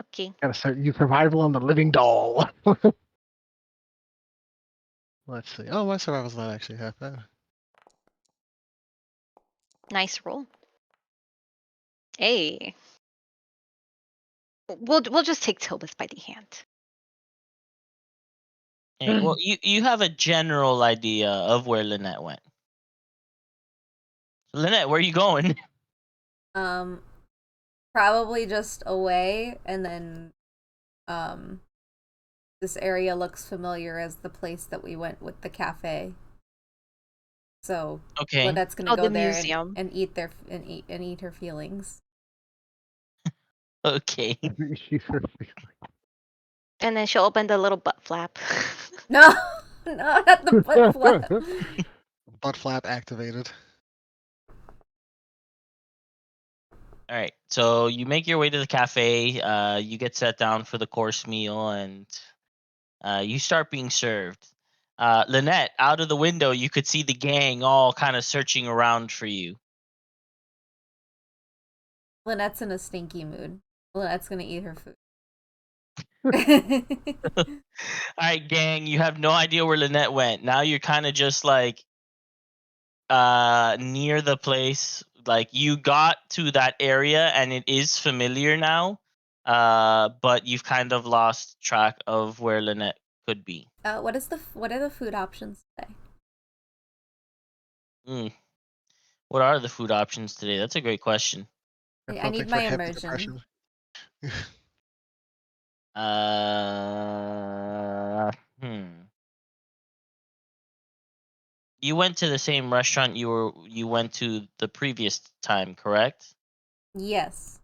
Okay. Gotta start you survival on the living doll. Let's see. Oh, my survival's not actually half bad. Nice roll. Hey. We'll just take Tilbith by the hand. Hey, well, you have a general idea of where Lynette went. Lynette, where are you going? Probably just away, and then this area looks familiar as the place that we went with the cafe. So Okay. Lynette's gonna go the there museum. and eat eat her feelings. Okay. And then she'll open the little butt flap. No, no, not the butt flap. Butt flap activated. All right. So you make your way to the cafe. You get set down for the course meal, and you start being served. Lynette, out of the window, you could see the gang all kind of searching around for you. Lynette's in a stinky mood. Lynette's gonna eat her food. All right, gang, you have no idea where Lynette went. Now you're kind of just like near the place. Like you got to that area and it is familiar now. But you've kind of lost track of where Lynette could be. What are the food options today? What are the food options today? That's a great question. I need my immersion. You went to the same restaurant you went to the previous time, correct? Yes.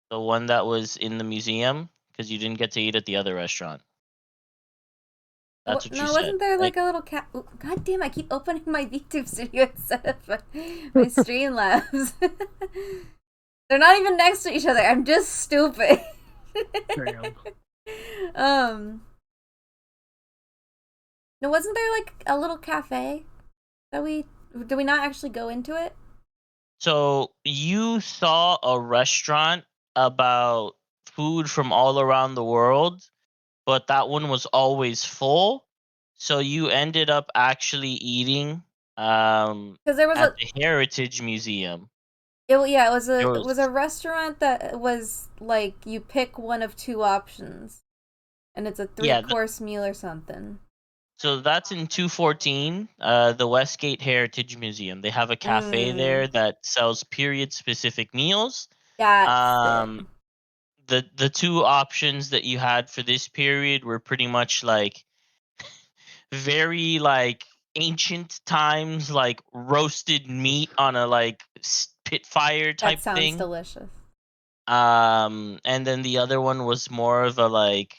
The one that was in the museum, because you didn't get to eat at the other restaurant. That's what you said. Wasn't there like a little cat? God damn! I keep opening my VTube Studio instead of my Streamlabs. They're not even next to each other. I'm just stupid. Damn. No, wasn't there like a little cafe that did we not actually go into it? So you saw a restaurant about food from all around the world, but that one was always full. So you ended up actually eating because there was at the Heritage Museum. It was a restaurant that was like you pick one of two options, and it's a 3-course meal or something. So that's in 214, the Westgate Heritage Museum. They have a cafe there that sells period-specific meals. The two options that you had for this period were pretty much like very like ancient times, like roasted meat on a like pit fire type that sounds thing. delicious. And then the other one was more of a like,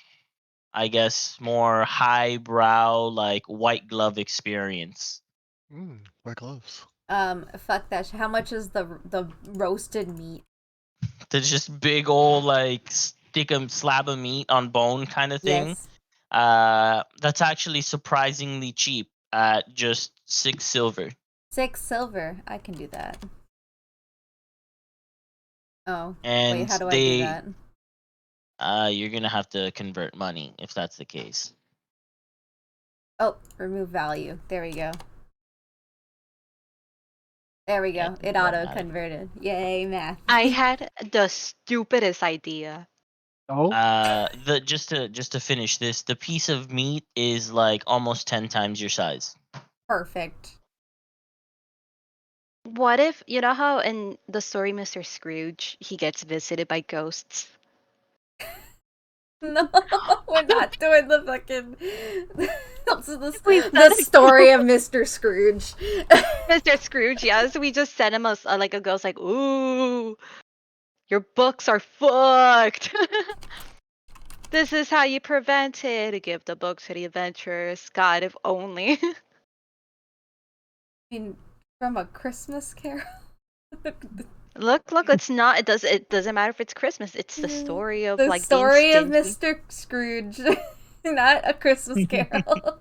I guess, more highbrow, like white glove experience. White gloves. Fuck that. How much is the roasted meat? There's just big old like slab of meat on bone kind of thing. Yes. That's actually surprisingly cheap at just 6 silver. 6 silver. I can do that. Oh. And wait, how do I do that? You're gonna have to convert money if that's the case. Oh, remove value. There we go. There we go. It auto-converted. Yay, math. I had the stupidest idea. Oh. Just to finish this, the piece of meat is like almost 10 times your size. Perfect. What if, you know how in the story Mr. Scrooge, he gets visited by ghosts? No, we're not doing the fucking the story of Mr. Scrooge. Mr. Scrooge, yes. We just send him a ghost like, ooh, Your books are fucked. This is how you prevent it. Give the book to the adventurers. God, if only. I mean, from A Christmas Carol. Look, it's not. It doesn't matter if it's Christmas. It's the story of The like story being of stingy. Mr. Scrooge, not A Christmas Carol.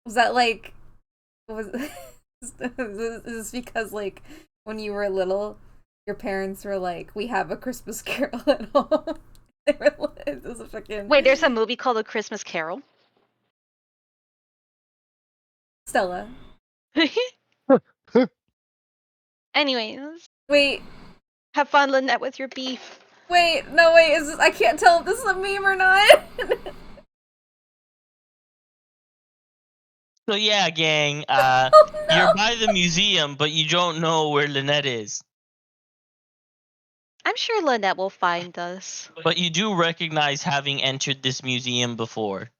Was that like? Was is this because like when you were little, your parents were like, "We have A Christmas Carol at home." They were like, "This is a fucking." Wait, there's a movie called A Christmas Carol. Stella. Anyways, Wait, have fun, Lynette, with your beef. no, wait. Is this, I can't tell if this is a meme or not. So yeah, gang, Oh, no. you're by the museum, but you don't know where Lynette is. I'm sure Lynette will find us. But you do recognize having entered this museum before.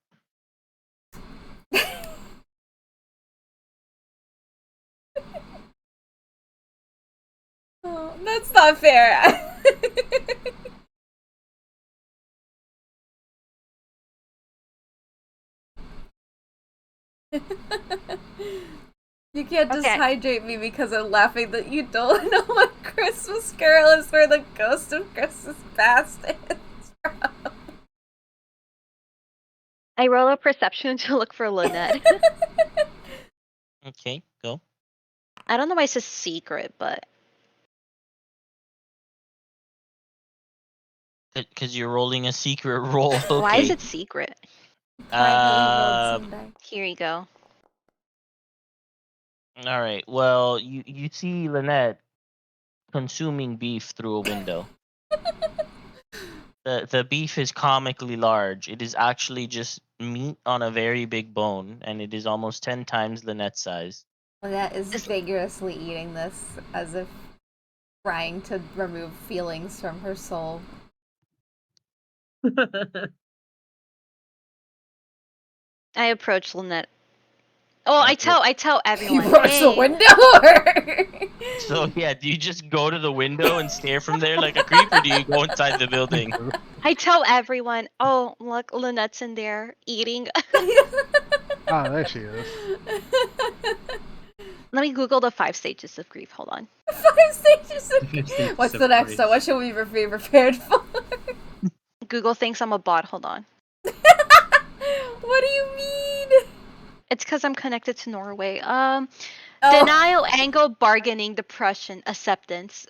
Oh, that's not fair. You can't just Okay. hydrate me because I'm laughing that you don't know what Christmas Carol is where the ghost of Christmas past is from. I roll a perception to look for Lynette. Okay, go. I don't know why it's a secret, but Because you're rolling a secret roll. Okay. why is it secret? Privately rolled some dice. Here you go. All right. Well, you see Lynette consuming beef through a window. The beef is comically large. It is actually just meat on a very big bone, and it is almost 10 times Lynette's size. Lynette is vigorously eating this as if trying to remove feelings from her soul. I approach Lynette. Oh, I tell everyone. You rush the Hey, window. So yeah, do you just go to the window and stare from there like a creep, or do you go inside the building? I tell everyone. Oh, look, Lynette's in there eating. Ah, there she is. Let me Google the 5 stages of grief. Hold on. 5 stages of grief. What's the next one? What should we be prepared for? Google thinks I'm a bot. Hold on. What do you mean? It's because I'm connected to Norway. Oh. Denial, anger, bargaining, depression, acceptance.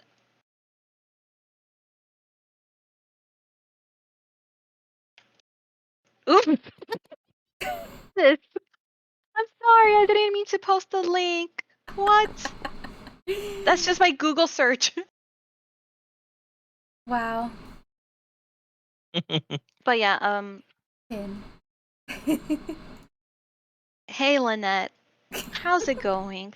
Oops. This. I'm sorry, I didn't mean to post the link. What? That's just my Google search. Wow. But yeah, Tim. hey Lynette, how's it going?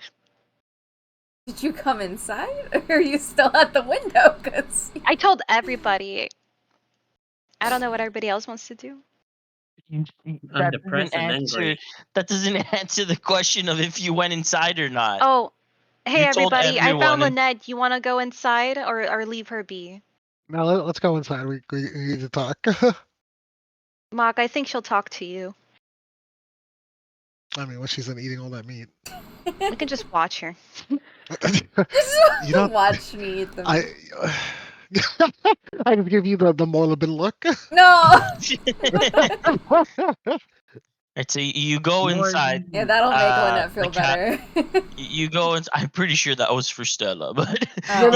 Did you come inside, or are you still at the window? Cause I told everybody. I don't know what everybody else wants to do. I'm depressed and angry. That doesn't answer the question of if you went inside or not. Oh, hey You told everybody, I everyone found and- Lynette. You want to go inside or leave her be? Now let's go inside. We need to talk. Mock, I think she'll talk to you. I mean, what she's in eating all that meat. We can just watch her. You don't watch me eat them. I just give you the Morlabin look. No. Right, so you go inside. Yeah, that'll make Lynette the feel cat- better. You go and I'm pretty sure that was for Stella, but Oh.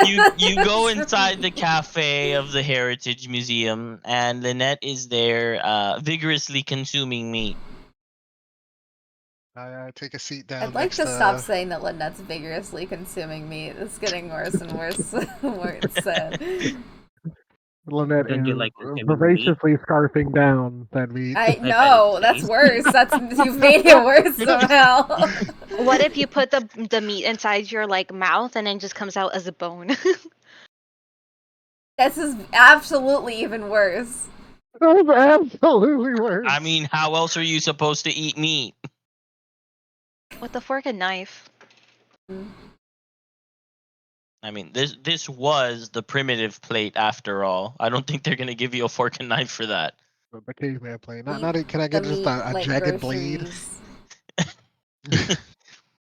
you Oh. go inside the cafe of the Heritage Museum, and Lynette is there, vigorously consuming meat. I take a seat down. I'd like next to stop saying that Lynette's vigorously consuming meat. It's getting worse and worse the more it's said. Lynette Don't is you like consuming voraciously scarfing down that meat. I bet know, it that's tastes. worse. You've made it worse somehow. What if you put the meat inside your like mouth and then just comes out as a bone? This is absolutely even worse. That's absolutely worse. I mean, how else are you supposed to eat meat? With a fork and knife. I mean, this was the primitive plate after all. I don't think they're gonna give you a fork and knife for that. The caveman plane. Eat Can I the get just meat a like jagged blade? groceries.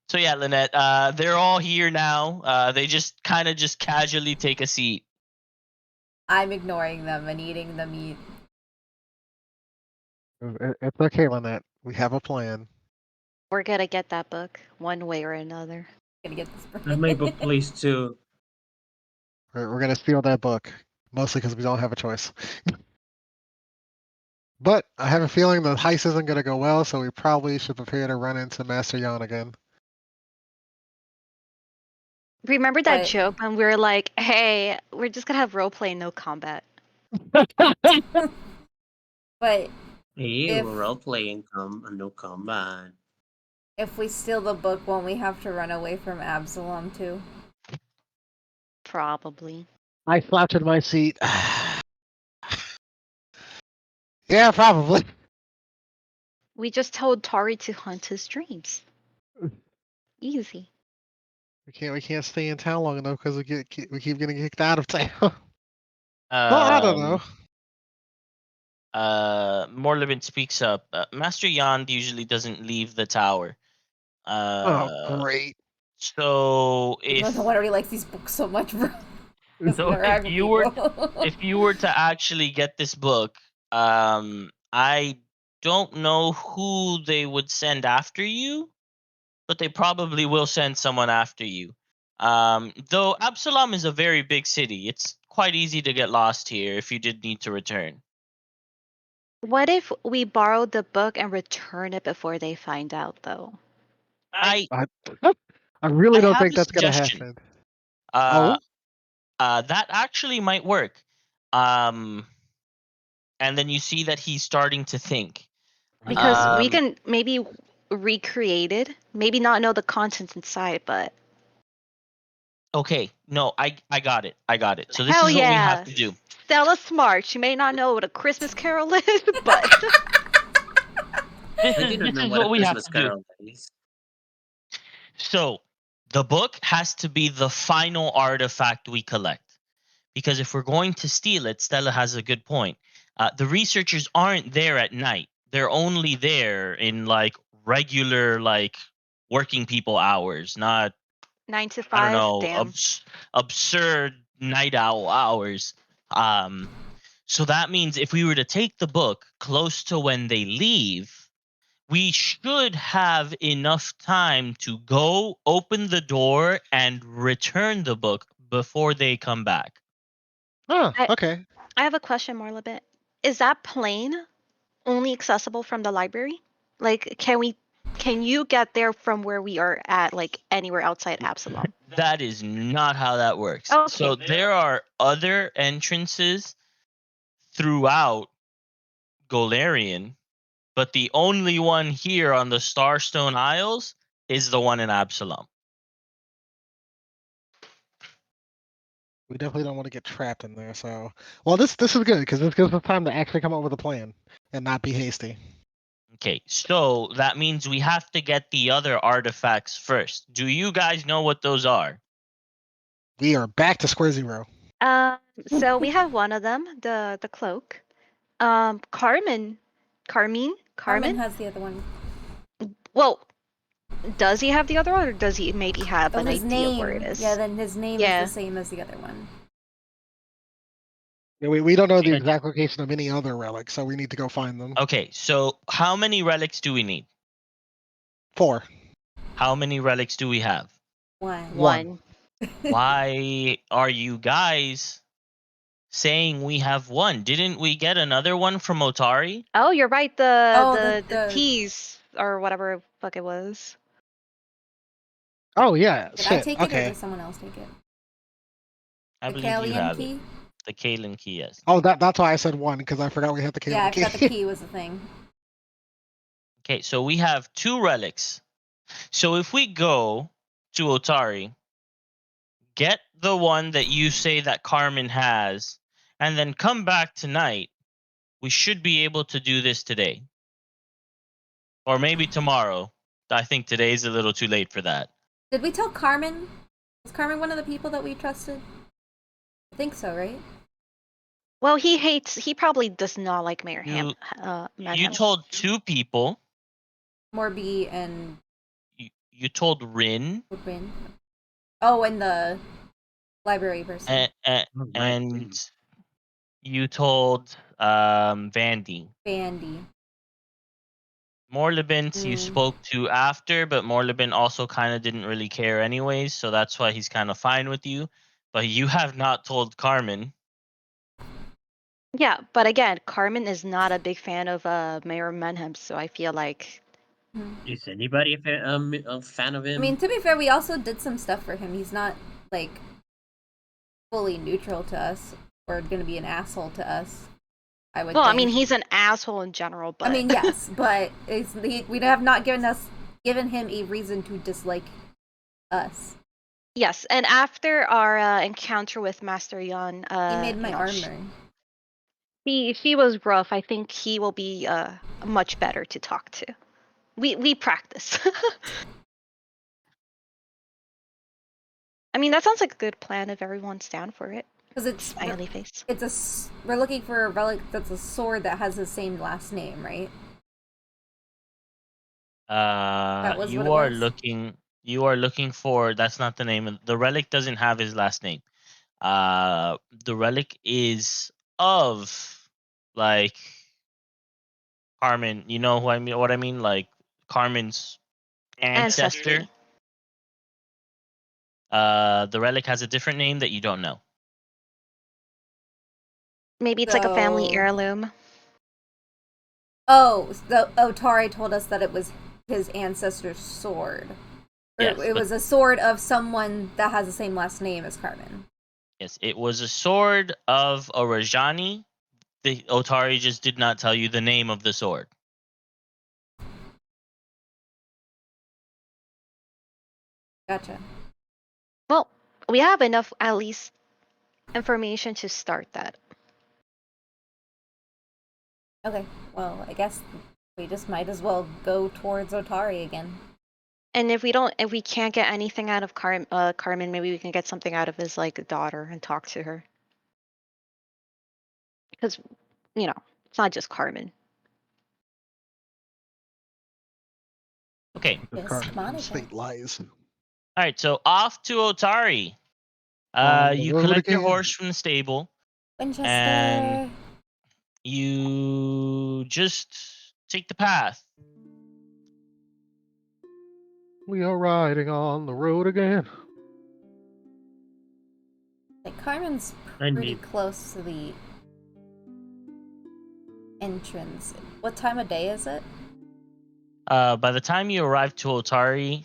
So yeah, Lynette, they're all here now. They just kind of just casually take a seat. I'm ignoring them and eating the meat. It's okay, Lynette. We have a plan. We're gonna get that book one way or another. I'm gonna get this. And my book, please, too. We're gonna steal that book, mostly because we don't have a choice. But I have a feeling the heist isn't gonna go well, so we probably should prepare to run into Master Yan again. Remember that But- joke when we were like, "Hey, we're just gonna have roleplay, no combat." But Hey, If- we're all playing no combat. if we steal the book, won't we have to run away from Absalom too? Probably. I slouched in my seat. Yeah, probably. We just told Tari to hunt his dreams. Easy. We can't stay in town long enough because we keep getting kicked out of town. Well, I don't know. Morlevin speaks up. Master Yand usually doesn't leave the tower. Oh, great. So I don't if know why he likes these books so much, bro. so if you were to actually get this book, I don't know who they would send after you, but they probably will send someone after you. Though Absalom is a very big city, it's quite easy to get lost here if you did need to return. What if we borrow the book and return it before they find out, though? I I really don't have think a that's gonna suggestion. happen. Uh, Oh, that actually might work. And then you see that he's starting to think. Because we Um, can maybe recreate it, maybe not know the contents inside, but Okay, no, I got it. I got it. So this hell is what we have yeah, to do. Stella's smart. She may not know what a Christmas Carol is, but This I is didn't this know is what a what we have Christmas to do. Carol is. So the book has to be the final artifact we collect. Because if we're going to steal it, Stella has a good point. The researchers aren't there at night. They're only there in like regular like working people hours, not 9 to I don't 5, know, damn. absurd night owl hours. Um, so that means if we were to take the book close to when they leave, we should have enough time to go open the door and return the book before they come back. okay. I have a question, Morlabit. Is that plane only accessible from the library? Like, can you get there from where we are at, like anywhere outside Absalom? That is not how that works. Okay. So there are other entrances throughout Golarion, but the only one here on the Starstone Isles is the one in Absalom. We definitely don't want to get trapped in there. So, well, this is good because this gives us time to actually come up with a plan and not be hasty. Okay, so that means we have to get the other artifacts first. Do you guys know what those are? We are back to square zero. So we have one of them, the cloak. Carmen. Carmen has the other one. Well, does he have the other one, or does he maybe have Oh, an his idea name. where it is? Yeah, then his name Yeah. is the same as the other one. Yeah, we don't know the exact location of any other relic, so we need to go find them. Okay, so how many relics do we need? 4. How many relics do we have? One. Why are you guys saying we have one? Didn't we get another one from Otari? Oh, you're right. Oh, The teas or whatever fuck it was. Oh yeah, Did I shit. take it or Okay. did someone else take it? I The believe you Kalian have key? it. The Kalen key, yes. Oh, that's why I said 1 because I forgot we had the key. Yeah, I forgot the key was the thing. Okay, so we have 2 relics. So if we go to Otari, get the one that you say that Carmen has, and then come back tonight, we should be able to do this today. Or maybe tomorrow. I think today's a little too late for that. Did we tell Carmen? Was Carmen one of the people that we trusted? I think so, right? Well, he probably does not like Mayor You Manham. told 2 people. Morby and You told Rin Woodwin. Oh, and the library person. and you told Vandy. Bandy. Morlibins you spoke to after, but Morlibin also kind of didn't really care anyways, so that's why he's kind of fine with you. But you have not told Carmen. Yeah, but again, Carmen is not a big fan of Mayor Manham, so I feel like. Is anybody a fan of him? I mean, to be fair, we also did some stuff for him. He's not, like, fully neutral to us or gonna be an asshole to us. I would. Well, think. I mean, he's an asshole in general, but. I mean, yes, but we have not given him a reason to dislike us. Yes, and after our encounter with Master Yan, He made my armor. She was rough. I think he will be much better to talk to. We practice. I mean, that sounds like a good plan if everyone's down for it. Because it's smiley face. We're looking for a relic that's a sword that has the same last name, right? That was You what are it was? looking. You are looking for. That's not the name. The relic doesn't have his last name. The relic is of like Carmen. You know who I mean? What I mean? Like Carmen's ancestor. Ancestry. The relic has a different name that you don't know. Maybe it's like a family heirloom. Oh, Tari told us that it was his ancestor's sword. Yes, it was a sword of someone that has the same last name as Carmen. Yes, it was a sword of a Rajani. The Otari just did not tell you the name of the sword. Gotcha. Well, we have enough, at least, information to start that. Okay, well, I guess we just might as well go towards Otari again. And if we can't get anything out of Carmen, maybe we can get something out of his like daughter and talk to her. Because, it's not just Carmen. Okay. Yes, State lies. All right, so off to Otari. You collect your horse from the stable. Winchester. And you just take the path. We are riding on the road again. Like, Carmen's pretty close to the entrance. What time of day is it? By the time you arrive to Otari,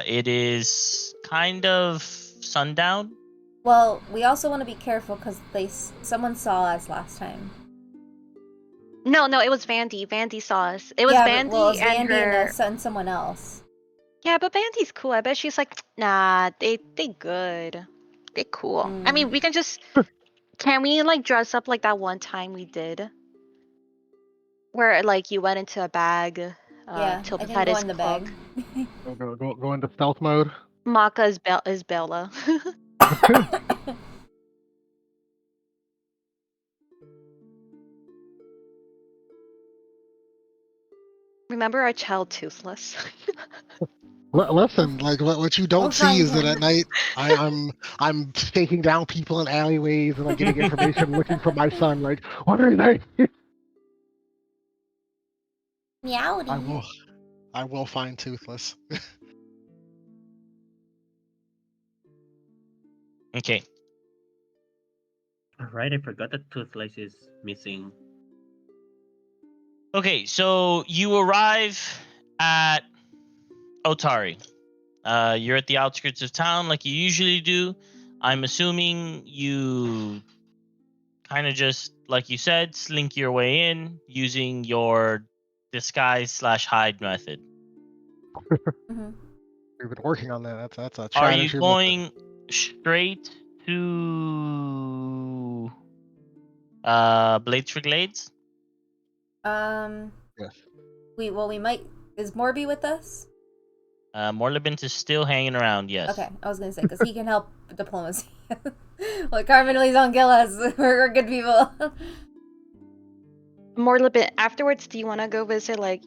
it is kind of sundown. Well, we also want to be careful because someone saw us last time. No, it was Vandy. Vandy saw us. It was Vandy, it was and Vandy her. and someone else. Yeah, but Vandy's cool. I bet she's like, nah, they good. They cool. I mean, we can just. Can we like dress up like that one time we did? Where like you went into a bag. Yeah, Till I can go in the bag. Go into stealth mode. Maka is Bella. Remember our child Toothless? Listen, like what you don't see is that at night I'm taking down people in alleyways and like getting information, looking for my son. Like, what are they? Meowdy. I will find Toothless. Okay. Right, I forgot that Toothless is missing. Okay, so you arrive at Otari. You're at the outskirts of town like you usually do. I'm assuming you kind of just, like you said, slink your way in using your disguise/hide method. We've been working on that. That's a Are tried and you true going straight to Blades for Glades? Yes. We might. Is Morby with us? Morlibint is still hanging around, yes. Okay, I was gonna say, because he can help diplomacy. Like, Carmen, please don't kill us. We're good people. More a little bit afterwards, do you want to go visit, like,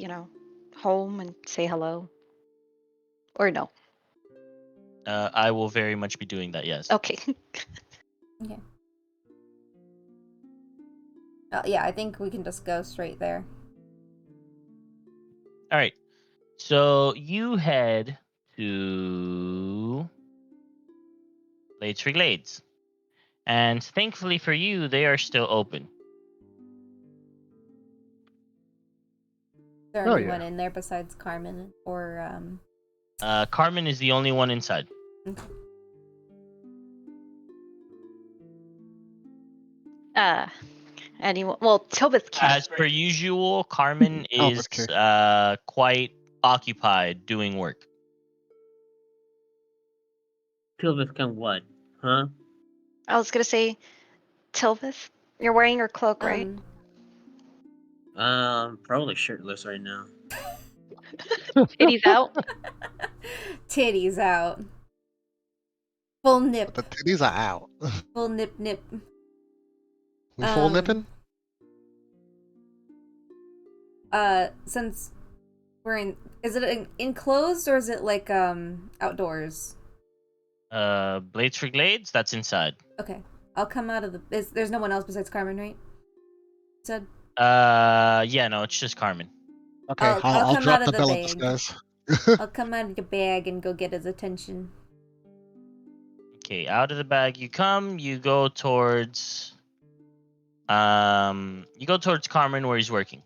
home and say hello? Or no? I will very much be doing that, yes. Okay. Okay. Yeah, I think we can just go straight there. All right. So you head to Blades for Glades. And thankfully for you, they are still open. Is there Oh, anyone yeah. in there besides Carmen or Carmen is the only one inside. Anyone? Well, Tobit can't. As per usual, Carmen Oh, is okay. quite occupied doing work. Tilvis can what? Huh? I was gonna say, Tilvis, you're wearing your cloak, right? Probably shirtless right now. Titties out. titties out. Full nip. The titties are out. Full nip. We full nipping? Since we're in, is it enclosed or is it like outdoors? Blades for Glades, that's inside. Okay, I'll come out of the. There's no one else besides Carmen, right? Said. Yeah, no, it's just Carmen. Okay, I'll I'll come drop out of the the bell of bag. disguise. I'll come out of the bag and go get his attention. Okay, out of the bag you come. You go towards Carmen where he's working.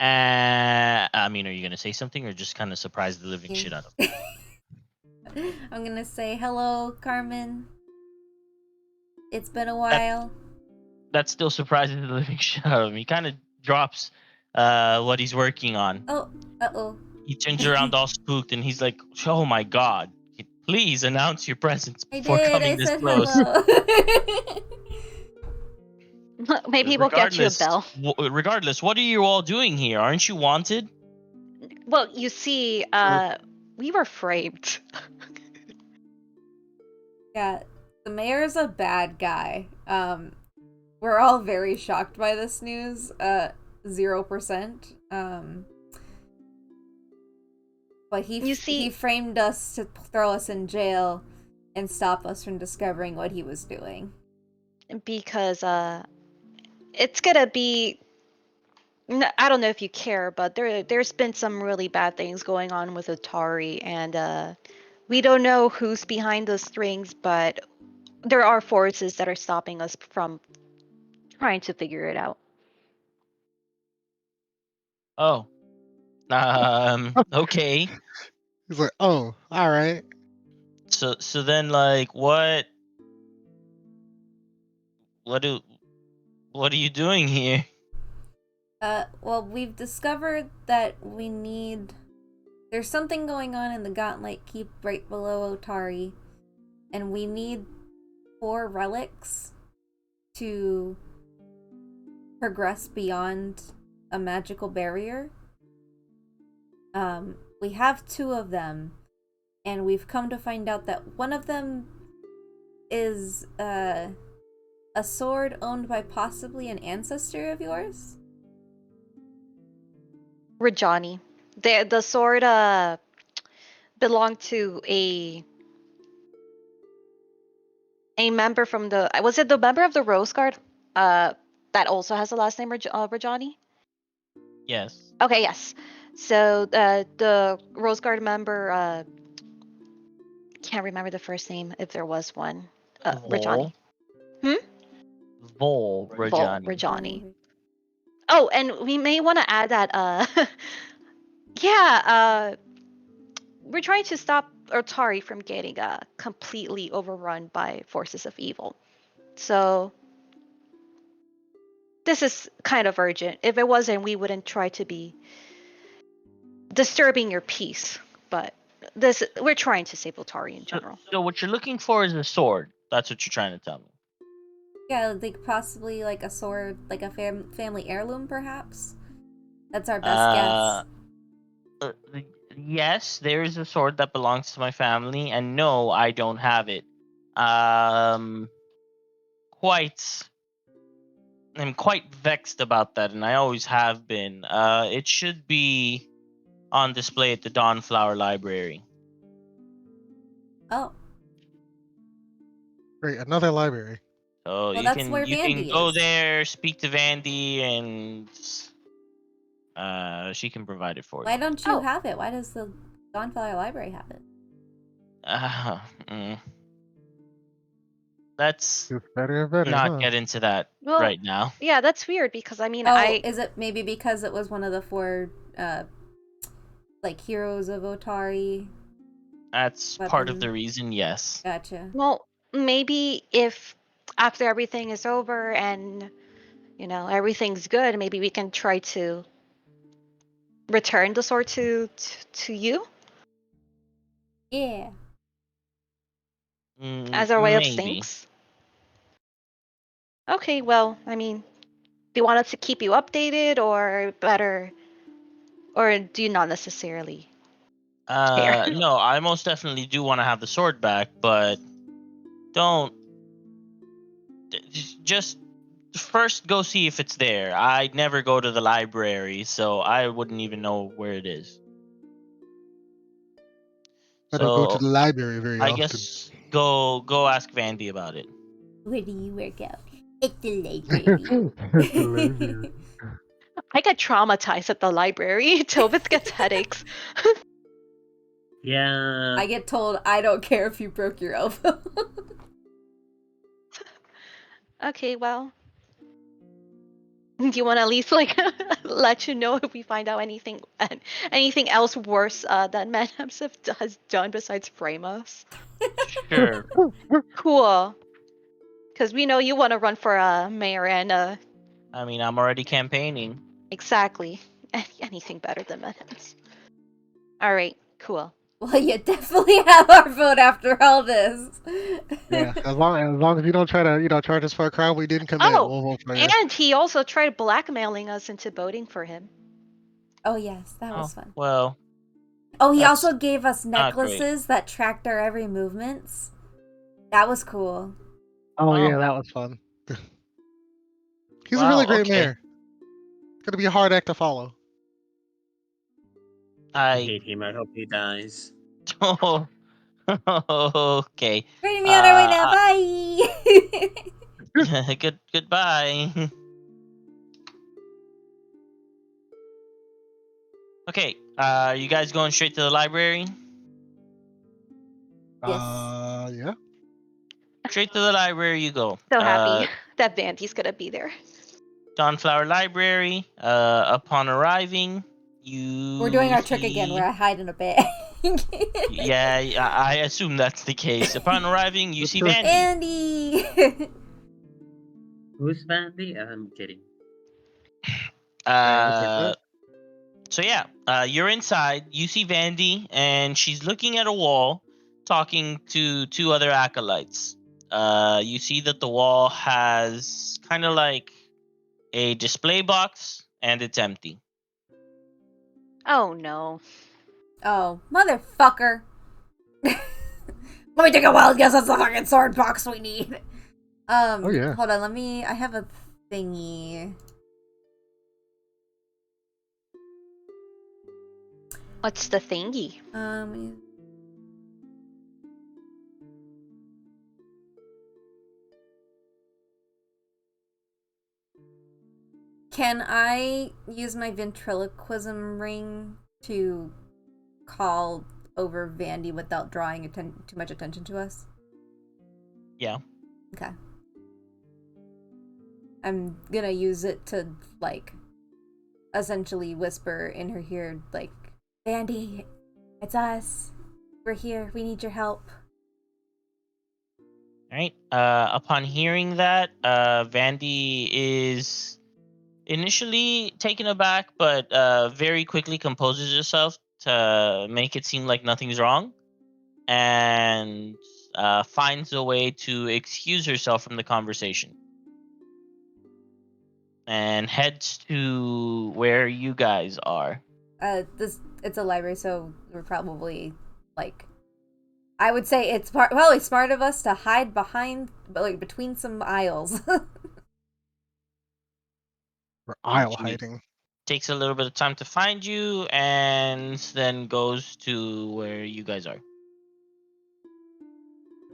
I mean, are you gonna say something or just kind of surprise the living shit out of him? I'm gonna say hello, Carmen. It's been a while. That still surprises the living shit out of him. He kind of drops what he's working on. Oh. He turns around all spooked and he's like, "Oh my god! Please announce your presence I before did. coming I this said close." hello. Maybe we'll get you a Regardless, bell. regardless, what are you all doing here? Aren't you wanted? Well, you see, we were framed. Yeah, the mayor's a bad guy. We're all very shocked by this news. 0%. But he framed us to throw us in jail and stop us from discovering what he was doing. Because it's gonna be. I don't know if you care, but there's been some really bad things going on with Atari, and we don't know who's behind the strings, but there are forces that are stopping us from trying to figure it out. Oh, okay. He's like, oh, all right. So then, like, what are you doing here? Well, we've discovered that there's something going on in the Gauntlet Keep right below Otari, and we need 4 relics to progress beyond a magical barrier. We have 2 of them, and we've come to find out that one of them is a sword owned by possibly an ancestor of yours. Rajani, the sword belonged to a member from was it the member of the Rose Guard that also has the last name Rajani? Yes. Okay, yes. So the Rose Guard member can't remember the first name if there was one. Rajani. Vol Rajani. Oh, and we may want to add that yeah, we're trying to stop Otari from getting completely overrun by forces of evil. So this is kind of urgent. If it wasn't, we wouldn't try to be disturbing your peace. But we're trying to save Otari in general. So what you're looking for is a sword. That's what you're trying to tell me. Yeah, like possibly like a sword, like a family heirloom, perhaps. That's our best guess. yes, there is a sword that belongs to my family, and no, I don't have it. Quite. I'm quite vexed about that, and I always have been. It should be on display at the Dawnflower Library. Oh, Great, another library. So well, that's where you can Vandy go is. there, speak to Vandy, and she can provide it for Why you. don't you have it? Why does the Dawnflower Library have it? Uh, mm, let's It's better and better, not huh? get into that Well, right now. yeah, that's weird because I mean, Oh, is it maybe because it was one of the 4, like, heroes of Otari That's part of the weapon? reason, yes. Gotcha. well, maybe if after everything is over and everything's good, maybe we can try to return the sword to you Yeah. as our way of Maybe. thanks. Okay, well, I mean, do you want us to keep you updated or better, or do you not necessarily care? No, I most definitely do want to have the sword back, but don't just first go see if it's there. I never go to the library, so I wouldn't even know where it is. I don't go to So the library very I often. guess go ask Vandy about it. Where do you work out? At the At the library. library. I get traumatized at the library. Tobit gets headaches. Yeah. I get told I don't care if you broke your elbow. Okay, well, do you want to at least like let you know if we find out anything else worse that Madhouse has done besides frame us? Sure. Cool, because we know you want to run for mayor and I mean, I'm already campaigning. exactly anything better than Madhouse. All right, cool. Well, you definitely have our vote after all this. Yeah, as long as you don't try to charge us for a crime we didn't commit, Oh, we'll vote for you. and he also tried blackmailing us into voting for him. Oh, yes, that Oh, was fun. well, Oh, he that's also gave us not great. necklaces that tracked our every movements. That was cool. Oh Oh, yeah, that was fun. He's a wow, really great okay. mayor. It's gonna be a hard act to follow. I I hate him. I hope he dies. don't. Okay. We're gonna be on our way now. Bye! Goodbye. Okay. Are you guys going straight to the library? Yes. Yeah. Straight to the library you go. So happy that Vandy's gonna be there. Dawnflower Library. Upon arriving, We're doing you our trick again where see. I hide in a bag. Yeah, I assume that's the case. Upon arriving, you see Sure. Vandy. Andy! Who's Vandy? I'm kidding. Yeah, we'll take Uh, that. so yeah, you're inside. You see Vandy, and she's looking at a wall, talking to 2 other acolytes. You see that the wall has kind of like a display box, and it's empty. Oh no. Oh, motherfucker. Let me take a wild guess. That's the fucking sword box we need. Oh yeah. Hold on. I have a thingy. What's the thingy? Can I use my ventriloquism ring to call over Vandy without drawing too much attention to us? Yeah. Okay. I'm gonna use it to, like, essentially whisper in her ear, like, Vandy, it's us. We're here. We need your help. All right. Upon hearing that, Vandy is initially taken aback, but very quickly composes herself to make it seem like nothing's wrong, and finds a way to excuse herself from the conversation and heads to where you guys are. It's a library, so we're probably like. I would say it's probably smart of us to hide behind, like between some aisles. We're aisle She hiding. takes a little bit of time to find you, and then goes to where you guys are.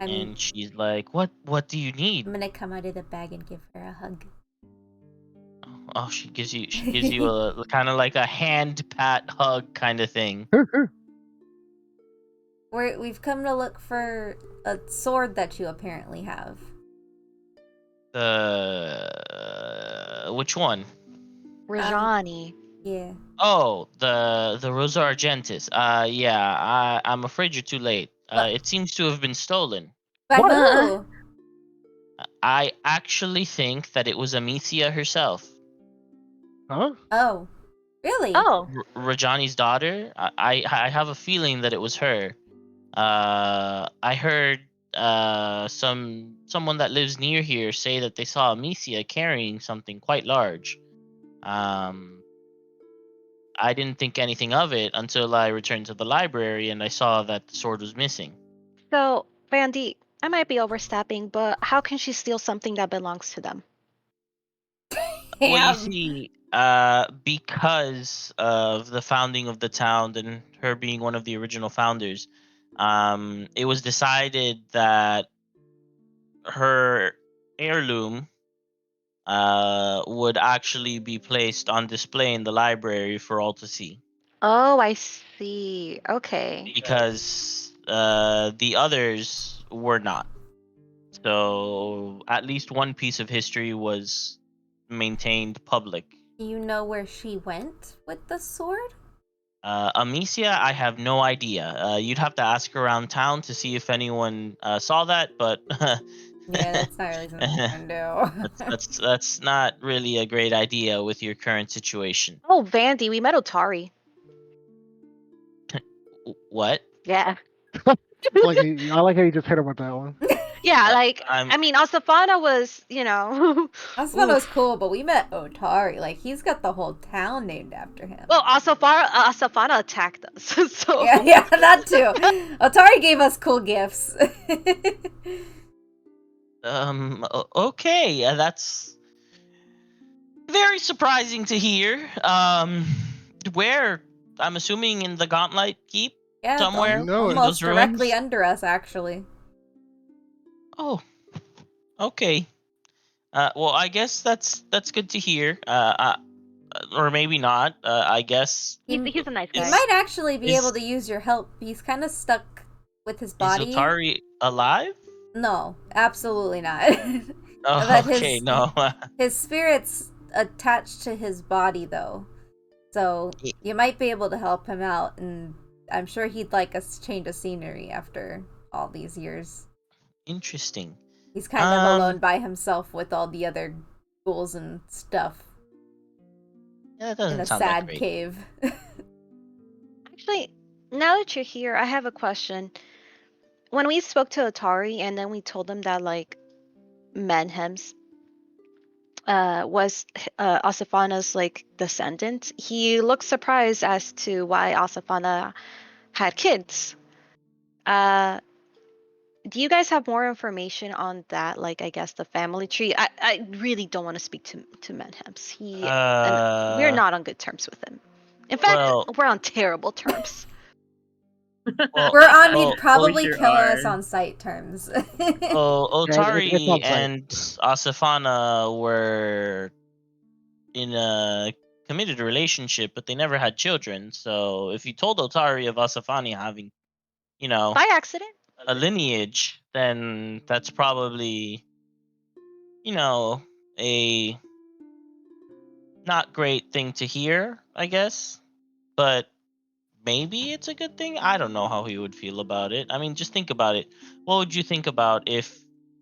I'm And she's like, "What do you need?" gonna come out of the bag and give her a hug. Oh, she gives you a kind of like a hand pat hug kind of thing. We've come to look for a sword that you apparently have. Which one? Rajani. Yeah. Oh, the Rosa Argentis. Yeah. I'm afraid you're too late. But It seems to have been stolen. by What? who? I actually think that it was Amicia herself, Huh? Oh, really? Oh. Rajani's daughter. I have a feeling that it was her. I heard someone that lives near here say that they saw Amicia carrying something quite large. Um, I didn't think anything of it until I returned to the library and I saw that the sword was missing. So, Vandy, I might be overstepping, but how can she steal something that belongs to them? Well, you Damn. see, because of the founding of the town and her being one of the original founders, it was decided that her heirloom would actually be placed on display in the library for all to see. Oh, I see. Okay. Because the others were not. So at least one piece of history was maintained public. Do you know where she went with the sword? Amicia, I have no idea. You'd have to ask around town to see if anyone saw that, but Yeah, that's not really something I can do. that's not really a great idea with your current situation. Oh, Vandy, we met Otari. What? Yeah. I like how you just hit him with that one. Yeah, like, I'm I mean, Asafana was, Asfano's oof. cool, but we met Otari. Like, he's got the whole town named after him. Well, Asafana attacked us, so. Yeah, that too. Otari gave us cool gifts. Okay, that's very surprising to hear. Where? I'm assuming in the Gauntlet Keep Yeah, it's You somewhere know in it. those almost directly ruins. under us, actually. Oh, okay. Well, I guess that's good to hear. Or maybe not. I guess He's a nice He guy. is might actually be able is to use your help. He's kind of stuck with his is body. Otari alive? No, absolutely not. Oh, But okay, no. his spirit's attached to his body, though. So I- you might be able to help him out, and I'm sure he'd like a change of scenery after all these years. Interesting. He's kind of Um, alone by himself with all the other ghouls and stuff yeah, that in doesn't a sound that sad great. cave. Actually, now that you're here, I have a question. When we spoke to Atari and then we told him that, like, Manhems was Asafana's, like, descendant, he looked surprised as to why Asafana had kids. Uh, do you guys have more information on that? Like, I guess the family tree. I really don't want to speak to Manhems. He and we're Uh, not on good terms with him. In fact, well, we're on terrible terms. well, We're on, he'd well, We probably sure kill us are. on sight terms. Yeah, it's Otari on site. and Asafana were in a committed relationship, but they never had children. So if you told Otari of Asafani having, you know, By accident. a lineage, then that's probably, you know, a not great thing to hear, I guess. But maybe it's a good thing. I don't know how he would feel about it. I mean, just think about it. What would you think about if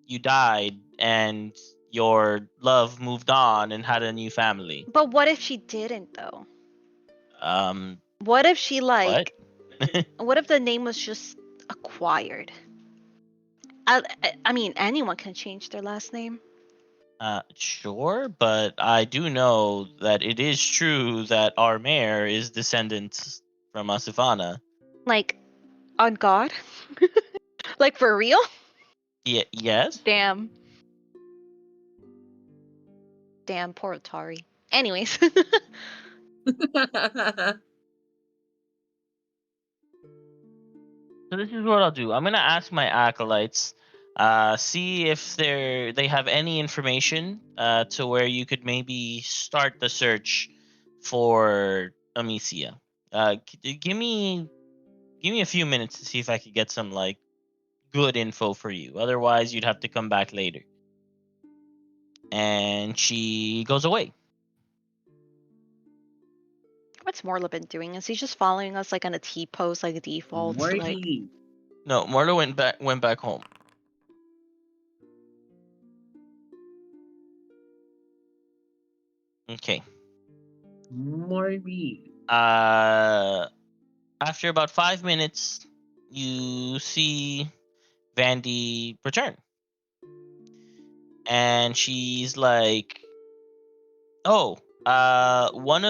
you died and your love moved on and had a new family? But what if she didn't though? Um, What if she what? like? What if the name was just acquired? I mean, anyone can change their last name. Sure, but I do know that it is true that our mayor is descendant from Asifana. Like, on God? Like, for real? Yes? Damn. Damn, poor Atari. Anyways. So this is what I'll do. I'm gonna ask my acolytes, see if they have any information to where you could maybe start the search for Amicia. Give me a few minutes to see if I could get some like good info for you. Otherwise, you'd have to come back later. And she goes away. What's Morla been doing? Is he just following us like on a T pose, like a default? Like, Morty. No, Morta went back home. Okay. Morty. After about 5 minutes, you see Vandy return. And she's like, "Oh, the one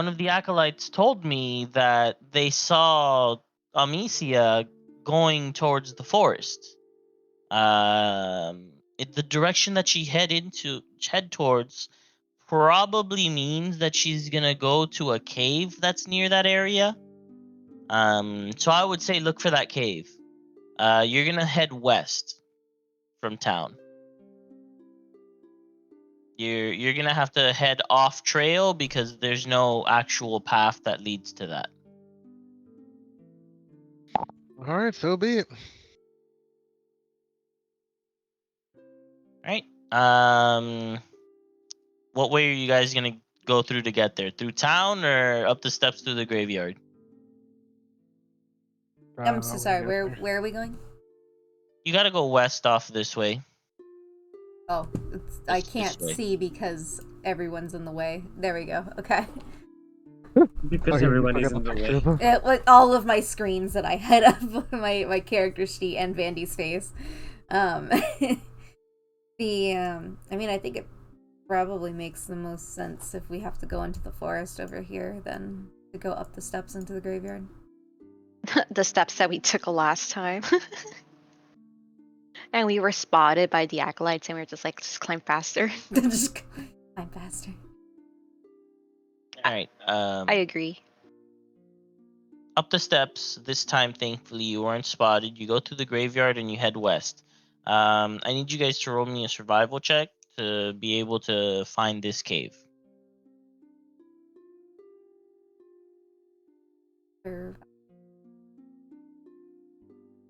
of the acolytes told me that they saw Amicia going towards the forest. The direction that she head towards probably means that she's gonna go to a cave that's near that area. So I would say look for that cave. You're gonna head west from town. You're gonna have to head off trail because there's no actual path that leads to that. All right, so be it. Right? What way are you guys gonna go through to get there? Through town or up the steps through the graveyard? I'm so I'll sorry. get Where there. where are we going? You gotta go west off this way. Oh, I This can't way. see because everyone's in the way. There we go. Okay. Because Oh, you everyone is forgot in the the picture way. of him? With all of my screens that I had up, my character sheet and Vandy's face. Um, I mean, I think it probably makes the most sense if we have to go into the forest over here than to go up the steps into the graveyard. the steps that we took last time. And we were spotted by the acolytes, and we were just like, just climb faster. Just climb faster. All right. I agree. Up the steps. This time, thankfully, you weren't spotted. You go through the graveyard and you head west. I need you guys to roll me a survival check to be able to find this cave.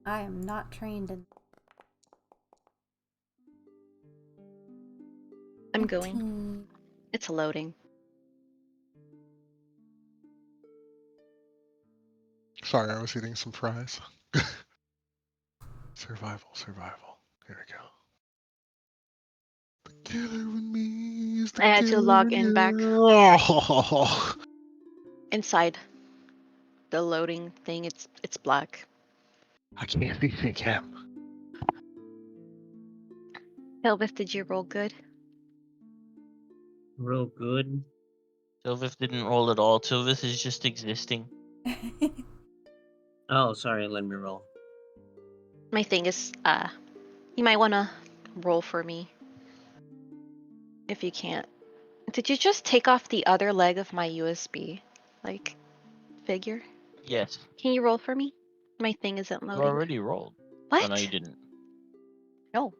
I am not trained in. I'm going. It's loading. Sorry, I was eating some fries. Survival. Here we go. The killer in me is the I had to killer log in in back you. Oh. inside the loading thing. It's black. I can't even get. Elvis, did you roll good? Real good. Sylvith didn't roll at all. Sylvith is just existing. Oh, sorry. Let me roll. My thing is, you might wanna roll for me if you can't. Did you just take off the other leg of my USB, like, figure? Yes. Can you roll for me? My thing isn't You loading. already rolled. Oh, no, you What? didn't. No.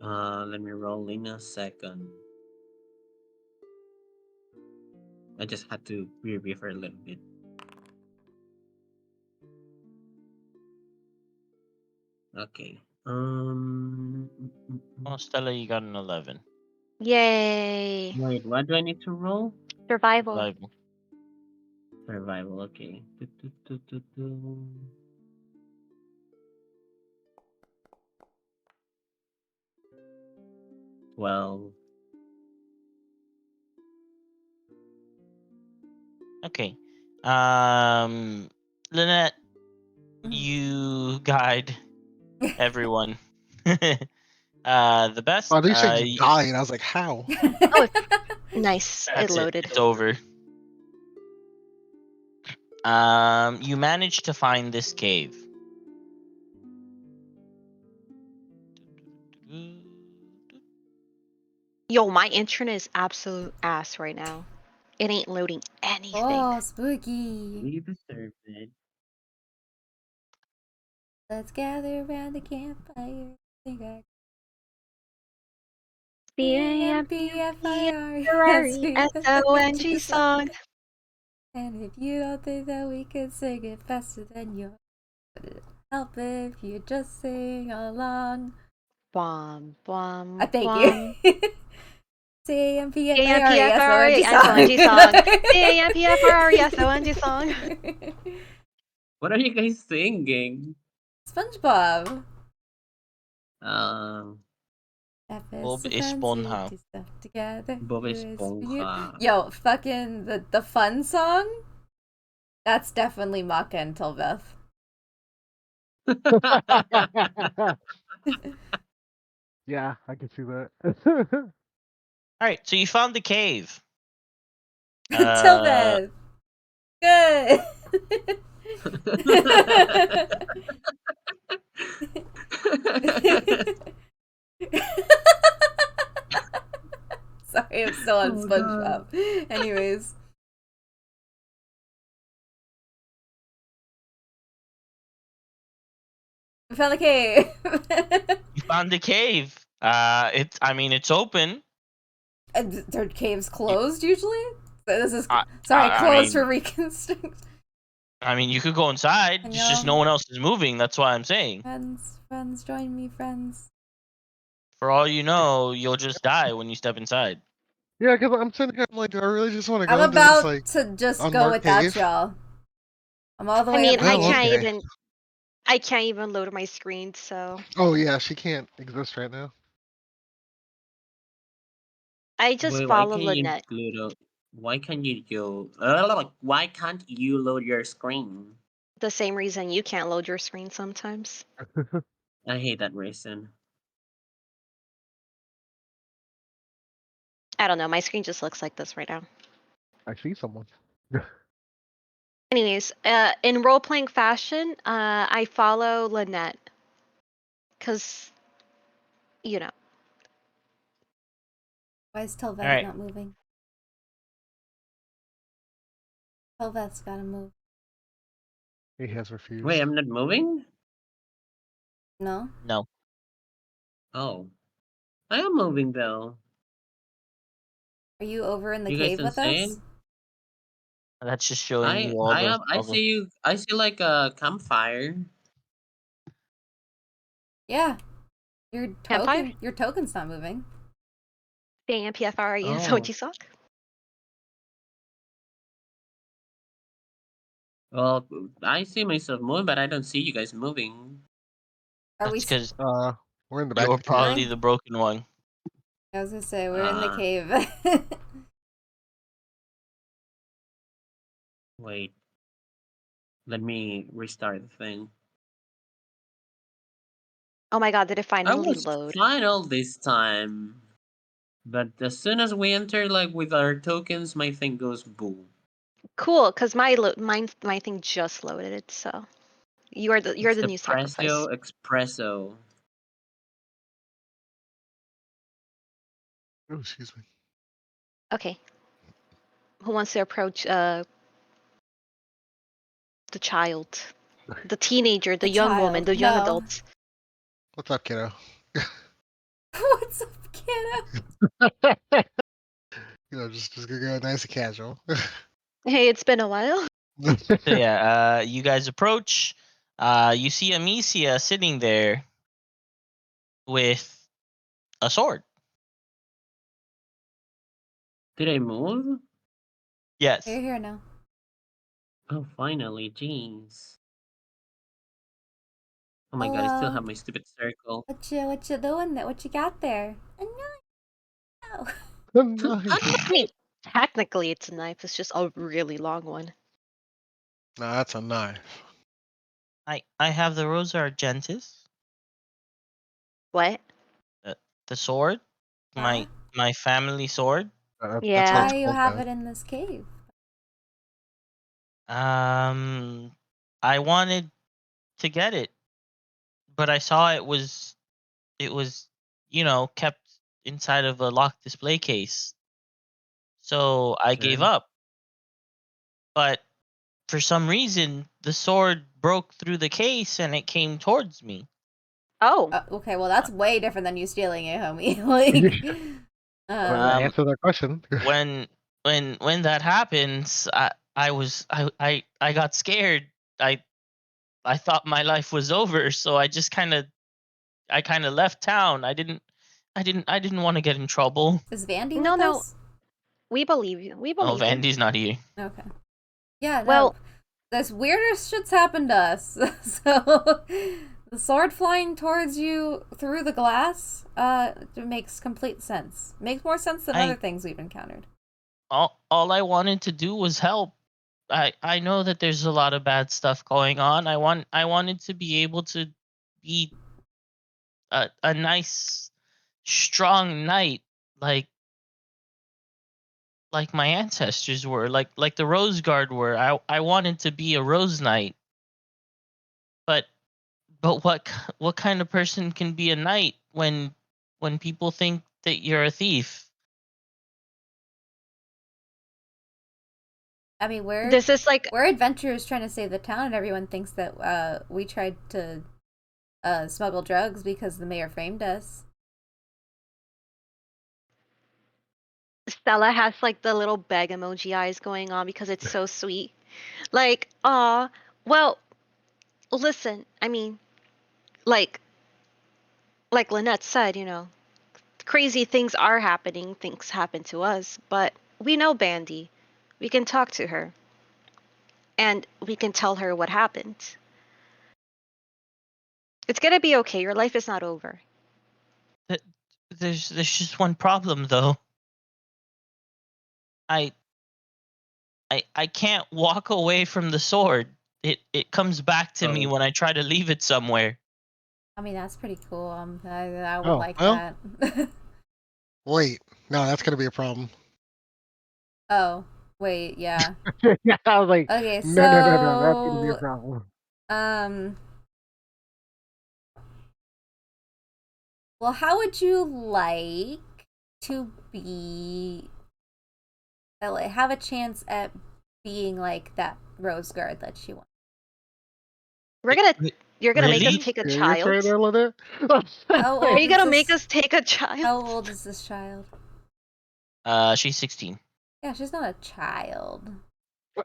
Let me roll in a second. I just had to review for a little bit. Okay. Oh, Stella, you got an 11. Yay! Wait, what do I need to roll? Survival. Survival. Survival. Okay. Well, Okay. Lynette, you guide everyone. The best. Oh, these things died. I was like, how? Oh, nice. It That's it. loaded. It's over. You managed to find this cave. Yo, my internet is absolute ass right now. It ain't loading anything. Oh, spooky. we deserve it. Let's gather around the campfire. Sing our Ferrari song. And if you don't think that we can sing it faster than you, help if you just sing along. Bum, bum, Thank bum. you. C-A-M-P-F-R-A-S-O-N-G song. C-A-M-P-F-R-A-S-O-N-G song. What are you guys singing? SpongeBob. Bob Esponja. Together. Bob Esponja. Yo, fucking the fun song? That's definitely Maka and Tilveth. Yeah, I can see that. All right, so you found the cave. Tilveth. Good. Sorry, I'm still on SpongeBob. Anyways. We found the cave. You found the cave. It's open. Their caves closed usually? This is I closed mean- for reconstruction. I mean, you could go inside. I It's just know. no one else is moving. That's why I'm saying. Friends, join me, friends. For all you know, you'll just die when you step inside. Yeah, because I'm sitting here, I'm like, do I really just want to I'm go into this, about like, to just go unmarked without cave? y'all. I'm all the I way mean, up I here. can't okay. even load my screen, so Oh, yeah, she can't exist right now. I just Wait, follow Lynette. why can't you why can't you load your screen? The same reason you can't load your screen sometimes. I hate that reason. I don't know, my screen just looks like this right now. I see someone. Anyways, in role-playing fashion, I follow Lynette. Cause, you know. Why is Tilveth Alright. not moving? Tilveth's gotta move. He has refused. Wait, I'm not moving? No? No. Oh. I am moving though. Are you over in the You guys cave don't with say us? it? That's just showing you all the. I see like a campfire. Yeah. Your Campfire? token's not moving. C-A-M-P-F-R-A-S-O-N-G Oh. song? Well, I see myself moving, but I don't see you guys moving. Are we? That's because We're in the back you're of the cave. probably the broken one. I was gonna say we're in the Ah. cave. Wait. Let me restart the thing. Oh my god, did it I finally was load? fine all this time. But as soon as we enter like with our tokens, my thing goes boom. Cool, cause my thing just loaded, so you're the new sacrifice. Espresso. Oh, excuse me. Okay. Who wants to approach the child? The teenager, the young woman, the young No. adults. What's up, kiddo? What's up, kiddo? Just gonna go nice and casual. Hey, it's been a while. So yeah, you guys approach. You see Amicia sitting there with a sword. Did I move? Yes. You're here now. Oh, finally, jeez. Oh my god, I still Hello. have my stupid circle. What you doing there? What you got there? now. I mean, technically it's a knife. It's just a really long one. No, that's a knife. I have the Rosa Argentis, What? the sword, Huh? my family sword. That's what Yeah. it's Why you called. have it in this cave? I wanted to get it, but I saw it was kept inside of a locked display case. So I gave Okay. up. But for some reason, the sword broke through the case and it came towards me. Oh. Okay, well that's way different than you stealing it, homie. Like, Um, Answer that question. when when that happens, I got scared. I I thought my life was over, so I kind of left town. I didn't want to get in trouble. is Vandy No, with no. us? We believe you. We Oh, believe you. Vandy's not here. Okay. Yeah, no. Well, This weirder shit's happened to us. So the sword flying towards you through the glass, it makes complete sense. Makes more sense than other I things we've encountered. all I wanted to do was help. I know that there's a lot of bad stuff going on. I wanted to be able to be a nice strong knight like my ancestors were, like the Rose Guard were. I wanted to be a Rose Knight. But what kind of person can be a knight when people think that you're a thief? I mean, this is like we're adventurers trying to save the town, and everyone thinks that we tried to smuggle drugs because the mayor framed us. Stella has like the little beg emoji eyes going on because it's so sweet. Like, well, listen, I mean, like Lynette said, crazy things are happening, things happen to us, but we know Bandy. We can talk to her and we can tell her what happened. It's gonna be okay. Your life is not over. There's just one problem though. I I can't walk away from the sword. It comes back to me when I try to leave it somewhere. I mean, that's pretty cool. I would Oh, like well. that. Wait. No, that's gonna be a problem. Oh, wait, yeah. Yeah, I was like, Okay, no. That's gonna be a so problem. um, well, how would you like to be like have a chance at being like that Rose Guard that she wants? You're gonna make us Really? take a Serious right child? now, Lynette? How Are old you is gonna make this? us take a child? How old is this child? She's 16. Yeah, she's not a child.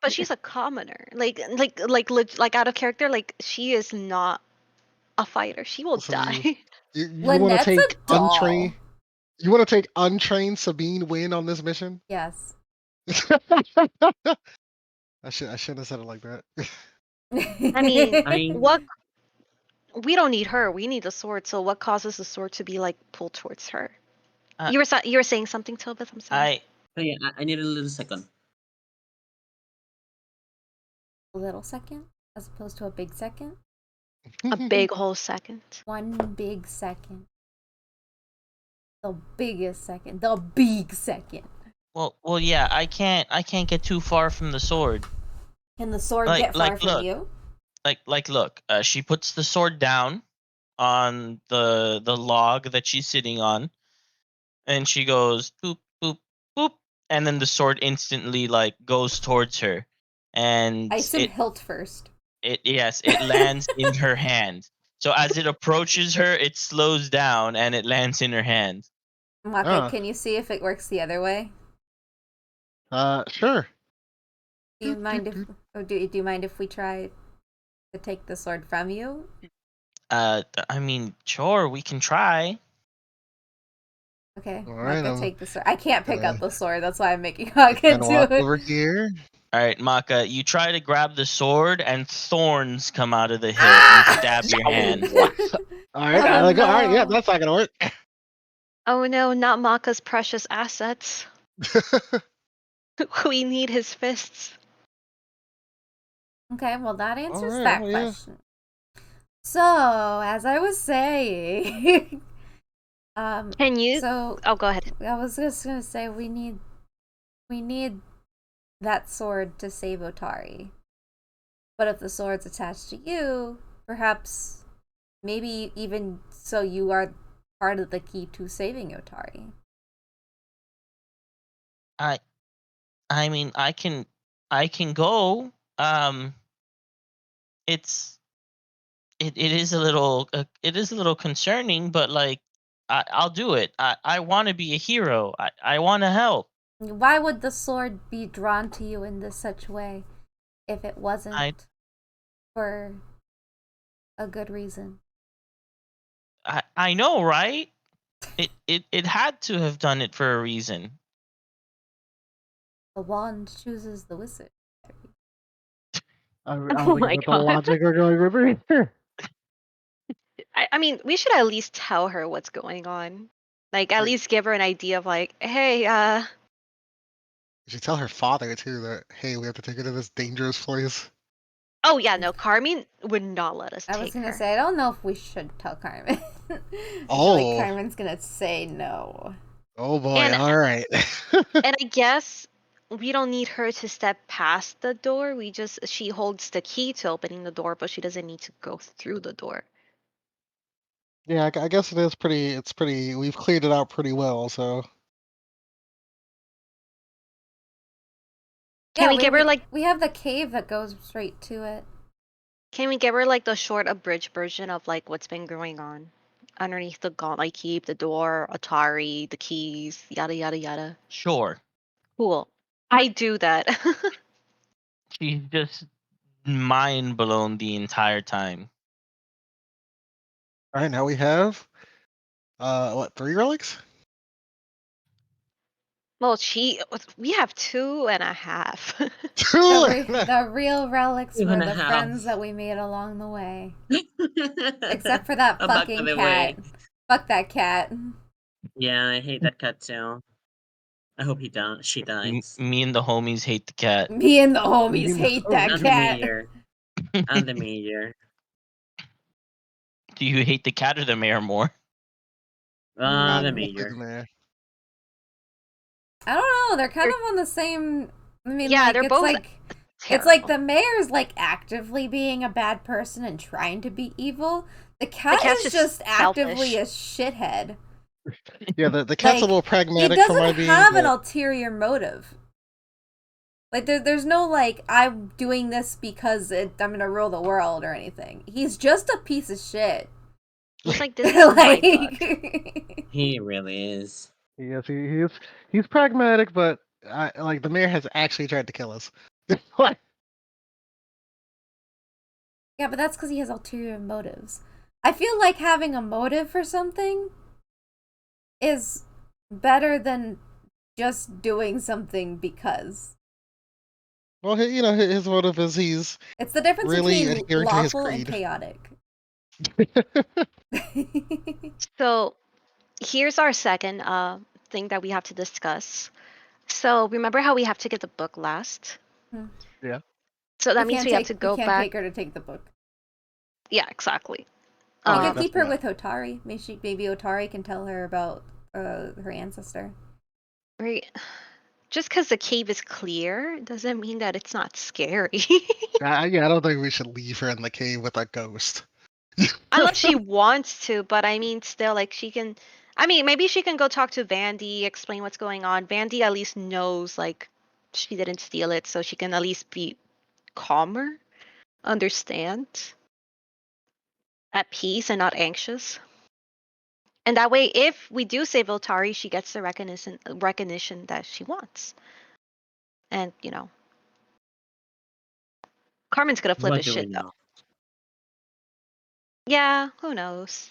But she's a commoner. Like out of character, like she is not a fighter. She will Listen, die. you want to Lynette's a take doll. untrained Sabine Wynn on this mission? Yes. I shouldn't have said it like that. I mean, I what we don't need her. We need the sword. So what causes the sword to be like pulled towards her? Uh, You were saying something, Tobith. I'm sorry. I I need a little second. A little second, as opposed to a big second. A big whole second. One big second. The biggest second. The big second. well yeah, I can't get too far from the sword. Can the sword get far from Look, you? look, she puts the sword down on the log that she's sitting on, and she goes boop boop boop, and then the sword instantly like goes towards her, I and assume hilt first. it lands in her hand. So as it approaches her, it slows down and it lands in her hand. Maka, Ah, can you see if it works the other way? sure. Do you mind if do you mind if we try to take the sword from you? I mean, sure, we can try. Okay, All right, Maka, I'm take the sword. I can't pick gonna up the sword. That's why I'm making Maka gonna do walk it. over here. All right, Maka, you try to grab the sword, and thorns come out of the hilt and Ah! stab your hand. What? All right, Oh all right, yeah, no! that's not gonna work. Oh no, not Maka's precious assets. We need his fists. Okay, well that All answers right. that Oh yeah. question. So, as I was saying, Can you? so Oh, go ahead. I was just gonna say we need that sword to save Otari. But if the sword's attached to you, perhaps maybe even so you are part of the key to saving Otari. I mean, I can go. It's it is a little it is a little concerning, but like I'll do it. I want to be a hero. I want to help. Why would the sword be drawn to you in this such way if it I wasn't for a good reason? I know, right? It had to have done it for a reason. The wand chooses the wizard. I Oh don't think my about the god. logic we're going river here. I mean, we should at least tell her what's going on. Like, at Like, least give her an idea of like, hey, you should tell her father too that hey, we have to take her to this dangerous place. oh yeah, no, Carmen would not let us I was take gonna her. say, I don't know if we should tell Carmen. I feel like Oh. Carmen's gonna say no. Oh boy. And All right. and I guess we don't need her to step past the door. She holds the key to opening the door, but she doesn't need to go through the door. Yeah, I guess it is pretty. It's pretty. We've cleared it out pretty well. So Can Yeah, we give her like we have the cave that goes straight to it. can we give her like the short abridged version of like what's been going on? Underneath the gauntlet keep, the door, Atari, the keys, yada yada yada. Sure. Cool. I do that. She's just mind blown the entire time. all right, now we have what 3 relics? Well, we have 2.5. Two. The real relics Two were and a the friends half. that we made along the way. Except for that I'm back by fucking the cat. way. Fuck that cat. Yeah, I hate that cat too. I hope she dies. Me and the homies hate the cat. Me and the Me homies and the hate that And the homies. cat. mayor. And the mayor. Do you hate the cat or the mayor more? The Definitely mayor. the mayor. I don't know. They're kind They're- of on the same. I mean, yeah, like they're both it's like terrible. the mayor's like actively being a bad person and trying to be evil. The The cat cat's is just just actively selfish. a shithead. Yeah, the cat's a Like little he pragmatic for my doesn't being, have an but ulterior motive. Like there's no like I'm doing this because I'm gonna rule the world or anything. He's just a piece of shit. He's like, this is my book. Like He really is. yes, he's pragmatic, but like the mayor has actually tried to kill us. What? yeah, but that's because he has ulterior motives. I feel like having a motive for something is better than just doing something because. Well, his motive is he's It's the difference really between adhering to his lawful and creed. chaotic. So here's our second thing that we have to discuss. So remember how we have to get the book last? Yeah. So that means we have to we go can't back. take her to take the book. Yeah, exactly. Oh, We yeah, could keep her definitely with Otari. Maybe Otari can tell her about her ancestor. Right. Just because the cave is clear doesn't mean that it's not scary. Yeah, I don't think we should leave her in the cave with a ghost. Unless she wants to, but I mean, still, like, she can. I mean, maybe she can go talk to Vandy, explain what's going on. Vandy at least knows, like, she didn't steal it, so she can at least be calmer, understand, at peace, and not anxious. And that way, if we do save Otari, she gets the recognition that she wants. And, Carmen's gonna flip What his do we shit, though. know? Yeah, who knows?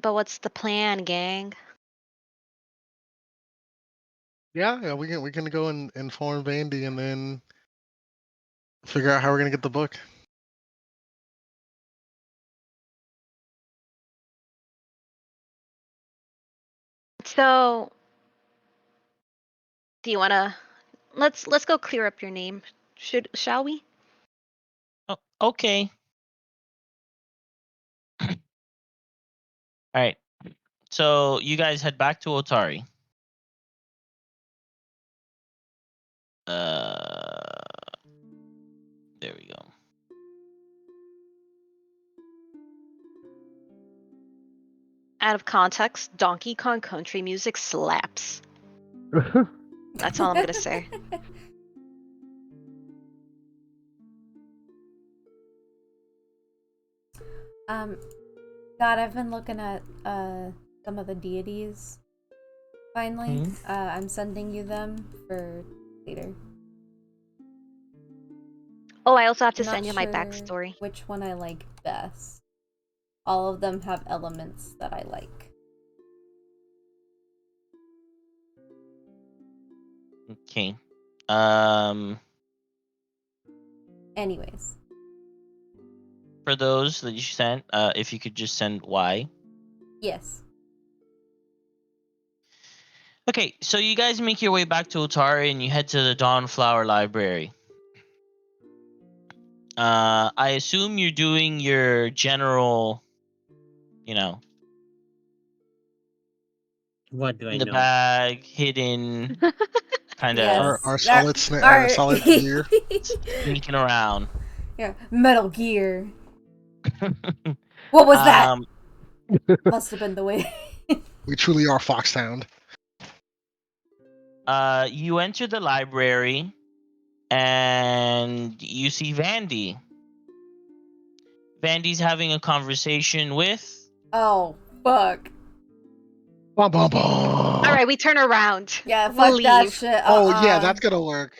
But what's the plan, gang? Yeah, we can go and inform Vandy and then figure out how we're gonna get the book. So, do you wanna let's go clear up your name. Shall we? Oh, okay. All right. So you guys head back to Otari. There we go. Out of context, Donkey Kong country music slaps. That's all I'm gonna say. God, I've been looking at some of the deities. Finally, I'm sending you them for later. Oh, I also have to I'm not send you my sure backstory. which one I like best. All of them have elements that I like. Okay. Anyways. For those that you sent, if you could just send Y. Yes. Okay, so you guys make your way back to Otari and you head to the Dawnflower Library. I assume you're doing your general, What do I in the know? bag, hidden, kind of Yes. Our solid gear. sneaking around. Yeah, Metal Gear. What was that? Must have been the way. We truly are Foxhound. You enter the library and you see Vandy. Vandy's having a conversation with. Oh, fuck. Bum, bum, bum. All right, we turn around. Yeah, We'll fuck that leave. shit. Oh yeah, that's gonna work.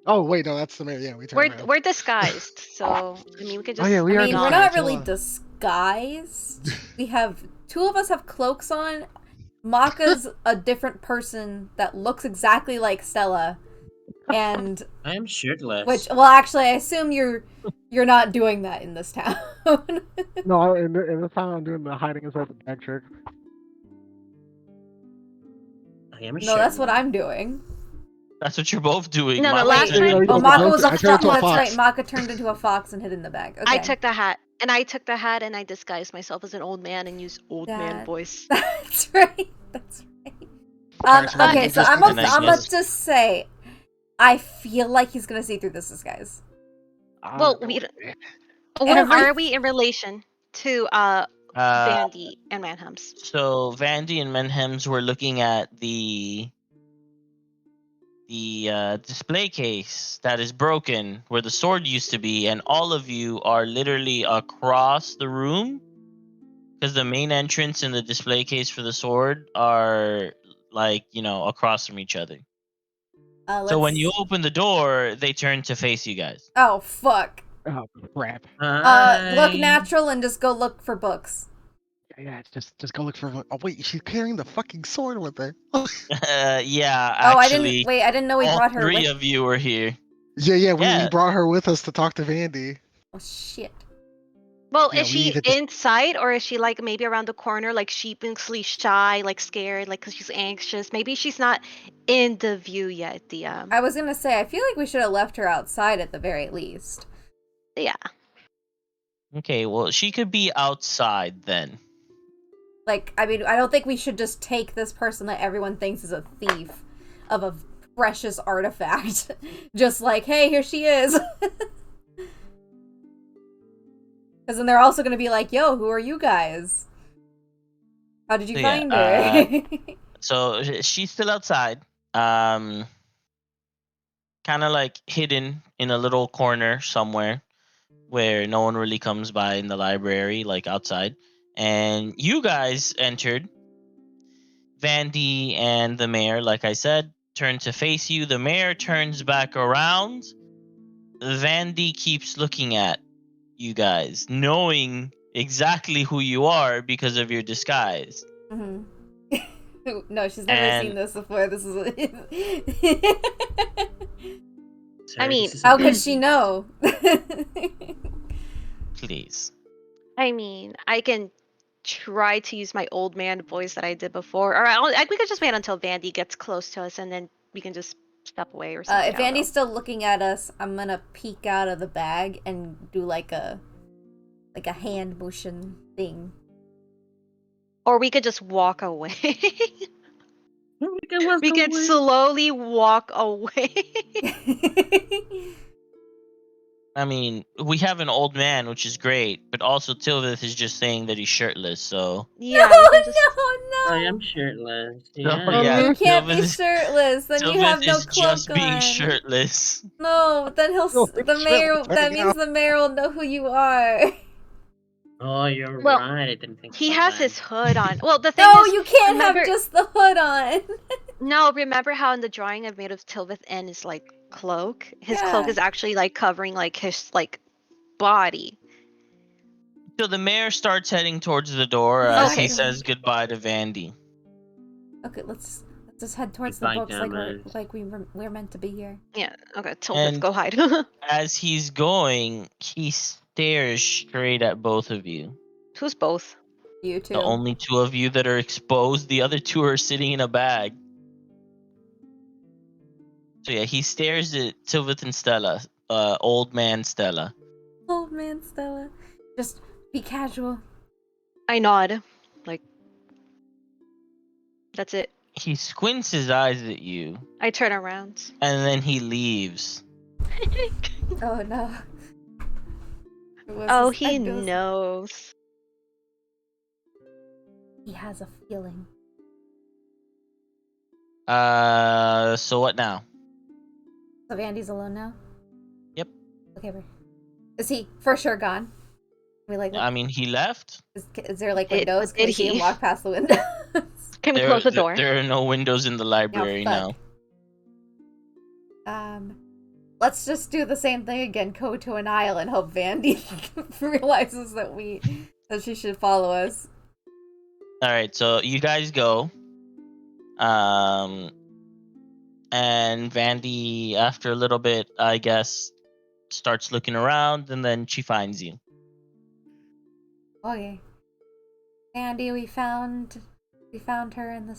Oh wait, no, that's the mayor. Yeah, we turn around. We're disguised, so I mean we could just. Oh yeah, we I are mean, we're disguised. not really Hold on. disguised. We have two of us have cloaks on. Maka's a different person that looks exactly like Stella, and I am shirtless. which, well, actually, I assume you're not doing that in this town. No, in this time I'm doing the hiding inside the bag trick. I am No, that's what shirtless. I'm doing. That's what you're both doing. No, the Maka last turned time- into Oh, a Maka fox. was a I turned into a that's fox. right. Maka turned into a fox and hid in the bag. Okay. I took the hat, and I disguised myself as an old man and used old man voice. That's right. That's right. Alright, so Okay, you so just I'm need to gonna guess. just say, I feel like he's gonna see through this disguise. Well, what Every- are we in relation to Vandy and Manhams? So Vandy and Menhems were looking at the display case that is broken where the sword used to be, and all of you are literally across the room because the main entrance and the display case for the sword are across from each other. So when you open the door, they turn to face you guys. Oh fuck. Oh crap. Look natural and just go look for books. Yeah, just go look for. Oh wait, she's carrying the fucking sword with her. Yeah, Oh, actually, I didn't know we all brought her three with. of you were here. Yeah, we Yeah. brought her with us to talk to Vandy. Oh shit. Well, Yeah, is we she need to just- inside or is she like maybe around the corner, like sheepishly shy, like scared, like because she's anxious? Maybe she's not in the view yet. I was gonna say, I feel like we should have left her outside at the very least. Yeah. Okay, well, she could be outside then. Like, I mean, I don't think we should just take this person that everyone thinks is a thief of a precious artifact. Just like, hey, here she is. Because then they're also going to be like, yo, who are you guys? How did you find her? So she's still outside. Kind of like hidden in a little corner somewhere where no one really comes by in the library, like outside. And you guys entered. Vandy and the mayor, like I said, turn to face you. The mayor turns back around. Vandy keeps looking at you guys, knowing exactly who you are because of your disguise. Mm-hmm. No, she's never seen this before. This is I mean, how could she know? Please. I mean, I can try to use my old man voice that I did before, or we could just wait until Vandy gets close to us, and then we can just step away or something. If Vandy's still looking at us, I'm gonna peek out of the bag and do like a hand motion thing. Or we could just walk away. We could away. slowly walk away. I mean, we have an old man, which is great, but also Tilvith is just saying that he's shirtless, so. Yeah, no, we can just... I no, am shirtless. So, Yeah. yeah, You can't be Tilvith shirtless. Then you have Tilvith no is cloak just being on. shirtless. No, then the mayor. That Turning means out. the mayor will know who you are. Oh, you're Well, right. I didn't think he about has that. his hood on. Well, the thing No, is, you can't remember, have just the hood on. no, remember how in the drawing I've made of Tilvith and his like cloak? His cloak Yeah. is actually like covering like his like body. So the mayor starts heading towards the door as he says goodbye to Vandy. Okay, let's just head towards the Goodbye, books Thomas. like we're meant to be here. Yeah. Okay, Tilvith, And- go hide. As he's going, he stares straight at both of you. Who's both? You too. The only two of you that are exposed, the other two are sitting in a bag. So yeah, he stares at Tilvith and Stella, old man Stella. Old man Stella. Just be casual. I nod. Like, that's it. He squints his eyes at you, I turn around. and then he leaves. Oh no. Oh, he knows. He has a feeling. So what now? So Andy's alone now? Yep. Okay, is he for sure gone? We like. I mean, he left. Is there like windows? But Can we did see him he? walk past the windows? Can we close the door? There are no windows in the library fuck. now. Let's just do the same thing again. Go to an aisle and hope Vandy realizes that she should follow us. All right, so you guys go. And Vandy, after a little bit, I guess, starts looking around, and then she finds you. Okay. Vandy, we found her in the.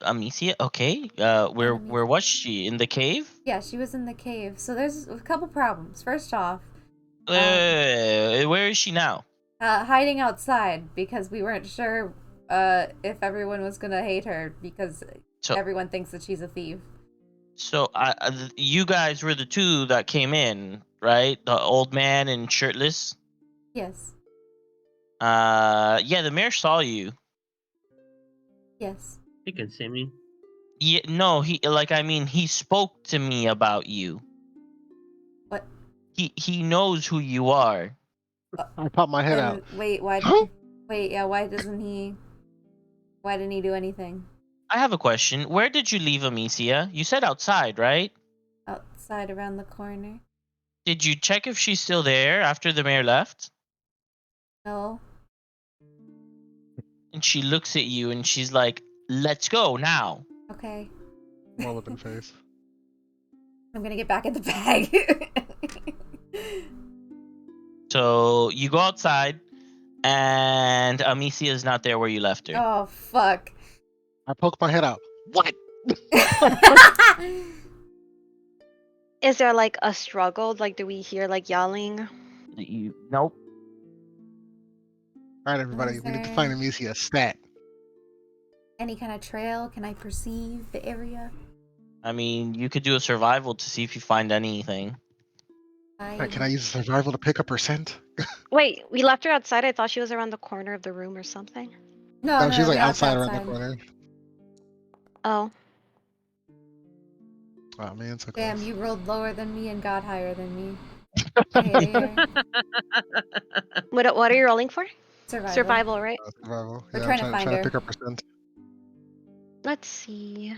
Amicia, okay. Where was she? In the cave? Yeah, she was in the cave. So there's a couple problems. First off, where is she now? hiding outside because we weren't sure if everyone was gonna hate her because everyone thinks that she's a thief. So you guys were the two that came in, right? The old man and shirtless? Yes. Yeah, the mayor saw you. Yes. You can see me. Yeah, no, he spoke to me about you. What? He knows who you are. I pop my head out. Wait, why didn't he do anything? I have a question. Where did you leave Amicia? You said outside, right? Outside around the corner. Did you check if she's still there after the mayor left? No. And she looks at you and she's like, "Let's go now." Okay. Roll up in face. I'm gonna get back in the bag. So you go outside, and Amicia is not there where you left her. Oh fuck. I poke my head out. What? Is there like a struggle? Like, do we hear like yelling? Nope. All right, everybody. We need to find Amicia. Stat. Any kind of trail? Can I perceive the area? I mean, you could do a survival to see if you find anything. Right, can I use survival to pick up her scent? Wait, we left her outside. I thought she was around the corner of the room or something. No, She's like we outside outside. around the corner. Oh. Oh man, so close. Damn, you rolled lower than me and got higher than me. Hey. What are you rolling for? Survival. Survival, right? Survival. We're Yeah, trying to I'm find trying her. to pick up her scent. Let's see.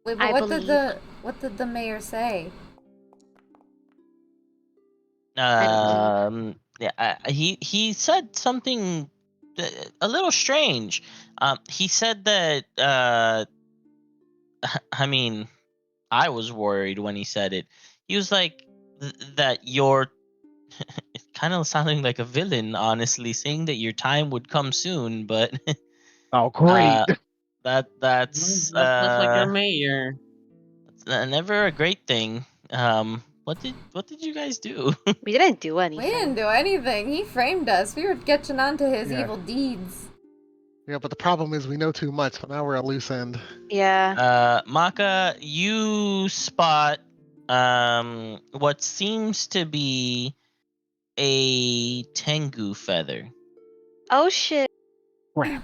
Wait, but what did the mayor say? Yeah, he said something a little strange. He said that I mean, I was worried when he said it. He was like that It's kind of sounding like a villain, honestly, saying that your time would come soon, but Oh, great. that's Just like your mayor. never a great thing. What did you guys do? We didn't do We anything. didn't do anything. He framed us. We were catching on to his Yeah. evil deeds. Yeah, but the problem is we know too much, so now we're at loose end. Yeah. Maka, you spot what seems to be a tengu feather. Oh shit. Crap.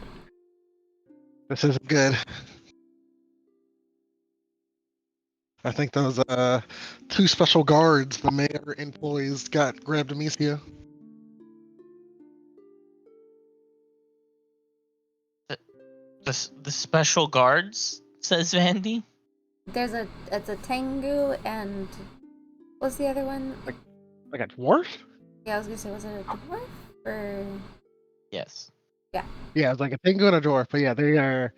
This isn't good. I think those two special guards the mayor employs got grabbed Amicia. The special guards, says Vandy. It's a Tengu and what's the other one? Like a dwarf? Yeah, I was gonna say, was it a dwarf or? Yes. Yeah, it's like a penguin and a dwarf, but yeah, they are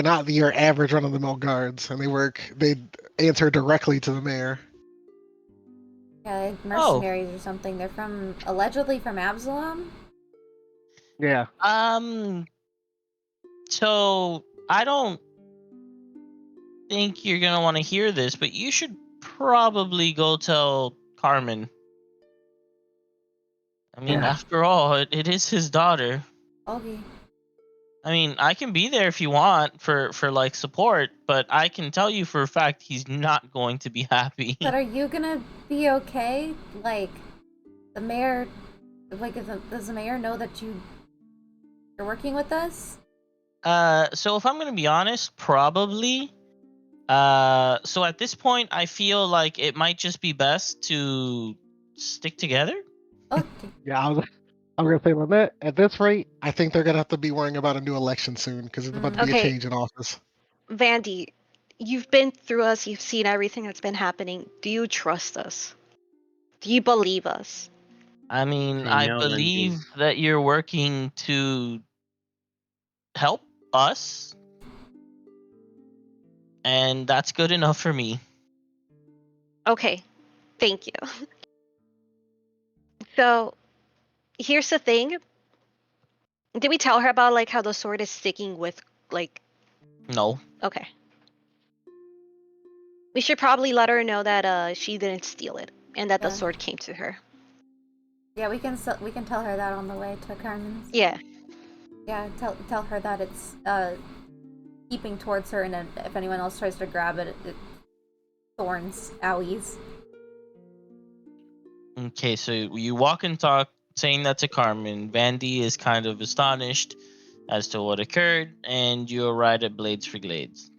not your average run of the mill guards, and they answer directly to the mayor. Yeah, like mercenaries or something. They're allegedly from Absalom. Yeah. So I don't think you're gonna want to hear this, but you should probably go tell Carmen. I mean, Yeah. after all, it is his daughter. Okay. I mean, I can be there if you want for like support, but I can tell you for a fact he's not going to be happy. But are you gonna be okay? Like, the mayor, like, does the mayor know that you're working with us? So if I'm gonna be honest, probably. So at this point, I feel like it might just be best to stick together. Okay. Yeah, I'm gonna say on that. At this rate, I think they're gonna have to be worrying about a new election soon because it's about to be a Okay. change in office. Vandy, you've been through us, you've seen everything that's been happening. Do you trust us? Do you believe us? I mean, I I know, believe Wendy. that you're working to help us, and that's good enough for me. Okay. Thank you. So, here's the thing. Did we tell her about like how the sword is sticking with like No. okay. We should probably let her know that she didn't steal it and that the Yeah. sword came to her. Yeah, we can tell her that on the way to Carmen's. Yeah. Yeah, tell her that it's keeping towards her, and then if anyone else tries to grab it, it thorns, owies. Okay, so you walk and talk, saying that to Carmen. Vandy is kind of astonished as to what occurred, and you arrive at Blades for Glades.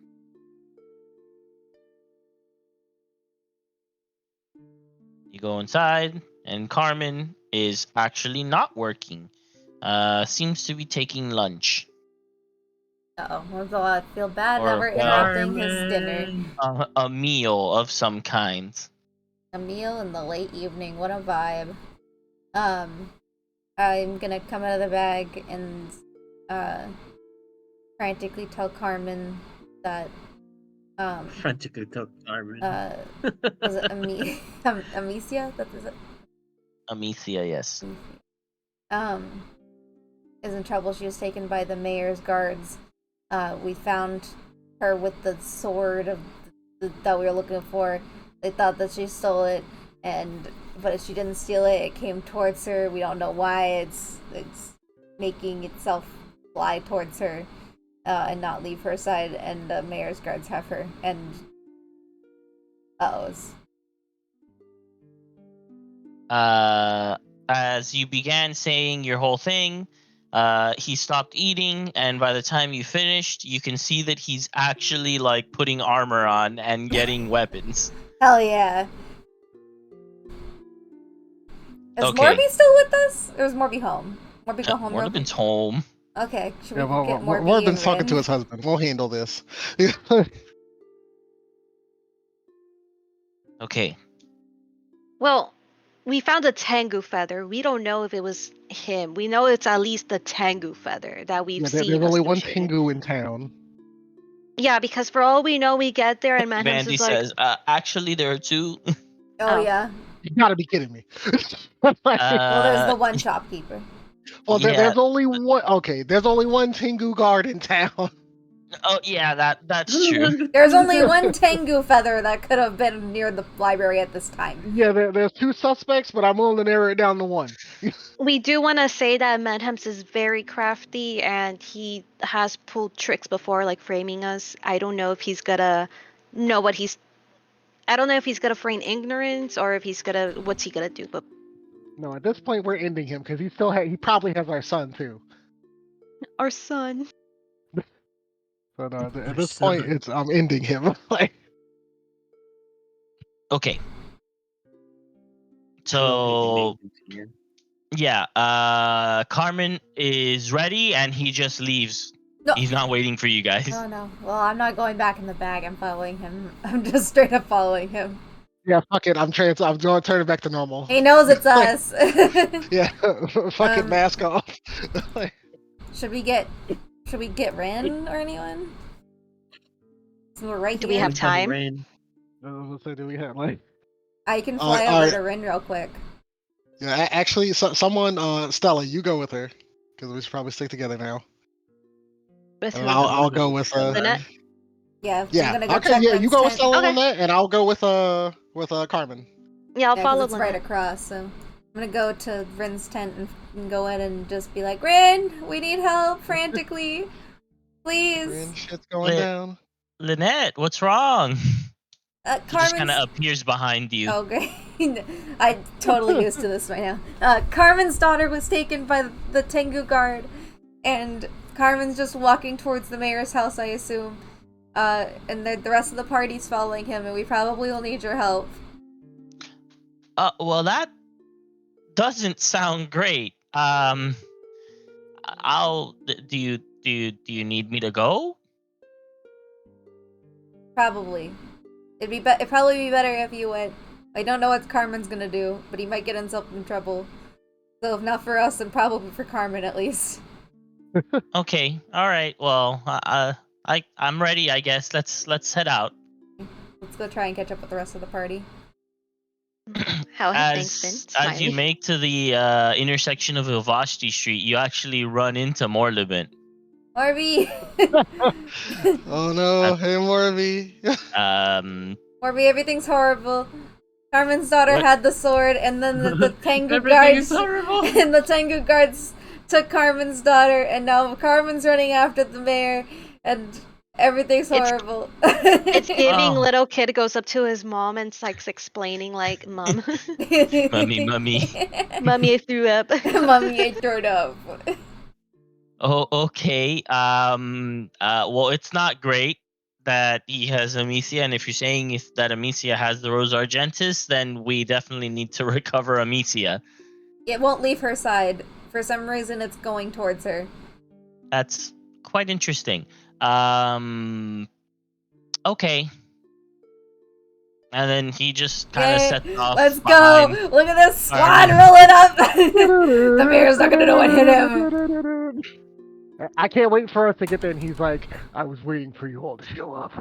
You go inside, and Carmen is actually not working. Seems to be taking lunch. Uh-oh, I feel bad that Or, we're well, interrupting his dinner. a meal of some kind. A meal in the late evening, what a vibe. I'm gonna come out of the bag and frantically tell Carmen that Frantically tell Carmen. was it Amicia? That is it. Amicia, yes. Is in trouble. She was taken by the mayor's guards. We found her with the sword that we were looking for. They thought that she stole it, but she didn't steal it. It came towards her. We don't know why. It's making itself fly towards her and not leave her side. And the mayor's guards have her. And As you began saying your whole thing, he stopped eating, and by the time you finished, you can see that he's actually like putting armor on and getting weapons. Hell yeah. Is Okay. Morby still with us? Or is Morby home? Morby go home real quick? Morbin's home. Okay, should Yeah, we get Morby Morbin's and talking Rin? to his husband. We'll handle this. Okay. Well, we found a Tengu feather. We don't know if it was him. We know it's at least the Tengu feather that we've Yeah, seen there's only one associated. Tengu in town. Yeah, because for all we know, we get there and Manhams Vandy is like, says, actually, there are two. Oh yeah. You gotta be kidding me. Well, there's the one shopkeeper. Well, yeah. there's only one. Okay, there's only one Tengu guard in town. Oh yeah, that's true. There's only one Tengu feather that could have been near the library at this time. Yeah, there's two suspects, but I'm willing to narrow it down to one. We do want to say that Madhems is very crafty and he has pulled tricks before, like framing us. I don't know if he's gonna know what he's. I don't know if he's gonna feign ignorance or if he's gonna. What's he gonna do? But No, at this point we're ending him because he probably has our son too. our son. So no, at this point it's I'm ending him. Like, Okay. So yeah, Carmen is ready and he just leaves. No. He's not waiting for you guys. Oh no. Well, I'm not going back in the bag. I'm following him. I'm just straight up following him. yeah, fuck it. I'm going to turn it back to normal. He knows it's us. Yeah, fucking mask off. Should we get Ren or anyone? So we're right Do here. we have time? Do we have like? I can fly over to Ren real quick. Yeah, actually, someone, Stella, you go with her because we should probably stick together now. And I'll go with Lynette? Yeah. Yeah. I'm gonna go Okay. check Yeah, Ren's you go with tent. Stella Okay. on that, and I'll go with Carmen. Yeah, I'll 'cause follow it's Lynette. right across. So I'm gonna go to Ren's tent and go in and just be like, Ren, we need help frantically, please. Ren, shit's going down. Lynette, what's wrong? He just kind Carmen's. of appears behind you. Oh, great. I'm totally used to this right now. Carmen's daughter was taken by the Tengu guard, and Carmen's just walking towards the mayor's house, I assume. And the rest of the party's following him, and we probably will need your help. Well, that doesn't sound great. Do you need me to go? Probably. It'd probably be better if you went. I don't know what Carmen's gonna do, but he might get himself in trouble. So if not for us, then probably for Carmen at least. Okay. All right. Well, I'm ready. I guess let's head out. Let's go try and catch up with the rest of the party. How have things been? As you Smiley. make to the intersection of Ilvashti Street, you actually run into Morlibin. Morby! Oh no, hey Morby. Morby, everything's horrible. Carmen's daughter What? had the sword, and then the Tengu Everything is guards horrible. and the Tengu guards took Carmen's daughter, and now Carmen's running after the mayor, and everything's horrible. It's giving Oh. little kid goes up to his mom and like explaining like, Mom, Mummy. Mommy, I threw up. Mommy, I threw it up. Oh, okay. Well, it's not great that he has Amicia, and if you're saying that Amicia has the Rose Argentis, then we definitely need to recover Amicia. It won't leave her side. For some reason, it's going towards her. That's quite interesting. Okay. And then he just kind of Yay, sets off. let's behind. go! Look at this squad Carmen. rolling up! The mayor's not gonna know what hit him. I can't wait for us to get there, and he's like, "I was waiting for you all to show up."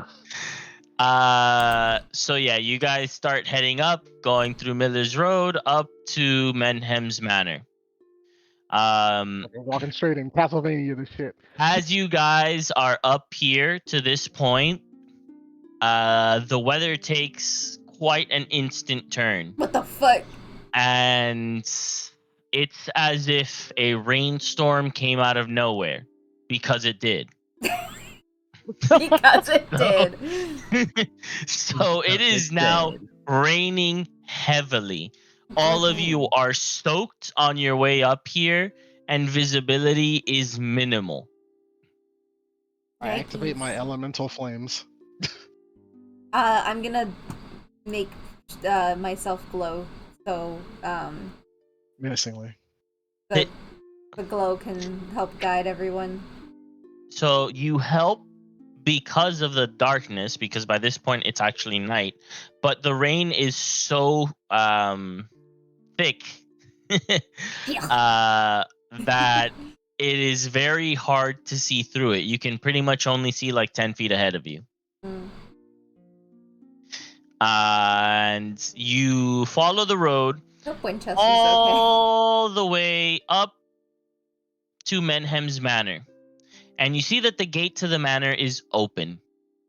So yeah, you guys start heading up, going through Miller's Road up to Menhem's Manor. Walking straight in Castlevania, this shit. As you guys are up here to this point, the weather takes quite an instant turn. What the fuck? And it's as if a rainstorm came out of nowhere, because it did. Because it did. So it is now raining heavily. All of you are soaked on your way up here, and visibility is minimal. I activate my elemental flames. I'm gonna make myself glow, so Menacingly. the glow can help guide everyone. So you help because of the darkness, because by this point it's actually night, but the rain is so thick that it is very hard to see through it. You can pretty much only see like 10 feet ahead of you. And you follow the road Hope Winchester's all the way up to Menhem's Manor. And you see that the gate to the manor is open.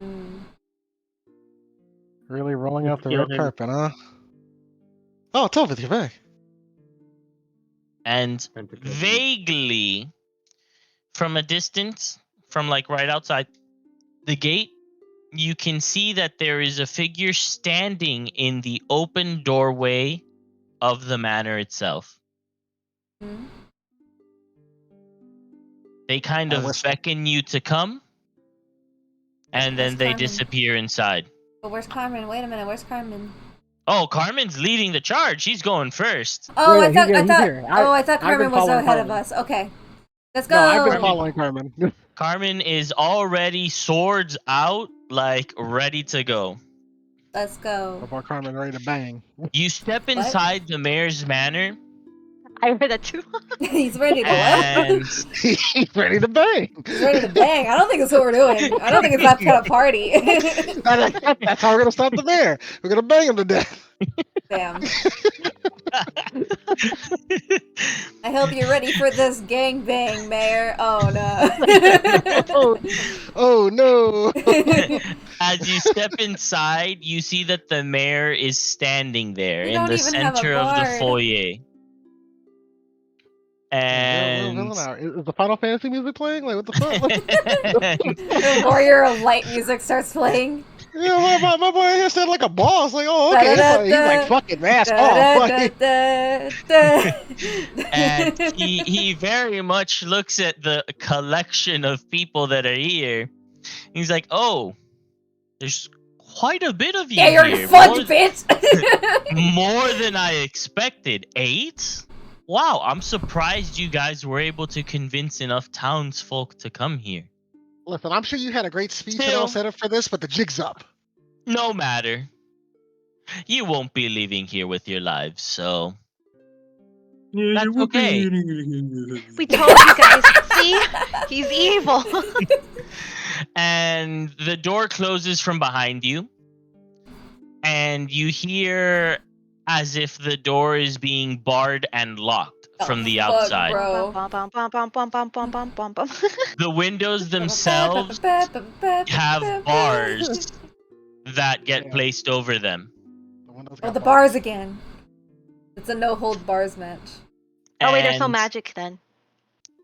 okay. Mm. Really rolling out the Kill red him. carpet, huh? Oh, Tovith, you're back. And vaguely, from a distance, from like right outside the gate, you can see that there is a figure standing in the open doorway of the manor itself. Mm. They kind I of whisper. beckon you to come, and Where's then they Carmen? disappear inside. But where's Carmen? Wait a minute, where's Carmen? Oh, Carmen's leading the charge. He's going first. Oh, Yeah, I thought, he's here. I thought I've been Carmen was following ahead of Carmen. us. Okay, let's go. No, I've been Carmen- following Carmen. Carmen is already swords out, like ready to go. Let's go. About Carmen ready to bang. You step inside the mayor's manor, I heard that too. He's ready to what? and He's ready to bang. He's ready to bang. I don't think that's what we're doing. I don't think it's that kind of party. That's how we're gonna stop the mayor. We're gonna bang him to death. Damn. I hope you're ready for this gangbang, Mayor. Oh no. Oh no. as you step inside, you see that the mayor is standing there We in don't the even have a center of the bard. foyer. We're And villain out. Is the Final Fantasy music playing? Like what the fuck? The Warrior of Light music starts playing. Yeah, my boy here said like a boss. Like, oh, okay. He's like fucking mask off. Like, and he very much looks at the collection of people that are here. He's like, "Oh, there's quite a bit of you Yeah, you're here. fucked, bitch. More than I expected. 8? Wow, I'm surprised you guys were able to convince enough townsfolk to come here. listen, I'm sure you had a great speech and Still. all set up for this, but the jig's up. No matter. You won't be leaving here with your lives, so that's okay." We told you guys. See, he's evil. And the door closes from behind you, and you hear as if the door is being barred and locked from the fuck, outside. bro. The windows themselves have bars that get placed over them. Oh, the bars again. It's a no-hold bars match. Oh wait, there's no And magic then.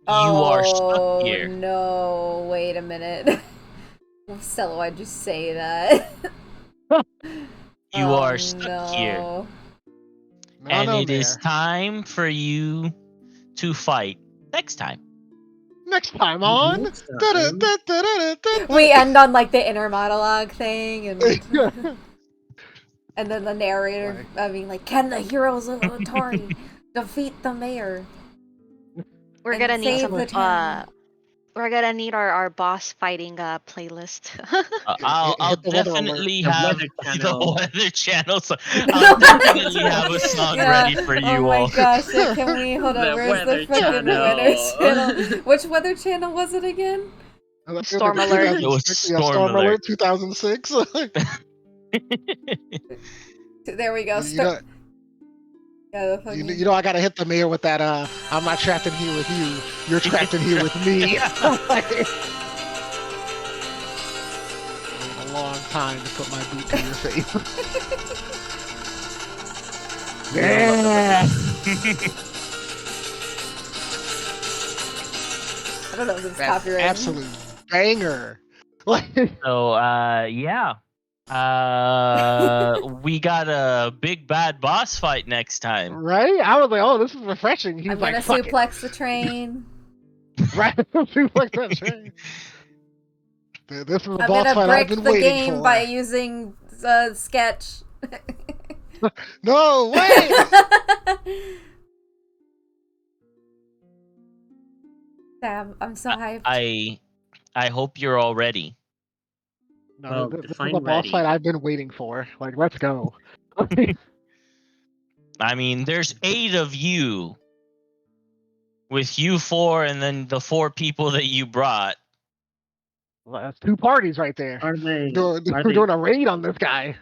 You are stuck Oh, here. no. Wait a minute. Stella, why'd you say that? You Oh, are stuck here. no. And it is time for you to fight next time. Next time on. We end on like the inner monologue thing, and and then the narrator, I mean, like, can the heroes of Atari defeat the mayor? We're And gonna need save some. the town. We're gonna need our boss fighting playlist. I'll Hit the weather alert. definitely The have Weather the Channel. Weather Channel. So I'll definitely have a song Yeah. ready for you Oh my all. gosh, yeah, can we hold on? The Where's the Weather fucking Channel. Weather Channel? Which Weather Channel was it again? Storm alert. It was Storm Alert. 2006. There we go. you, know, Yeah, the fucking... you know, I gotta hit the mayor with that. I'm not trapped in here with you. You're trapped in here with me. A long time to put my boot in your face. Yeah. I don't know if it's That copyrighted. absolute banger. So yeah. We got a big bad boss fight next time. Right? I was like, oh, this is refreshing. He's I'm like, gonna fuck suplex the train. it. Right? Suplex that train. This is the I'm boss gonna fight I've break been the waiting game for. by using sketch. No, wait! Damn, I'm so hyped. I hope you're all ready. No, Well, this is define the boss ready. fight I've been waiting for. Like, let's go. I mean, there's 8 of you. With you 4 and then the 4 people that you brought. Well, that's 2 parties right there. Are they? We're doing a raid on this guy.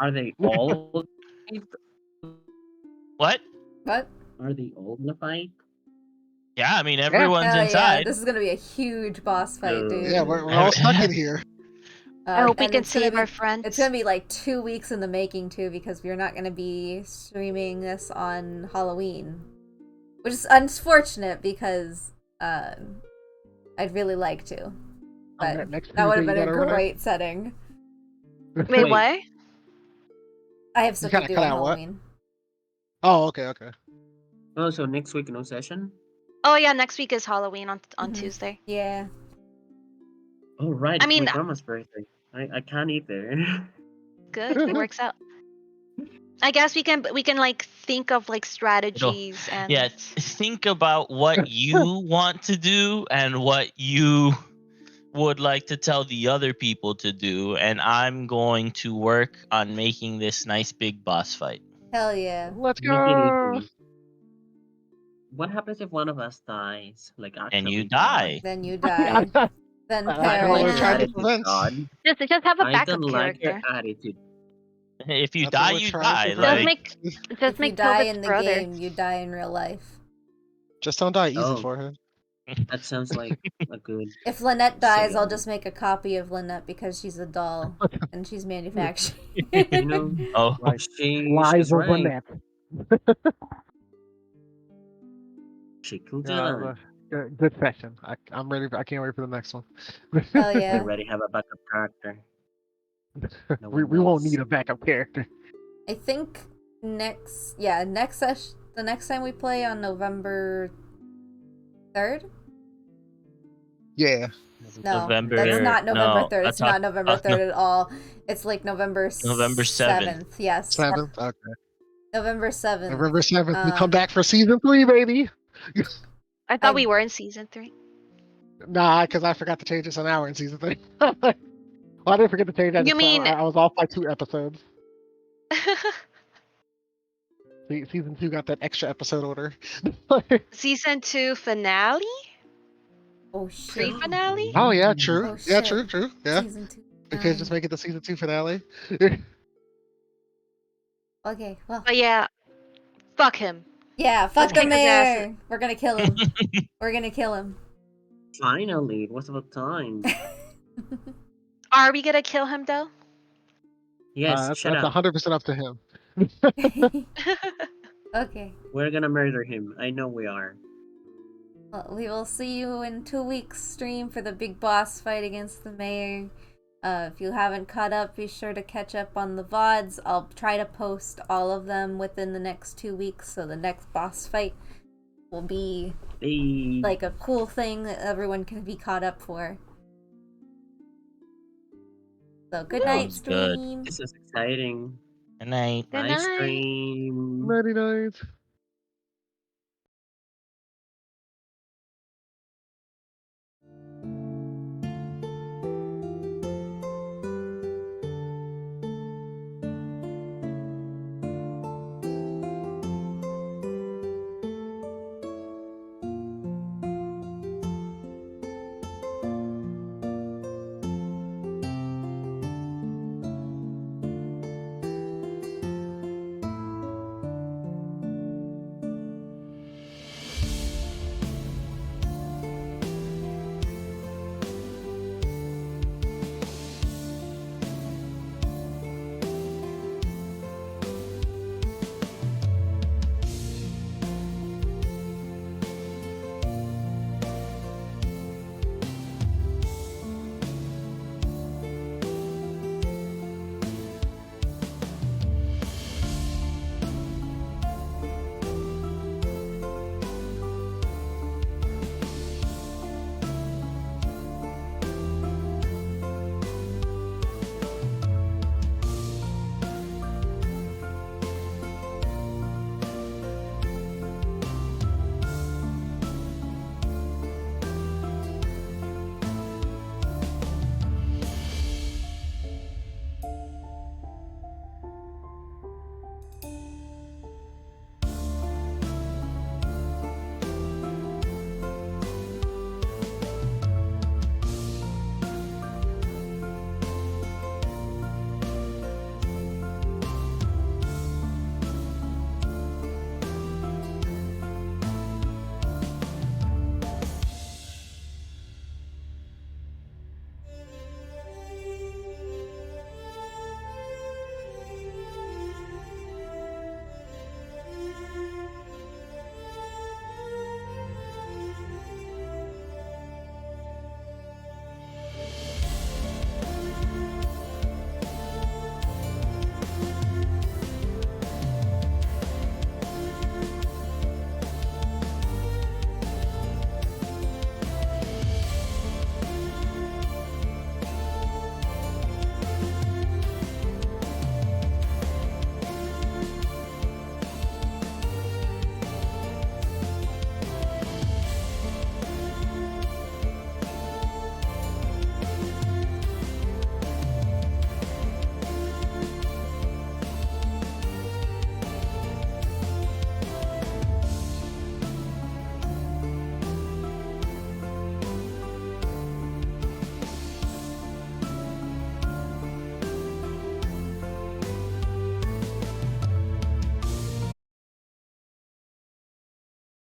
Are they all? What? What? Are they all in the fight? Yeah, I mean everyone's Hell yeah, inside. this is gonna be a huge boss fight, dude. Yeah, we're all stuck in here. I hope we And can it's gonna save our be friends. it's gonna be like 2 weeks in the making too, because we're not gonna be streaming this on Halloween, which is unfortunate because I'd really like to, but Next that would have Tuesday, been you a gotta great setting. Wait, what? I have stuff to gotta do cut on out what? Halloween. Oh, okay. Oh, so next week no session? Oh yeah, next week is Halloween on Mhm. Tuesday. Yeah. Oh right, I it's my mean, grandma's birthday. I can't eat there. good. It works out. I guess we can like think of like strategies and Yeah, think about what you want to do and what you would like to tell the other people to do, and I'm going to work on making this nice big boss fight. Hell yeah. Let's Make it go. easy. What happens if one of us dies? Like And you actually die. Then you die. Then That's I don't what like we're your trying to Yeah. attitude, prevent. God. just have a I backup don't like your character. attitude. If you That's what die, we're you trying to die. Just prevent. Like make If you make die Tilbit's in the brother. game, you die in real life. Just don't die easy Oh, for him. that sounds like a good If Lynette dies, I'll sale. just make a copy of Lynette because she's a doll and she's manufactured. You know, oh, she's right. She could do that. Good session. I'm ready. I can't wait for the next one. Hell I yeah. already have a backup character. No we one won't does. need a backup character. I think next session, the next time we play on November 3rd? Yeah. No, November. that's not November No, 3rd. It's not November 3rd at all. It's like November November 7th. Yes. 7th. Okay. November 7th. November 7th. We come back for season 3, baby. I thought we were in season 3. Nah, because I forgot to change this an hour in season 3. Well, I didn't forget to change that. You mean I was off by 2 episodes. Season 2 got that extra episode order. season 2 finale? Oh shit. Pre-finale? Oh yeah, true. Oh Yeah, shit. true. Yeah. Season 2. We could just make it the season 2 finale. Okay, well. But yeah, fuck him. Yeah, fuck Let's the kick his ass. mayor. We're gonna kill him. We're gonna kill him. Finally, it was about time. Are we gonna kill him though? Yes, That's shut up. 100% up to him. Okay. We're gonna murder him. I know we are. Well, we will see you in 2 weeks stream for the big boss fight against the mayor. If you haven't caught up, be sure to catch up on the VODs. I'll try to post all of them within the next 2 weeks, so the next boss fight will be Hey. like a cool thing that everyone can be caught up for. So good night, Sounds good. stream. This is exciting. Good night. Good Nice night. stream. Nighty night.